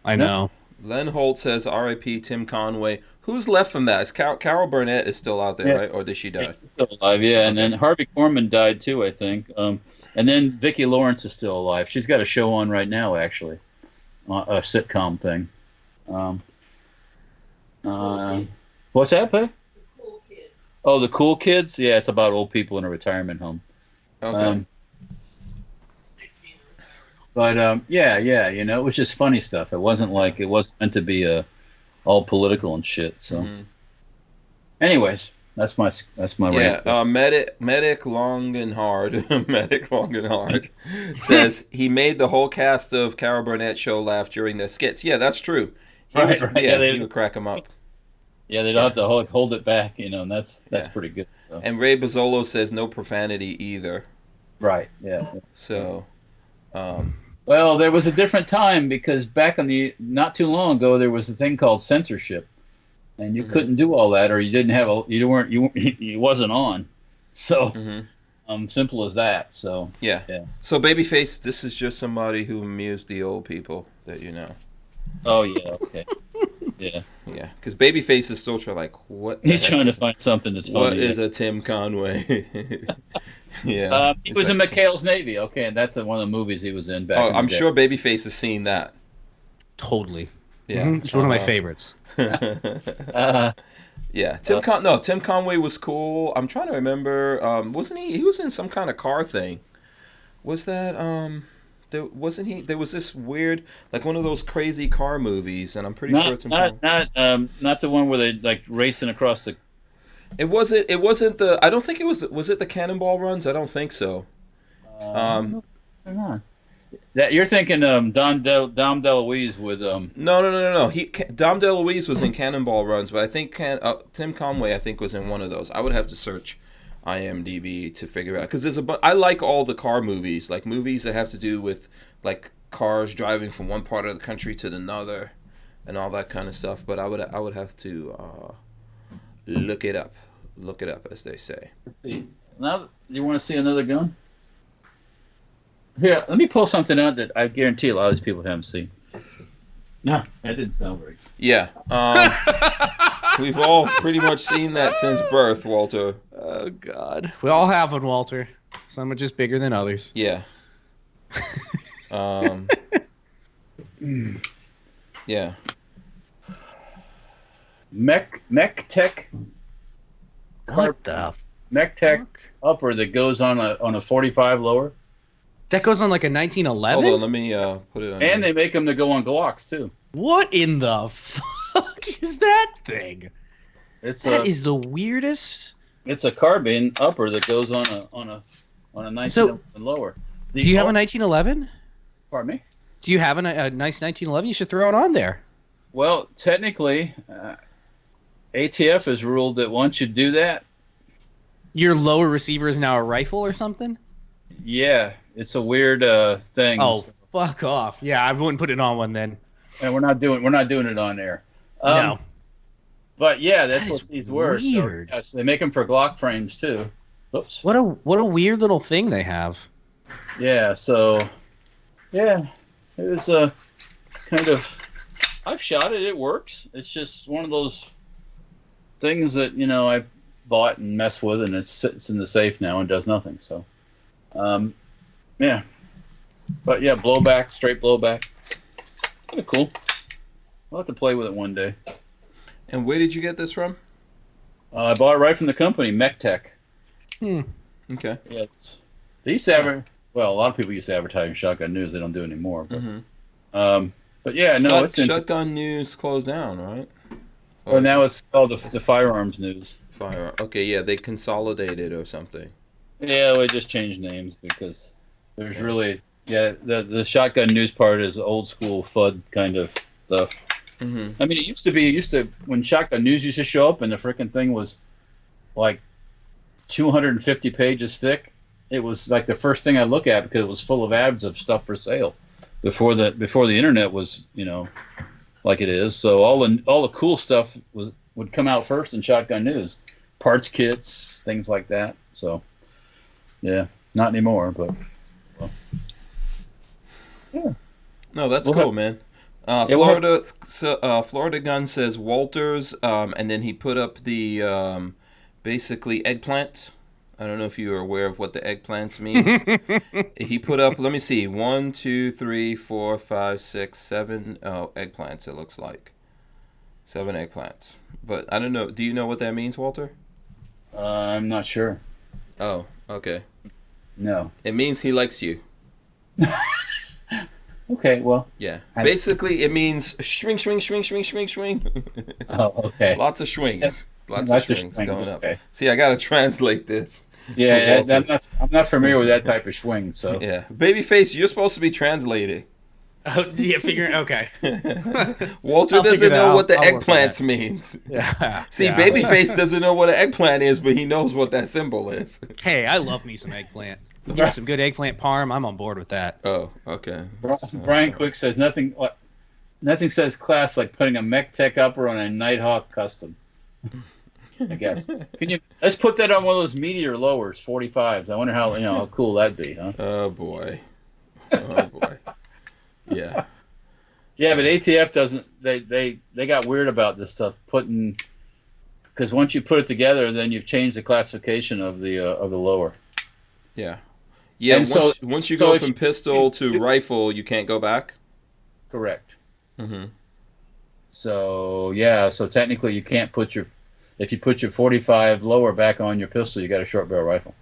I know. Len Holt says, R.I.P. Tim Conway. Who's left from that? Is Carol Burnett is still out there, right? Or did she die? She's still alive, yeah. Okay. And then Harvey Korman died too, I think. And then Vicki Lawrence is still alive. She's got a show on right now, actually, a sitcom thing. What's that, Pay? The Cool Kids. Oh, the Cool Kids? Yeah, it's about old people in a retirement home. Okay. But it was just funny stuff. It wasn't meant to be all political and shit. So, anyways, that's my rant. Yeah, medic long and hard. Medic long and hard says he made the whole cast of Carol Burnett show laugh during their skits. Yeah, that's true. He would crack them up. Yeah, they don't have to hold it back, and that's pretty good. So. And Ray Bozzolo says no profanity either. Right. Yeah. So. Well, there was a different time because back not too long ago there was a thing called censorship, and you couldn't do all that, or you wasn't on. So, simple as that. So yeah. So Babyface, this is just somebody who amused the old people that you know. Oh yeah. Okay. Yeah. Yeah. Because Babyface is still trying what? He's trying to find something that's funny. What is a Tim Conway? Yeah. He was in McHale's Navy. Okay, and that's one of the movies he was in back. Oh, I'm sure Babyface has seen that. Totally. Yeah, it's one of my favorites. Yeah, Tim Conway was cool. I'm trying to remember. Wasn't he? He was in some kind of car thing. Was that there was this weird, like one of those crazy car movies, and I'm pretty sure it's not the one where they like racing across the. It wasn't the. I don't think it was. Was it the Cannonball Runs? I don't think so. That you're thinking Dom DeLuise with No. Dom DeLuise was in Cannonball Runs, but I think Tim Conway was in one of those. I would have to search IMDb to figure out, because I like all the car movies, like movies that have to do with like cars driving from one part of the country to another and all that kind of stuff. But I would have to look it up, as they say. Let's see. Now, you want to see another gun? Here, let me pull something out that I guarantee a lot of these people haven't seen. No, that didn't sound right. Yeah. We've all pretty much seen that since birth, Walter. Oh, God. We all have one, Walter. Some are just bigger than others. Yeah. Yeah. Mech Tech. What the? Mech Tech upper that goes on a 45 lower. That goes on like a 1911? Hold on, let me put it on. And they make them to go on Glocks, too. What in the fuck is that thing? That is the weirdest. It's a carbine upper that goes on a 1911 lower. Do you have a 1911? Pardon me? Do you have a nice 1911? You should throw it on there. Well, technically, ATF has ruled that once you do that, your lower receiver is now a rifle or something? Yeah, it's a weird thing. Oh, fuck off! Yeah, I wouldn't put it on one then. And we're not doing it on air. No. But yeah, that's what these were. Weird. So, yes, they make them for Glock frames too. Oops. What a weird little thing they have. Yeah. So, yeah, it was a kind of. I've shot it. It works. It's just one of those things that I bought and messed with, and it sits in the safe now and does nothing. So, yeah. But yeah, blowback, straight blowback. Kind of cool. I'll have to play with it one day. And where did you get this from? I bought it right from the company, Mech Tech. Okay. Yeah, they used to well, a lot of people used to advertise in Shotgun News. They don't do it anymore. But, but yeah, no, it's Shotgun News closed down, right? Well, now it's called the Firearms News. Okay, yeah, they consolidated or something. Yeah, we just changed names because there's really the Shotgun News part is old school FUD kind of stuff. I mean, it used to when Shotgun News used to show up and the freaking thing was like 250 pages thick. It was like the first thing I look at because it was full of ads of stuff for sale before the internet was like it is. So all the cool stuff would come out first in Shotgun News, parts kits, things like that. So yeah, not anymore, but yeah. No, that's cool, man. Florida Gun says Walters, and then he put up the basically eggplant. I don't know if you are aware of what the eggplant means. He put up, let me see, 1, 2, 3, 4, 5, 6, 7 eggplants, it looks like. 7 eggplants. But I don't know. Do you know what that means, Walter? I'm not sure. Oh, okay. No. It means he likes you. Okay, well. Yeah. Basically, it means swing, swing, swing, swing, swing, swing. Oh, okay. Lots of swings. Lots of swings going up. Okay. See, I got to translate this. Yeah, I'm not familiar with that type of swing, so. Yeah. Babyface, you're supposed to be translating. Oh, yeah, okay. Walter doesn't know what the eggplant means. Yeah. See, Babyface doesn't know what an eggplant is, but he knows what that symbol is. Hey, I love me some eggplant. Give me some good eggplant parm. I'm on board with that. Oh, okay. Brian Quick says nothing says class like putting a Mech Tech upper on a Nighthawk custom. I guess. Let's put that on one of those Meteor lowers, 45s. I wonder how cool that'd be, huh? Oh boy. Yeah. Yeah, but ATF doesn't. They got weird about this stuff because once you put it together, then you've changed the classification of the lower. Yeah. Yeah. And once you go from pistol to rifle, you can't go back. Correct. Mm-hmm. So yeah, so technically you can't if you put your 45 lower back on your pistol, you got a short barrel rifle.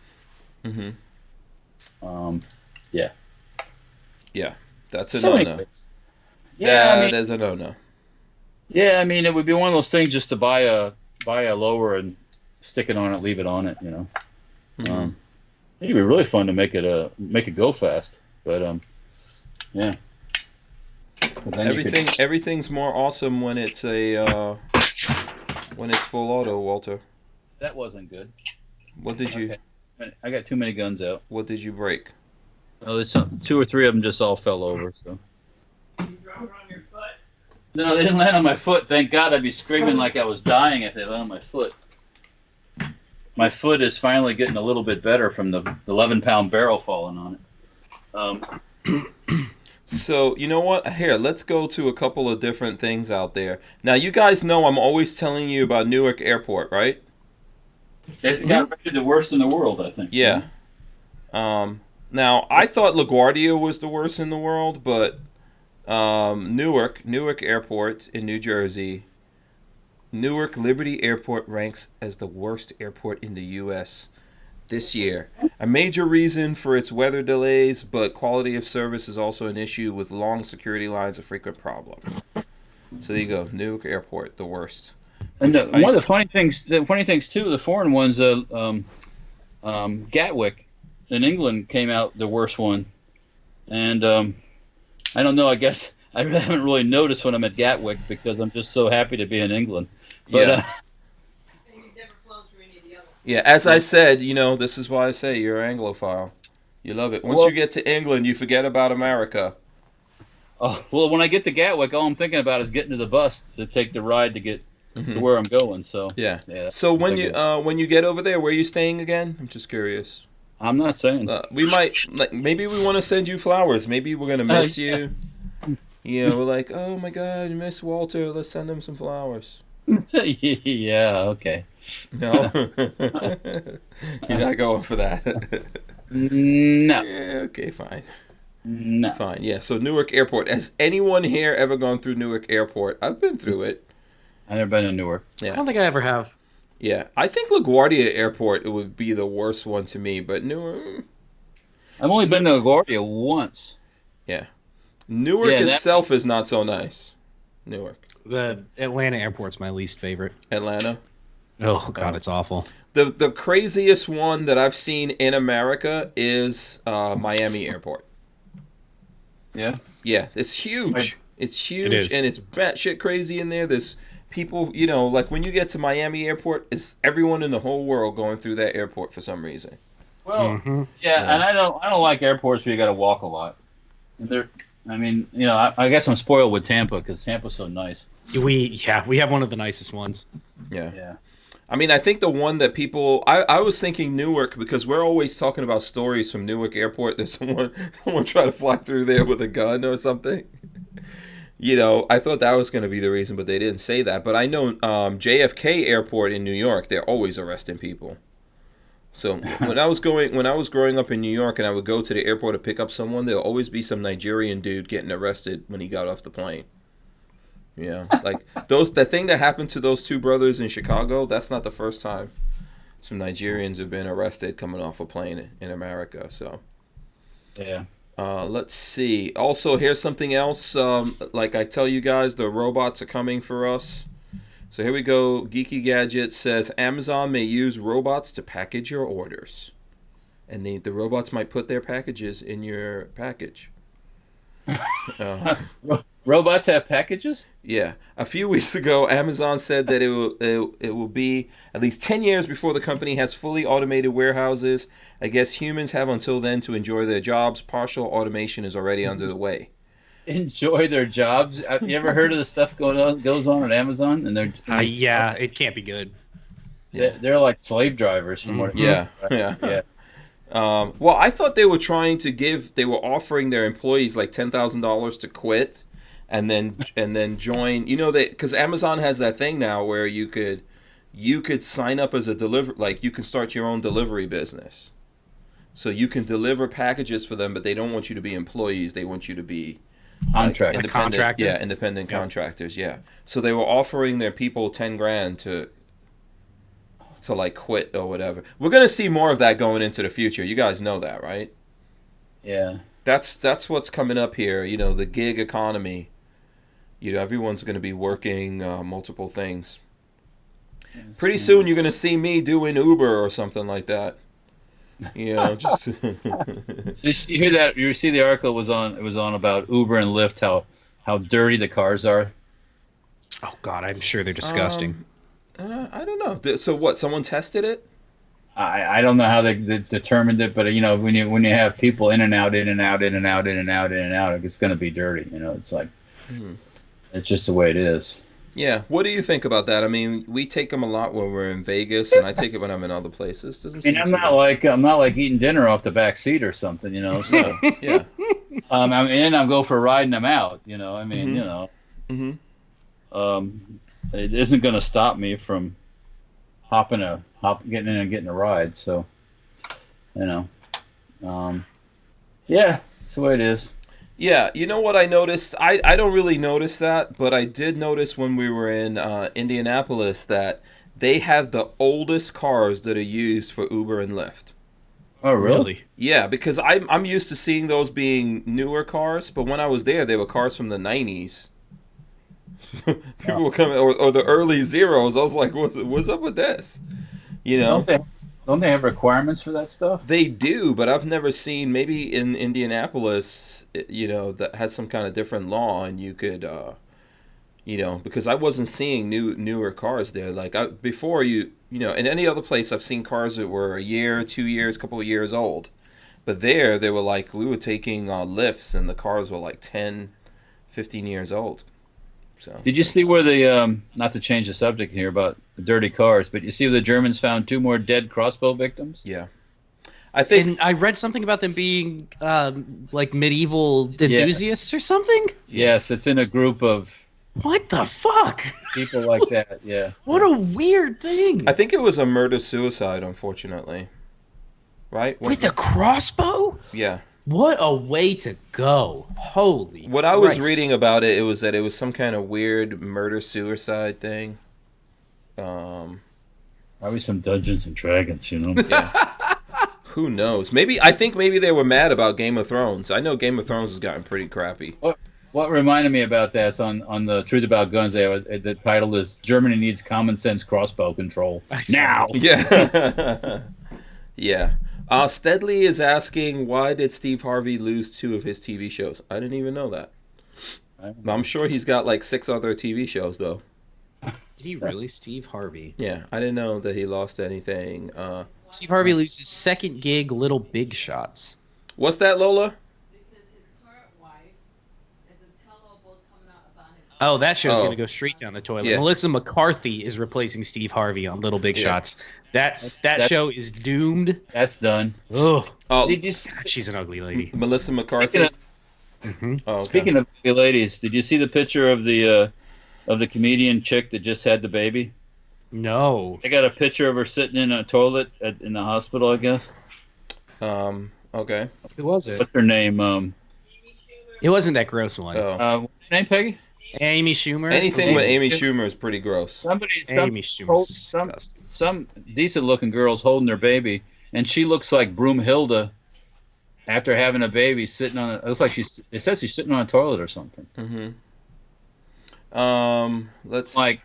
Mm-hmm. Yeah. Yeah, that's a no-no. Yeah, that is a no-no. Yeah, I mean, it would be one of those things just to buy a lower and stick it on it, leave it on it, you know. Mm-hmm. It'd be really fun to make it go fast, but yeah. Everything's more awesome when it's full auto, Walter. That wasn't good. What did you? Okay. I got too many guns out. What did you break? Oh, there's 2 or 3 of them just all fell over. So. Did you drop it on your foot? No, they didn't land on my foot. Thank God. I'd be screaming like I was dying if they landed on my foot. My foot is finally getting a little bit better from the 11-pound barrel falling on it. So, you know what? Here, let's go to a couple of different things out there. Now, you guys know I'm always telling you about Newark Airport, right? It got rated the worst in the world, I think. Yeah. Now, I thought LaGuardia was the worst in the world, but Newark Airport in New Jersey, Newark Liberty Airport ranks as the worst airport in the U.S. this year. A major reason for its weather delays, but quality of service is also an issue with long security lines, a frequent problem. So there you go, Newark Airport, the worst. And one of the funny things too, the foreign ones, Gatwick in England came out the worst one, and I don't know. I guess I haven't really noticed when I'm at Gatwick because I'm just so happy to be in England. But, yeah. Yeah, as I said, you know, this is why I say you're an Anglophile. You love it. Once you get to England, you forget about America. Oh, well, when I get to Gatwick, all I'm thinking about is getting to the bus to take the ride to get to where I'm going. So yeah. So when you get over there, where are you staying again? I'm just curious. I'm not saying. We might maybe we want to send you flowers. Maybe we're gonna miss you. You know, we're like, oh my God, you miss Walter. Let's send him some flowers. Yeah. Okay. No, you're not going for that. No. Yeah, okay, fine. No. Fine. Yeah. So Newark Airport. Has anyone here ever gone through Newark Airport? I've been through it. I've never been to Newark. Yeah. I don't think I ever have. Yeah, I think LaGuardia Airport would be the worst one to me, but Newark. I've only been to LaGuardia once. Yeah, Newark itself is not so nice. Newark. The Atlanta Airport's my least favorite. Atlanta. Oh God, it's awful. The craziest one that I've seen in America is Miami Airport. Yeah. Yeah, it's huge. It's huge, It is. and it's batshit crazy in there. There's people, you know, like when you get to Miami Airport, it's everyone in the whole world going through that airport for some reason. Well, yeah, and I don't like airports where you got to walk a lot. I mean, you know, I guess I'm spoiled with Tampa because Tampa's so nice. We have one of the nicest ones. Yeah. Yeah. I mean, I think the one that people... I was thinking Newark because we're always talking about stories from Newark Airport that someone tried to fly through there with a gun or something. You know, I thought that was going to be the reason, but they didn't say that. But I know JFK Airport in New York, they're always arresting people. So when I was growing up in New York and I would go to the airport to pick up someone, there'll always be some Nigerian dude getting arrested when he got off the plane. Yeah, like that thing that happened to those two brothers in Chicago, that's not the first time some Nigerians have been arrested coming off a plane in America. So yeah. Let's see. Also, here's something else. Like I tell you guys, the robots are coming for us. So here we go. Geeky Gadget says Amazon may use robots to package your orders. And the robots might put their packages in your package. Robots have packages? Yeah. A few weeks ago, Amazon said that it will be at least 10 years before the company has fully automated warehouses. I guess humans have until then to enjoy their jobs. Partial automation is already under the way. Enjoy their jobs? Have you ever heard of the stuff goes on at Amazon? And they're yeah, it can't be good. They're like slave drivers from what. Yeah. Well, I thought they were offering their employees like $10,000 to quit and then join, you know, because Amazon has that thing now where you could sign up as a you can start your own delivery business. So you can deliver packages for them, but they don't want you to be employees. They want you to be independent contractor? Yeah, independent contractors, yeah. So they were offering their people $10,000 to like quit or whatever. We're gonna see more of that going into the future. You guys know that, right? Yeah. That's what's coming up here. You know, the gig economy. You know, everyone's going to be working multiple things. Pretty soon, you're going to see me doing Uber or something like that. You know, just. You hear that? You see the article was on. It was on about Uber and Lyft. How dirty the cars are. Oh God, I'm sure they're disgusting. I don't know. So what? Someone tested it? I don't know how they determined it, but you know, when you have people in and out, in and out, in and out, in and out, in and out, it's going to be dirty. You know, it's like it's just the way it is. Yeah. What do you think about that? I mean, we take them a lot when we're in Vegas, and I take it when I'm in other places. I'm not like eating dinner off the back seat or something, you know. So yeah. I'm in. I'm go for riding them out. You know. I mean, you know. It isn't going to stop me from getting in and getting a ride. So, you know. Yeah, that's the way it is. Yeah, you know what I noticed? I don't really notice that, but I did notice when we were in Indianapolis that they have the oldest cars that are used for Uber and Lyft. Oh, really? Yeah, because I'm used to seeing those being newer cars, but when I was there, they were cars from the 90s. People were coming, or the early zeros. I was like, what's up with this? You know? Don't they have requirements for that stuff? They do, but I've never seen, maybe in Indianapolis, you know, that has some kind of different law, and you could, you know, because I wasn't seeing newer cars there. Like, before you know, in any other place, I've seen cars that were a year, 2 years, couple of years old. But there, they were like, we were taking lifts, and the cars were like 10, 15 years old. So, did you see where the not to change the subject here about the dirty cars, but you see where the Germans found 2 more dead crossbow victims? Yeah, I think. And I read something about them being like medieval enthusiasts or something. Yes, it's in a group of. What the fuck? People like that, yeah. What a weird thing. I think it was a murder-suicide, unfortunately. Right? With a crossbow? Yeah. What a way to go. Holy What I was reading about it, it was that it was some kind of weird murder-suicide thing. Probably some Dungeons and Dragons, you know? Yeah. Who knows? I think maybe they were mad about Game of Thrones. I know Game of Thrones has gotten pretty crappy. What reminded me about that is on the Truth About Guns, the title is Germany Needs Common Sense Crossbow Control. Now! Yeah. Yeah. Steadley is asking, why did Steve Harvey lose 2 of his TV shows? I didn't even know that. I'm sure he's got like 6 other TV shows, though. Did he really? Steve Harvey? Yeah, I didn't know that he lost anything. Steve Harvey loses his second gig, Little Big Shots. What's that, Lola? Oh, that show's going to go straight down the toilet. Yeah. Melissa McCarthy is replacing Steve Harvey on Little Big Shots. That show is doomed. That's done. Ugh. Did you see, she's an ugly lady. Melissa McCarthy. Speaking of ugly ladies, did you see the picture of the comedian chick that just had the baby? No. I got a picture of her sitting in a toilet in the hospital, I guess. Okay. Who was it? What's her name? It wasn't that gross one. What's her name, Peggy? Amy Schumer. Anything with Amy Schumer is pretty gross. Amy Schumer's disgusting. Some decent-looking girl's holding their baby, and she looks like Broomhilda after having a baby sitting on. It looks like it says she's sitting on a toilet or something. Let's like.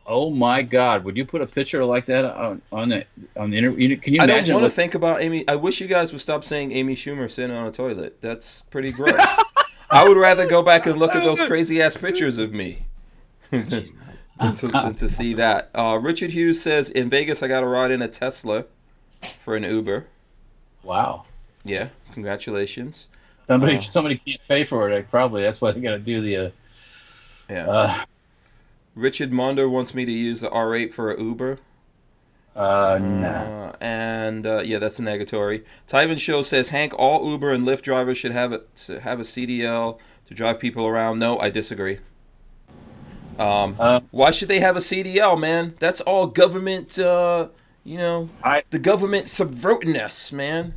Oh my God! Would you put a picture like that on the internet? Can you imagine? I don't want to think about Amy. I wish you guys would stop saying Amy Schumer sitting on a toilet. That's pretty gross. I would rather go back and look at those crazy ass pictures of me than to see that. Richard Hughes says, in Vegas, I got to ride in a Tesla for an Uber. Wow. Yeah, congratulations. Somebody can't pay for it. That's why they got to do the. Richard Monder wants me to use the R8 for an Uber. No. And that's a negatory. Tyven Show says, Hank, all Uber and Lyft drivers should have a CDL to drive people around. No, I disagree. Why should they have a CDL, man? That's all government, the government subverting us, man.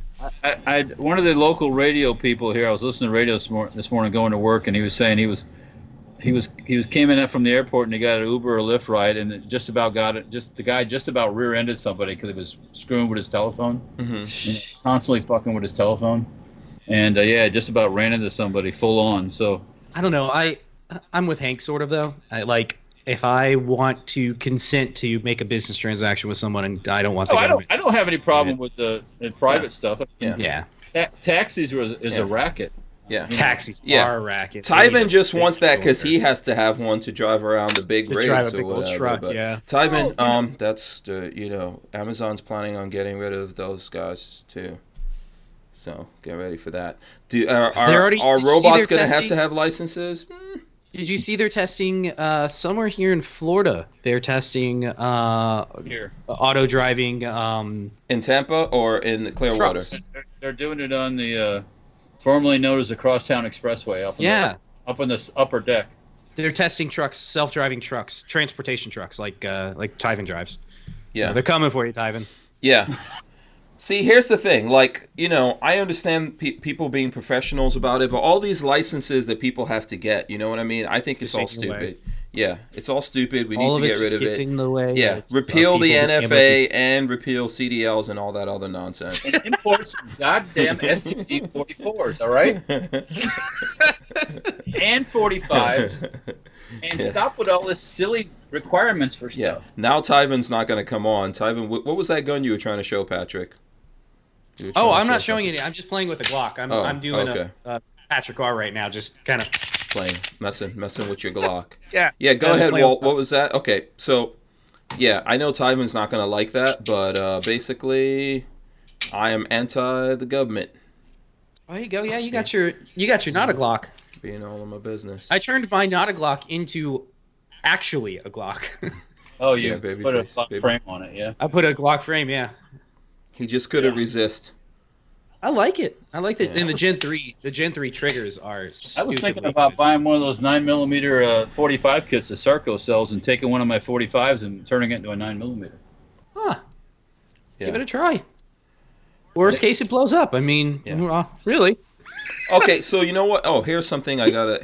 One of the local radio people here, I was listening to radio this morning going to work, and he was saying he came in from the airport and he got an Uber or Lyft ride, and the guy just about rear-ended somebody because he was screwing with his telephone, constantly fucking with his telephone. and yeah, just about ran into somebody full on. So I don't know. I'm with Hank sort of though. I like if I want to consent to make a business transaction with someone and I don't want the government. I don't have any problem with the private stuff. Taxis is a racket. Yeah, taxis are a racket. Tyven just wants that because he has to have one to drive around the big rigs drive a or big old whatever. truck, but yeah. Tyven, that's the Amazon's planning on getting rid of those guys too. So get ready for that. Are robots going to have licenses? Did you see they're testing somewhere here in Florida? They're testing auto driving in Tampa or in the Clearwater. They're doing it on the formerly known as the Crosstown Expressway up on the upper deck. They're testing trucks, self-driving trucks, transportation trucks like Tyven drives. Yeah, so they're coming for you, Tyven. Yeah. See, here's the thing. Like, I understand people being professionals about it, but all these licenses that people have to get, you know what I mean? I think it's all stupid. Yeah, it's all stupid. We need to get rid of it. In the way. Yeah, repeal the NFA and repeal CDLs and all that other nonsense. And import some goddamn STG 44s, all right? And 45s. And stop with all this silly requirements for stuff. Yeah. Now Tyven's not going to come on. Tyven, what was that gun you were trying to show, Patrick? I'm not showing it. I'm just playing with a Glock. I'm doing a Patrick R right now, just kind of playing, messing with your Glock. Yeah. Yeah, go ahead, Walt. What was that? Okay, so, yeah, I know Tyven's not going to like that, but basically, I am anti the government. There you go. Yeah, you got your not a Glock. Being all in my business. I turned my not a Glock into actually a Glock. Oh, you put a Glock frame on it, yeah. I put a Glock frame, yeah. He just couldn't resist. I like it. I like that. And the Gen 3 triggers are. I was thinking about buying one of those 9mm 45 kits that Sarko sells and taking one of my 45s and turning it into a 9mm. Huh. Yeah. Give it a try. Worst case, it blows up. I mean, really. Okay, so you know what? Oh, here's something I gotta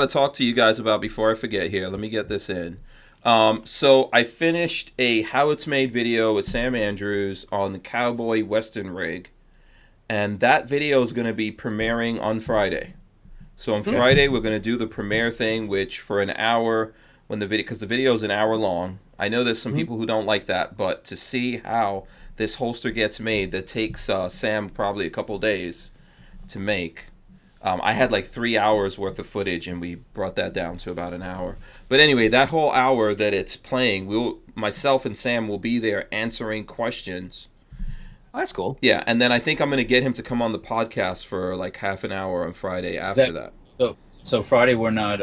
talk to you guys about before I forget here. Let me get this in. So I finished a How It's Made video with Sam Andrews on the Cowboy Western rig, and that video is going to be premiering on Friday. So on Friday we're going to do the premiere thing, which for an hour, because the video is an hour long. I know there's some people who don't like that, but to see how this holster gets made, that takes Sam probably a couple days to make. I had like 3 hours worth of footage, and we brought that down to about an hour. But anyway, that whole hour that it's playing, myself and Sam will be there answering questions. Oh, that's cool. Yeah, and then I think I'm going to get him to come on the podcast for like half an hour on Friday after that. So Friday we're not.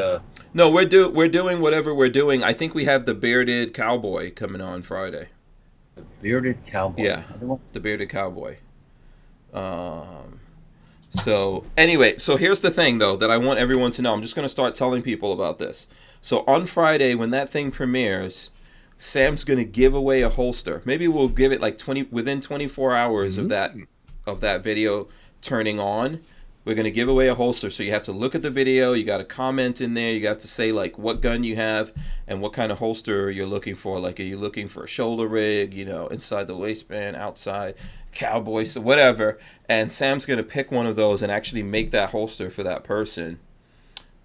No, we're doing whatever we're doing. I think we have the bearded cowboy coming on Friday. The bearded cowboy. Yeah, the bearded cowboy. So anyway, so here's the thing though that I want everyone to know. I'm just going to start telling people about this. So on Friday when that thing premieres, Sam's going to give away a holster. Maybe we'll give it like within 24 hours of that video turning on. We're going to give away a holster. So you have to look at the video, you got to comment in there, you got to say like what gun you have and what kind of holster you're looking for. Like, are you looking for a shoulder rig, inside the waistband, outside, cowboy, so whatever. And Sam's going to pick one of those and actually make that holster for that person.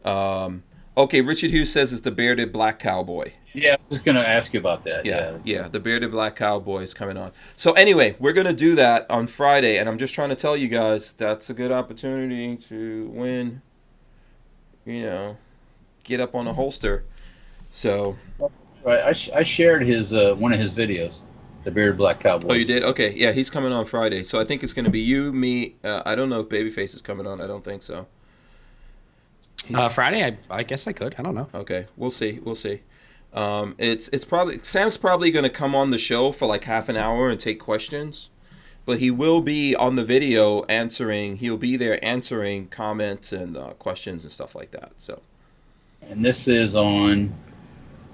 Okay, Richard Hughes says it's the bearded black cowboy. Yeah, I was just going to ask you about that. Yeah, the bearded black cowboy is coming on. So anyway, we're going to do that on Friday, and I'm just trying to tell you guys that's a good opportunity to win, get up on a holster. So, right, I shared his one of his videos, the bearded black cowboy. Oh, you did? Okay, yeah, he's coming on Friday. So I think it's going to be you, me. I don't know if Babyface is coming on. I don't think so. Friday, I guess I could. I don't know. Okay, we'll see. It's probably Sam's probably going to come on the show for like half an hour and take questions, but he will be on the video answering. He'll be there answering comments and questions and stuff like that. So, and this is on.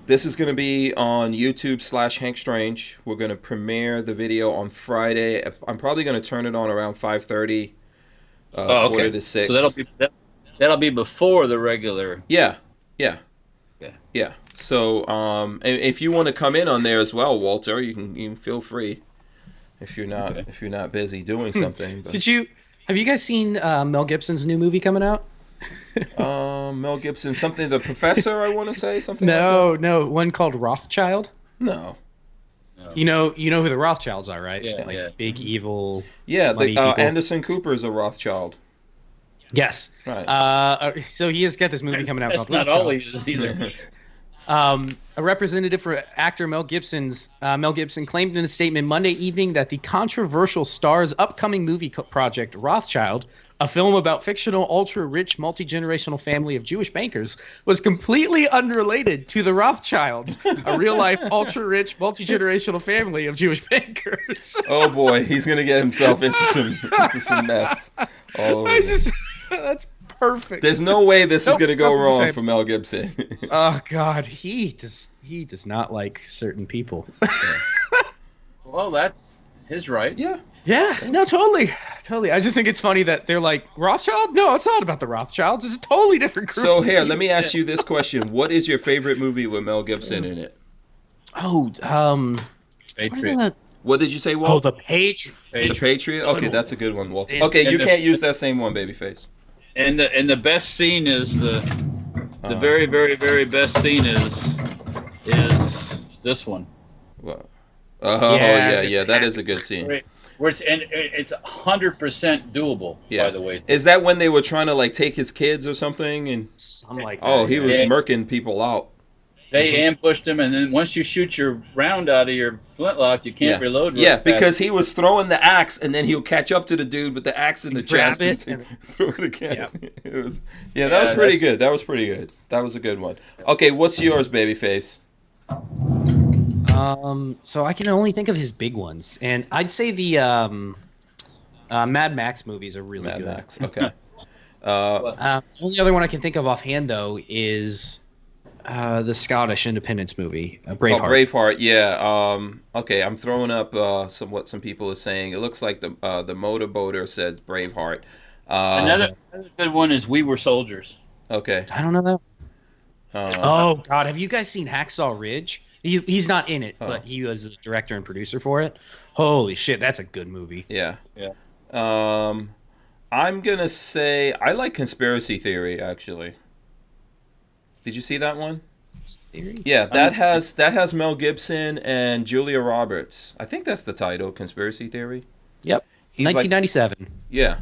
This is going to be on YouTube /Hank Strange. We're going to premiere the video on Friday. I'm probably going to turn it on around 5:30, quarter to 6. So that'll be before the regular. Yeah. So, if you want to come in on there as well, Walter, you can feel free. if you're not busy doing something. But. Have you guys seen Mel Gibson's new movie coming out? Mel Gibson, something, The Professor, I want to say, something no, like that. No, one called Rothschild. No. You know who the Rothschilds are, right? Yeah, like big evil. Yeah, Anderson Cooper is a Rothschild. Yes. Right. So he has got this movie coming out. That's called not Rothschild. all he is either. A representative for actor Mel Gibson claimed in a statement Monday evening that the controversial star's upcoming movie project, Rothschild, a film about fictional ultra-rich multi-generational family of Jewish bankers, was completely unrelated to the Rothschilds, a real-life ultra-rich multi-generational family of Jewish bankers. Oh boy, he's gonna get himself into some mess. That's perfect. There's no way this is gonna go wrong for Mel Gibson. Oh God, he does not like certain people. Well, that's his right. Yeah, no, totally. I just think it's funny that they're like, Rothschild? No, it's not about the Rothschilds. It's a totally different group. So here, let me ask you this question: what is your favorite movie with Mel Gibson in it? Oh, Patriot. What did you say, Walt? Oh, The Patriot. The Patriot? Okay, that's a good one, Walter. Okay, you can't use that same one, Babyface. And the best scene is the very, very, very best scene is this one. Well, yeah, that is a good scene. Where it's 100% doable. Yeah. By the way. Is that when they were trying to like take his kids or something? And something like that. Oh, he was murking people out. They ambushed him, and then once you shoot your round out of your flintlock, you can't reload. Really fast. Because he was throwing the axe, and then he'll catch up to the dude with the axe in the chest and throw it again. Yeah. That was pretty good. That was pretty good. That was a good one. Okay, what's yours, Babyface? So I can only think of his big ones, and I'd say the Mad Max movies are really good. Mad Max, okay. Only other one I can think of offhand though is the Scottish independence movie, Braveheart. Oh, Braveheart, yeah. Okay, I'm throwing up what some people are saying. It looks like the motorboater said Braveheart. Another good one is We Were Soldiers. Okay. I don't know that. Oh God, have you guys seen Hacksaw Ridge? He's not in it, but he was the director and producer for it. Holy shit, that's a good movie. Yeah. I'm gonna say I like Conspiracy Theory actually. Did you see that one? Theory? Yeah, that has Mel Gibson and Julia Roberts. I think that's the title, Conspiracy Theory. Yep. 1997. Like, yeah.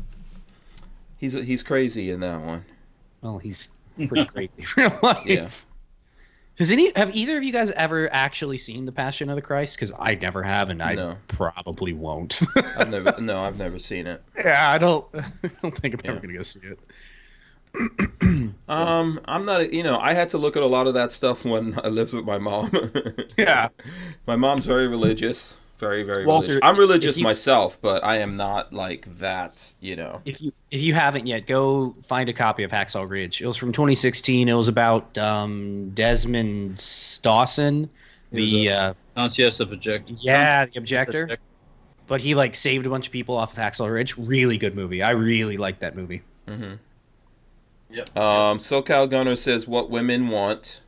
He's crazy in that one. Well, he's pretty crazy in real life. Yeah. Have either of you guys ever actually seen The Passion of the Christ? Because I never have, and I probably won't. I've never seen it. Yeah, I don't think I'm ever gonna go see it. I'm not. I had to look at a lot of that stuff when I lived with my mom. Yeah, my mom's very religious. Very, very Walter, religious. I'm religious myself, but I am not like that, If you haven't yet, go find a copy of Hacksaw Ridge. It was from 2016. It was about Desmond Dawson, the conscientious objector. Yeah, the objector. But he saved a bunch of people off of Hacksaw Ridge. Really good movie. I really liked that movie. Mm-hmm. Yep. SoCal Gunner says What Women Want,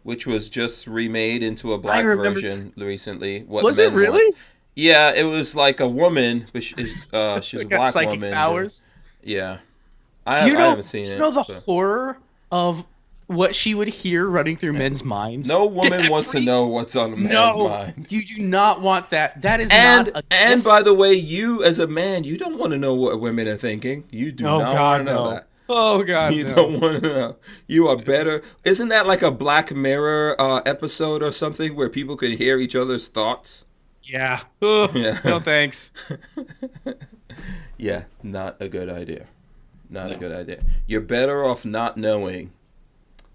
which was just remade into a black version recently. Was it really? Want. Yeah, it was like a woman, but she's a black woman. Powers. Yeah, I haven't seen it. Do you know the horror of what she would hear running through men's minds? No woman wants to know what's on a man's mind. You do not want that. That is not a And by the way, you as a man, you don't want to know what women are thinking. You do not want to know that. Oh God! You don't want to know. You are better. Isn't that like a Black Mirror episode or something where people could hear each other's thoughts? Yeah. Yeah. No thanks. Yeah, not a good idea. Not a good idea. You're better off not knowing,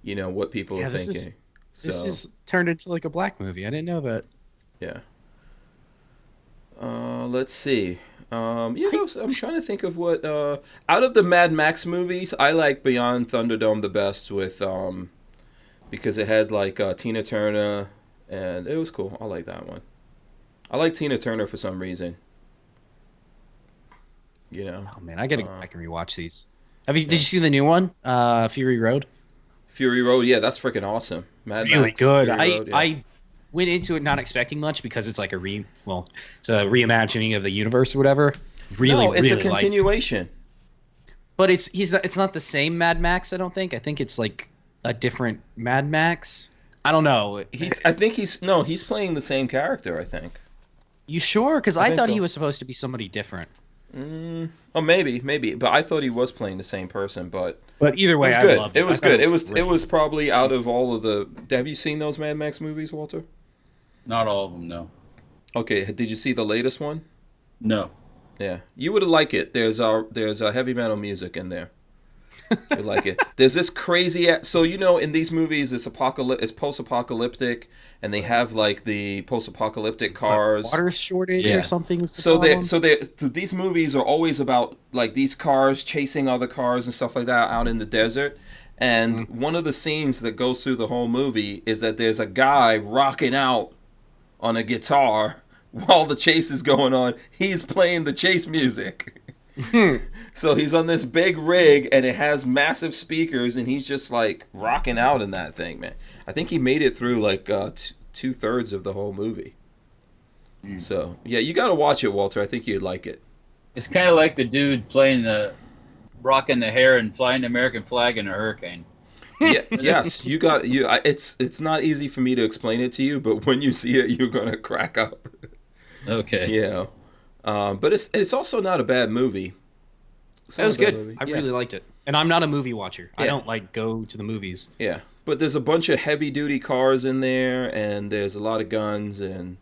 what people are thinking. This is turned into like a black movie. I didn't know that. Yeah. Let's see. I'm trying to think of what out of the Mad Max movies, I like Beyond Thunderdome the best with because it had Tina Turner and it was cool. I like that one. I like Tina Turner for some reason. Oh man, I gotta go back and rewatch these. Did you see the new one, Fury Road? Fury Road, yeah, that's freaking awesome. Mad really Max, good. Fury Road, yeah. I went into it not expecting much because it's like it's a reimagining of the universe or whatever. It's a continuation. But it's not the same Mad Max, I don't think. I think it's like a different Mad Max. I don't know. He's playing the same character, I think. You sure? Because I thought he was supposed to be somebody different. Oh, maybe, but I thought he was playing the same person. But either way, I loved it. It was good. It was probably out of all of the. Have you seen those Mad Max movies, Walter? Not all of them, no. Okay, did you see the latest one? No. Yeah, you would like it. There's heavy metal music in there. You like it. There's this crazy. So in these movies, it's post-apocalyptic, and they have like the post-apocalyptic cars. Water shortage or something. So these movies are always about like these cars chasing other cars and stuff like that out in the desert. And one of the scenes that goes through the whole movie is that there's a guy rocking out on a guitar while the chase is going on. He's playing the chase music. So he's on this big rig and it has massive speakers and he's just like rocking out in that thing, man. I think he made it through like 2/3 of the whole movie. So yeah, you got to watch it, Walter. I think you'd like it. It's kind of like the dude rocking the hair and flying the American flag in a hurricane. Yeah, yes, it's not easy for me to explain it to you, but when you see it, you're gonna crack up. Okay. Yeah. But it's also not a bad movie. It was good. I really liked it. And I'm not a movie watcher. Yeah. I don't like go to the movies. Yeah. But there's a bunch of heavy duty cars in there, and there's a lot of guns and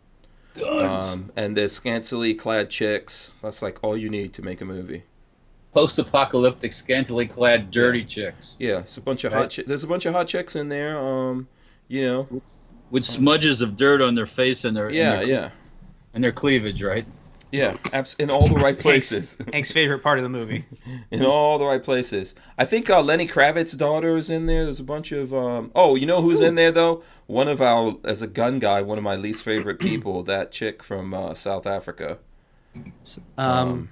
there's scantily clad chicks. That's like all you need to make a movie. Post-apocalyptic, scantily clad, dirty chicks. Yeah, it's a bunch of there's a bunch of hot chicks in there. With smudges of dirt on their face and their and their cleavage, right? Yeah, in all the right places. Hank's favorite part of the movie. In all the right places. I think Lenny Kravitz's daughter is in there. There's a bunch of... you know who's in there, though? As a gun guy, one of my least favorite people, that chick from South Africa. I'm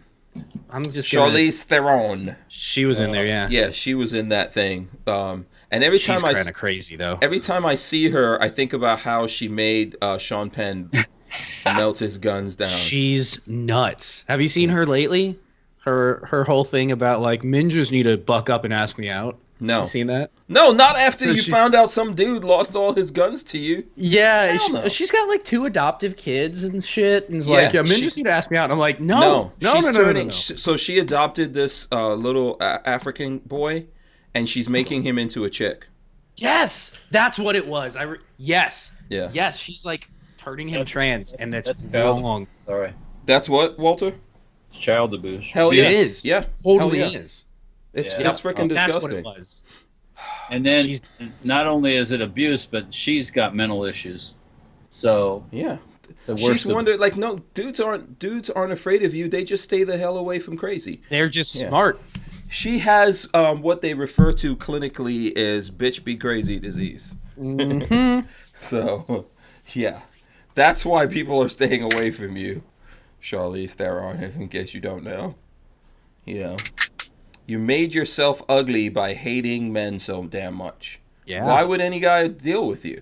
just Charlize Theron. She was in there, yeah. Yeah, she was in that thing. And every She's time kind of crazy, though. Every time I see her, I think about how she made Sean Penn... melt his guns down. She's nuts. Have you seen her lately? Her whole thing about like men just need to buck up and ask me out. No. You seen that? No, not after you found out some dude lost all his guns to you. Yeah, she's got like 2 adoptive kids and shit, and men just need to ask me out. And I'm like, no. So she adopted this little African boy, and she's making him into a chick. Yes, that's what it was. Yes. Yeah. Yes, she's like turning him trans, and that's wrong. Sorry. That's what, Walter? Child abuse. Hell yeah. It is. Yeah. Totally is. It's freaking disgusting. That's what it was. And then not only is it abuse, but she's got mental issues. So yeah. She's wondered, like, no, dudes aren't afraid of you. They just stay the hell away from crazy. They're just smart. She has what they refer to clinically as bitch be crazy disease. Mm-hmm. So, yeah. That's why people are staying away from you, Charlize Theron, in case you don't know. You made yourself ugly by hating men so damn much. Yeah. Why would any guy deal with you?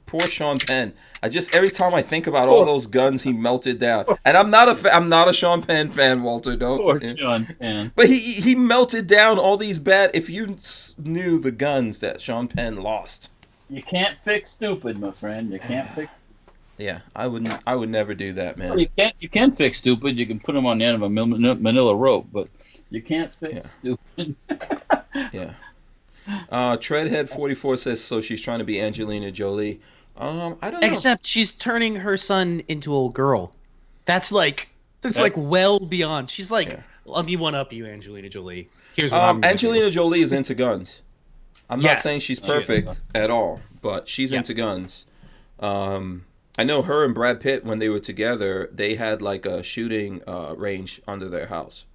Poor Sean Penn. Every time I think about all those guns he melted down, and I'm not a Sean Penn fan, Walter. Poor Sean Penn. But he melted down all these bad. If you knew the guns that Sean Penn lost. You can't fix stupid, my friend. You can't fix. Yeah, I would never do that, man. Well, you can fix stupid. You can put them on the end of a manila rope, but you can't fix stupid. Yeah. Treadhead 44 says so. She's trying to be Angelina Jolie. I don't know. Except she's turning her son into a girl. That's like well beyond. She's like, let me one up you, Angelina Jolie. Here's what I'm Angelina Jolie is into guns. I'm not saying she's perfect at all, but she's into guns. I know her and Brad Pitt, when they were together, they had like a shooting range under their house.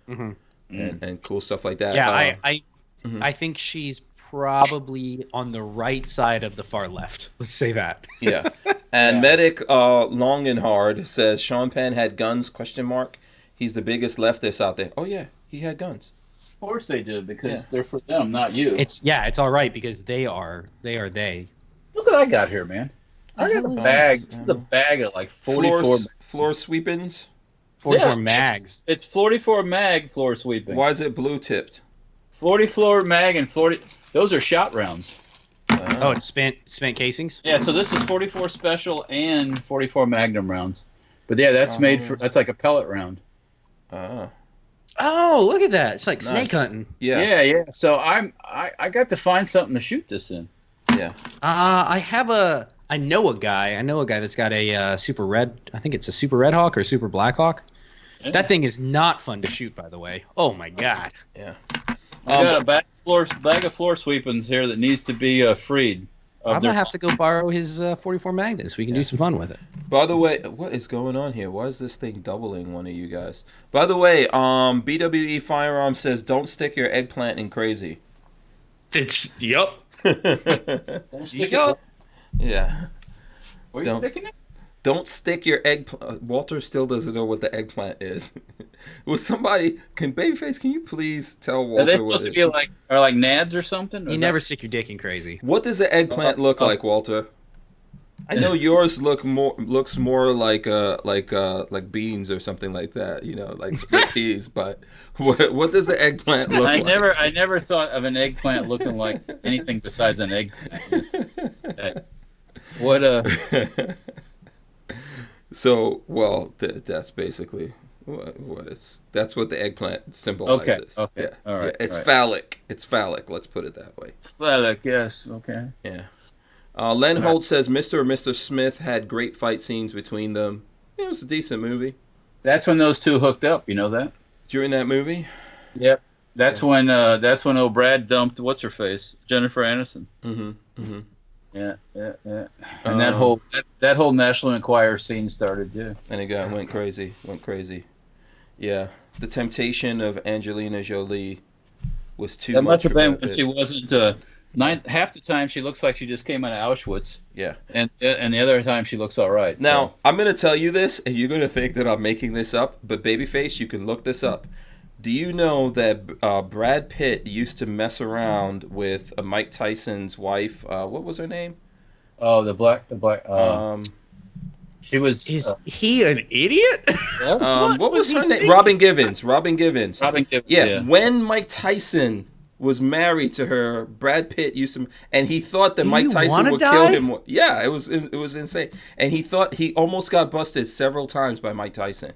Mm-hmm. And cool stuff like that. Yeah, I think she's probably on the right side of the far left. Let's say that. Yeah. And Medic Long and Hard says Sean Penn had guns, ? He's the biggest leftist out there. Oh, yeah, he had guns. Of course they do, because they're for them, not you. It's all right because they are they. Look what I got here, man. I got a bag. This is a bag of like 44 floor sweepings. 44 mags. It's 44 mag floor sweeping. Why is it blue tipped? 44 mag and 40. Those are shot rounds. Oh, it's spent casings. Yeah, so this is 44 special and 44 Magnum rounds. But yeah, that's made for. That's like a pellet round. Oh, look at that! It's like snake hunting. Yeah. So I got to find something to shoot this in. Yeah. I know a guy that's got a Super Red. I think it's a Super Red Hawk or Super Black Hawk. Yeah. That thing is not fun to shoot, by the way. Oh my god. Yeah. I got a bag of floor sweepings here that needs to be freed. I'm gonna have to go borrow his 44 Magnus. We can do some fun with it. By the way, what is going on here? Why is this thing doubling one of you guys? By the way, BWE Firearms says don't stick your eggplant in crazy. It's yep. Don't stick it. Yeah. Where are you sticking it? Don't stick your eggplant. Walter still doesn't know what the eggplant is. Was somebody? Babyface? Can you please tell Walter? Are they supposed to be like nads or something? You never stick your dick in crazy. What does the eggplant look like, Walter? I know yours looks more like beans or something like that. You know, like split peas. But what does the eggplant look like? I never thought of an eggplant looking like anything besides an eggplant. So, that's basically that's what the eggplant symbolizes. Okay. All right. It's phallic. It's phallic. Let's put it that way. Phallic. Yes. Okay. Yeah. Len Holt says Mr. or Mr. Smith had great fight scenes between them. It was a decent movie. That's when those two hooked up. You know that? During that movie? Yep. That's when old Brad dumped what's her face, Jennifer Aniston. Mm-hmm. Yeah. And that whole National Enquirer scene started, yeah. And it went crazy. Yeah. The temptation of Angelina Jolie was too much for Brad Pitt. She wasn't. Half the time she looks like she just came out of Auschwitz. Yeah. And the other time she looks all right. Now, I'm going to tell you this, and you're going to think that I'm making this up, but Babyface, you can look this up. Do you know that Brad Pitt used to mess around with Mike Tyson's wife? What was her name? Oh, the black. She was. Is he an idiot? What was her name? Robin Givens. Yeah. When Mike Tyson was married to her, Brad Pitt used to, and he thought that Mike Tyson would kill him. Yeah, it was insane, and he almost got busted several times by Mike Tyson.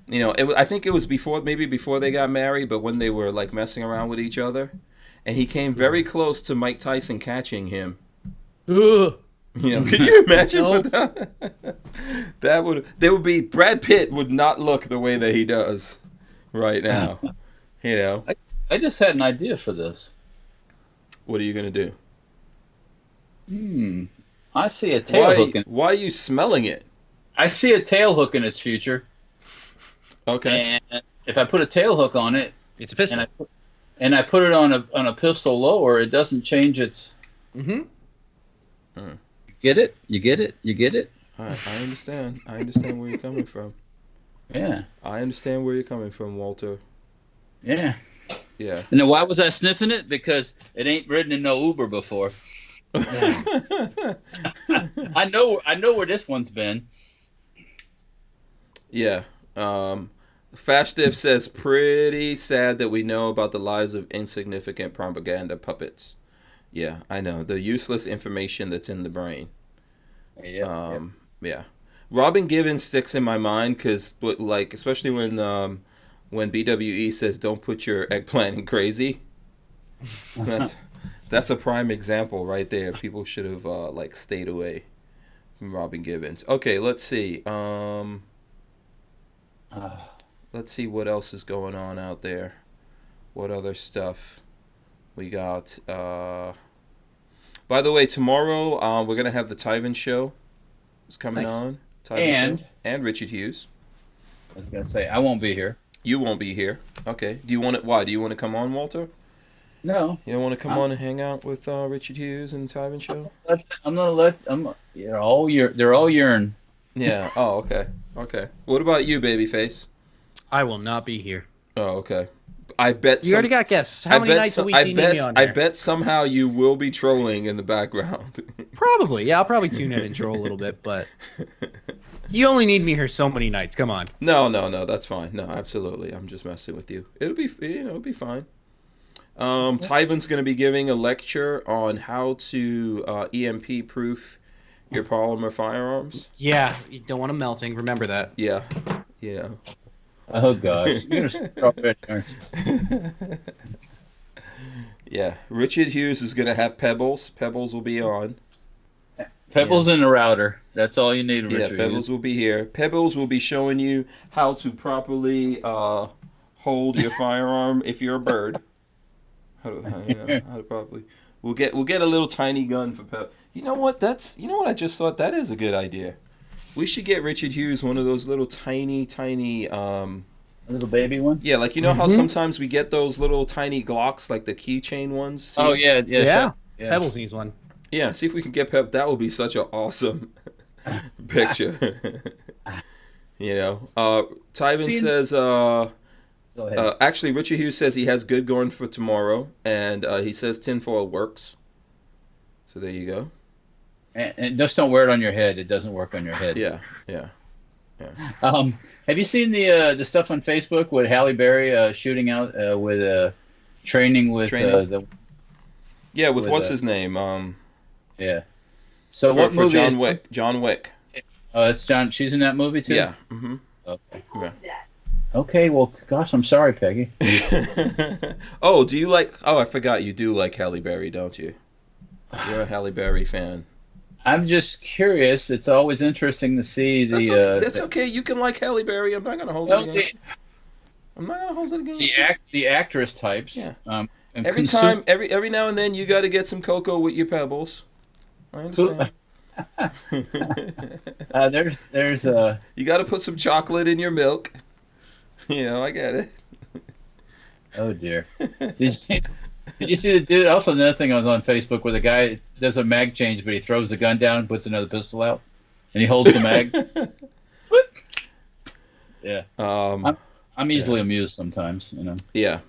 You know, I think it was before they got married, but when they were like messing around with each other, and he came very close to Mike Tyson catching him. Ugh. You know, can you imagine what that would be? Brad Pitt would not look the way that he does right now. You know, I just had an idea for this. What are you gonna do? I see a tail hook. Why are you smelling it? I see a tail hook in its future. Okay. And if I put a tail hook on it, it's a pistol. And I put it on a pistol lower, it doesn't change its. Get it? You get it? All right, I understand where you're coming from. Yeah. I understand where you're coming from, Walter. Yeah. Yeah. And then why was I sniffing it? Because it ain't ridden in no Uber before. I know where this one's been. Yeah. Fashdiff says, pretty sad that we know about the lives of insignificant propaganda puppets. Yeah, I know. The useless information that's in the brain. Yeah. Yeah. Robin Givens sticks in my mind because, especially when BWE says don't put your eggplant in crazy. That's a prime example right there. People should have stayed away from Robin Givens. Okay, let's see. Let's see what else is going on out there. What other stuff we got? By the way, tomorrow we're gonna have the Tyven show. It's coming on. Tyven show. And Richard Hughes. I was gonna say I won't be here. You won't be here. Okay. Do you want it? Why? Do you want to come on, Walter? No. You don't want to come on and hang out with Richard Hughes and the Tyven show? They're all yearn. Yeah. Oh, okay. Okay. What about you, Babyface? I will not be here. Oh, okay. I bet you already got guests. How many nights a week do you need me on here? I bet somehow you will be trolling in the background. Probably, yeah. I'll probably tune in and troll a little bit, but you only need me here so many nights. Come on. No, that's fine. No, absolutely. I'm just messing with you. It'll be fine. Tyvan's going to be giving a lecture on how to EMP proof your polymer firearms. Yeah, you don't want them melting. Remember that. Yeah. Oh gosh, you're gonna stop it, aren't you? Yeah, Richard Hughes is gonna have Pebbles. Pebbles will be on. Pebbles in the router. That's all you need, Richard. Yeah, Pebbles will be here. Pebbles will be showing you how to properly hold your firearm if you're a bird. How to properly. We'll get a little tiny gun for Pebbles. You know what? I just thought that is a good idea. We should get Richard Hughes one of those little tiny. Little baby one? Yeah, like how sometimes we get those little tiny Glocks, like the keychain ones. Yeah. Pebbles needs one. Yeah, see if we can get Pep. That would be such an awesome picture. Tyven says. Go ahead. Actually, Richard Hughes says he has good going for tomorrow, and he says tinfoil works. So there you go. And just don't wear it on your head. It doesn't work on your head. Yeah. Have you seen the stuff on Facebook with Halle Berry shooting out with training with with what's his name? Yeah. So what movie John is Wick? John Wick. Oh, that's John. She's in that movie too. Yeah. Mm-hmm. Okay. Yeah. Okay. Well, gosh, I'm sorry, Peggy. Oh, do you like? Oh, I forgot. You do like Halle Berry, don't you? You're a Halle Berry fan. I'm just curious. It's always interesting to see the. That's okay. You can like Halle Berry. I'm not going to hold it against you. I'm not going to hold it against you. The actress types. Yeah. Every now and then, you got to get some cocoa with your Pebbles. I understand. There's You got to put some chocolate in your milk. I get it. Oh dear. Did you see the dude? Also, another thing I was on Facebook where the guy does a mag change, but he throws the gun down and puts another pistol out, and he holds the mag. Yeah. I'm easily amused sometimes, Yeah.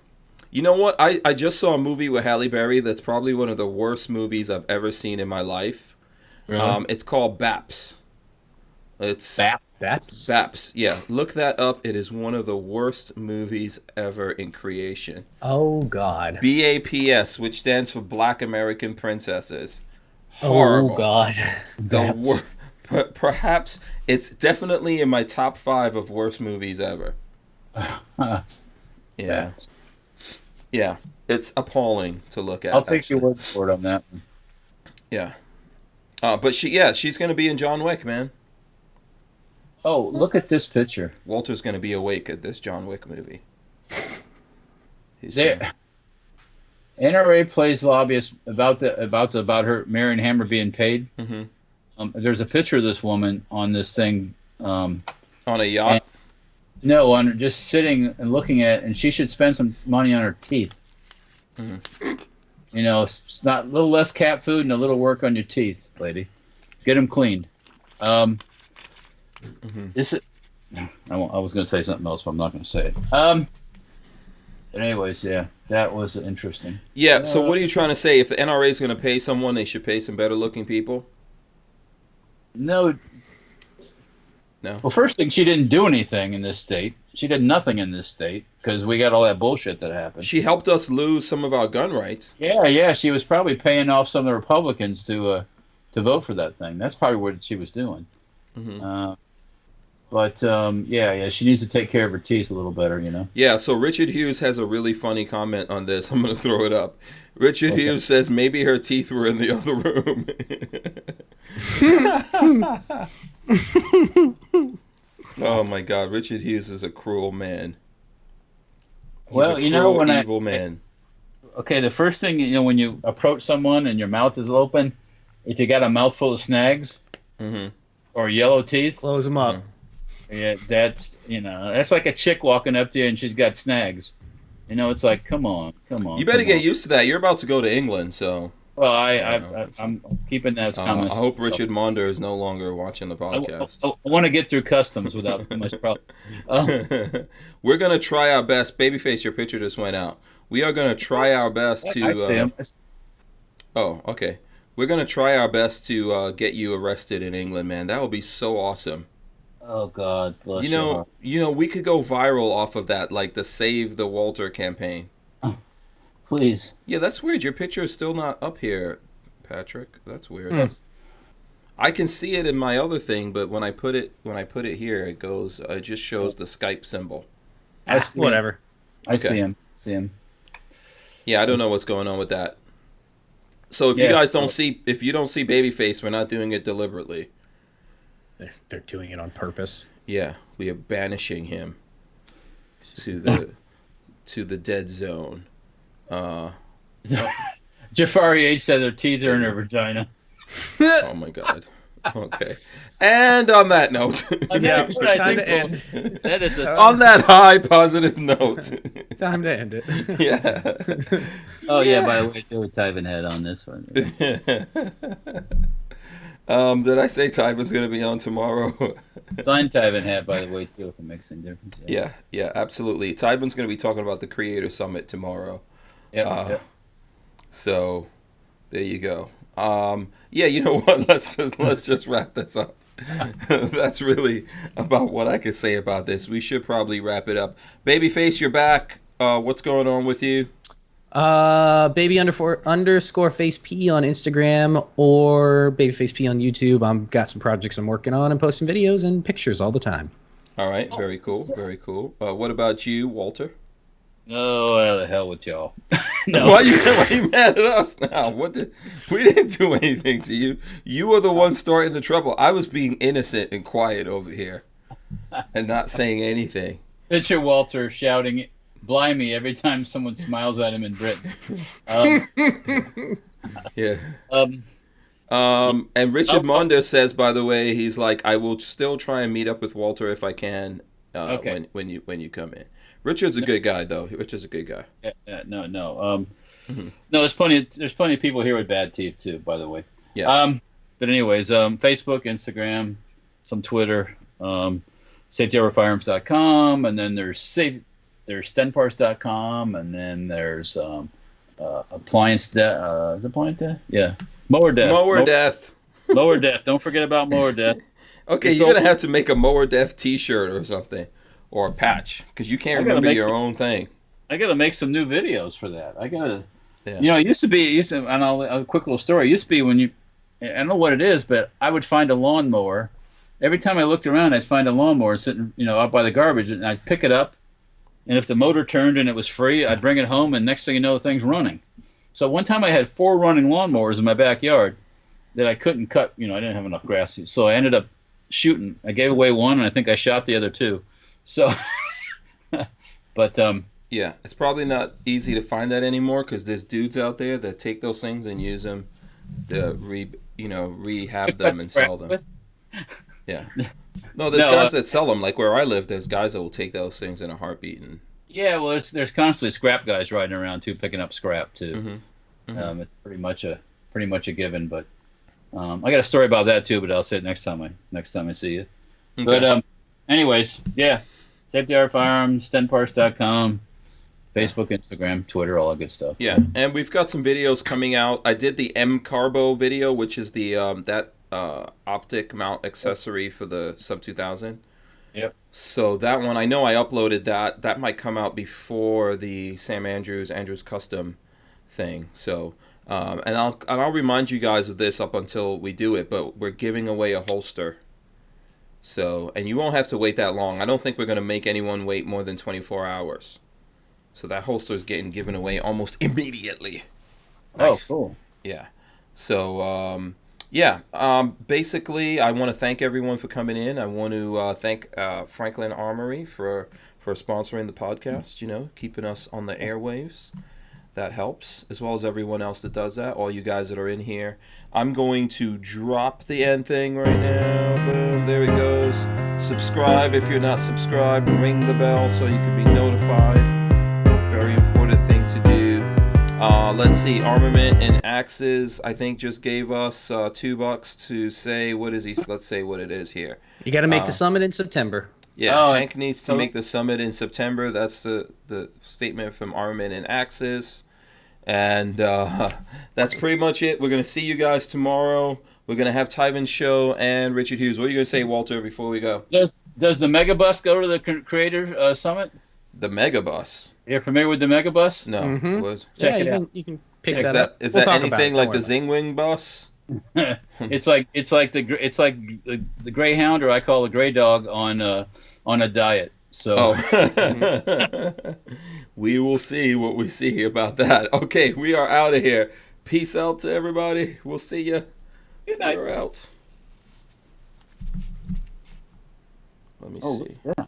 You know what? I just saw a movie with Halle Berry that's probably one of the worst movies I've ever seen in my life. Really? It's called Baps. It's Baps? Baps. Yeah, look that up. It is one of the worst movies ever in creation. Oh God. BAPS, which stands for Black American Princesses. Horrible. Oh God. Perhaps it's definitely in my top 5 of worst movies ever. Yeah. Yeah, it's appalling to look at. I'll take your word for it on that one. Yeah. But she's going to be in John Wick, man. Oh, look at this picture. Walter's going to be awake at this John Wick movie. NRA plays lobbyist about her marrying Hammer being paid. Mm-hmm. There's a picture of this woman on this thing. On a yacht? No, on just sitting and looking at it, and she should spend some money on her teeth. Mm-hmm. It's not a little less cat food and a little work on your teeth, lady. Get them cleaned. This is. I was going to say something else, but I'm not going to say it. But anyways, yeah, that was interesting. Yeah. So what are you trying to say? If the NRA is going to pay someone, they should pay some better-looking people? No. Well, first thing, she didn't do anything in this state. She did nothing in this state because we got all that bullshit that happened. She helped us lose some of our gun rights. Yeah. She was probably paying off some of the Republicans to vote for that thing. That's probably what she was doing. Mm-hmm. But she needs to take care of her teeth a little better, Yeah, so Richard Hughes has a really funny comment on this. I'm going to throw it up. Richard Hughes says maybe her teeth were in the other room. Oh my God, Richard Hughes is a cruel man. He's a cruel, evil man. Okay, the first thing, when you approach someone and your mouth is open, if you got a mouthful of snags or yellow teeth, close them up. Yeah, that's like a chick walking up to you and she's got snags. It's like, come on. You better get used to that. You're about to go to England, so. Well, I'm keeping that as comments. I hope Richard Monder is no longer watching the podcast. I want to get through customs without too much problem. We're going to try our best. Babyface, your picture just went out. We are going to try our best to... oh, okay. We're going to try our best to get you arrested in England, man. That would be so awesome. Oh, God. Bless you know, we could go viral off of that, like the Save the Walter campaign. Please. Yeah, that's weird. Your picture is still not up here, Patrick. That's weird. Yes. I can see it in my other thing, but when I put it here, it goes. It just shows the Skype symbol. Whatever. I see him. Yeah, I don't know what's going on with that. So if you guys don't see, if you don't see Babyface, we're not doing it deliberately. They're doing it on purpose. Yeah, we are banishing him to the dead zone. Jafari H said their teeth are in her vagina. Oh my God. Okay. And on that note, time to end. That is on that high positive note. Time to end it. Yeah. Oh yeah. By the way, do a Tyven head on this one. Did I say Tyven's going to be on tomorrow? Sign Tyven hat, by the way, too, if it makes any difference. Yeah, absolutely. Tyven's going to be talking about the Creator Summit tomorrow. Yep. So, there you go. Yeah, you know what? Let's just wrap this up. That's really about what I could say about this. We should probably wrap it up. Babyface, you're back. What's going on with you? Baby_face P on Instagram or Babyface P on YouTube. I've got some projects I'm working on and posting videos and pictures all the time. All right, very cool. What about you, Walter? Oh, the hell with y'all. No. Why are you mad at us now? We didn't do anything to you. You were the one starting the trouble. I was being innocent and quiet over here and not saying anything. Picture Walter shouting "Blimey" every time someone smiles at him in Britain. Yeah. And Richard Mondo says, by the way, he's like, I will still try and meet up with Walter if I can. Okay. When you come in. Richard's a good guy, though. Richard's a good guy. Yeah, no. No, there's plenty of people here with bad teeth too, by the way. Yeah. But anyways, Facebook, Instagram, some Twitter, safetyourfirearms.com, and then there's stenparts.com, and then there's appliance death. Is it appliance death? Yeah. Mower death. Mower death. Don't forget about mower death. Okay, you're gonna have to make a mower death T-shirt or something. Or a patch, because you can't remember your own thing. I got to make some new videos for that. I got to, it used to, and a quick little story. It used to be when I don't know what it is, but I would find a lawnmower. Every time I looked around, I'd find a lawnmower sitting, out by the garbage, and I'd pick it up, and if the motor turned and it was free, I'd bring it home, and next thing you know, the thing's running. So one time I had 4 running lawnmowers in my backyard that I couldn't cut. I didn't have enough grass, so I ended up shooting. I gave away one, and I think I shot the other 2. So, but yeah, it's probably not easy to find that anymore because there's dudes out there that take those things and use them to rehab them and sell them. Yeah, no, there's guys that sell them. Like where I live, there's guys that will take those things in a heartbeat. And yeah, well, there's constantly scrap guys riding around too, picking up scrap too. It's pretty much a given. But I got a story about that too, but I'll say it next time I see you. Okay. But anyways, yeah. Safety Our Firearms, stenparts.com, Facebook, Instagram, Twitter, all that good stuff. Yeah, and we've got some videos coming out. I did the M Carbo video, which is the optic mount accessory for the Sub 2000. Yep. So that one, I know I uploaded that. That might come out before the Sam Andrews Custom thing. So, and I'll remind you guys of this up until we do it. But we're giving away a holster. So, and you won't have to wait that long. I don't think we're going to make anyone wait more than 24 hours. So that holster is getting given away almost immediately. Nice. Oh, cool. Yeah. So, basically, I want to thank everyone for coming in. I want to thank Franklin Armory for sponsoring the podcast, keeping us on the airwaves. That helps, as well as everyone else that does that, all you guys that are in here. I'm going to drop the end thing right now. Boom, there it goes. Subscribe if you're not subscribed. Ring the bell so you can be notified. Very important thing to do. Let's see. Armament and Axes, I think, just gave us $2 to say what is he. Let's say what it is here. You got to make the summit in September. Yeah, Hank needs to make the summit in September. That's the statement from Armament and Axes. And that's pretty much it. We're going to see you guys tomorrow. We're going to have Tyvin's show and Richard Hughes. What are you going to say, Walter, before we go? Does the Megabus go to the Creator Summit? The Megabus? You're familiar with the Megabus? No. Mm-hmm. Check it out. You can pick that up. Is that anything like the Zing Wing bus? it's like the Greyhound, or I call it Grey Dog on a diet. So we will see what we see about that. Okay, we are out of here. Peace out to everybody. We'll see you. Good night. We're out. Let me see. Yeah.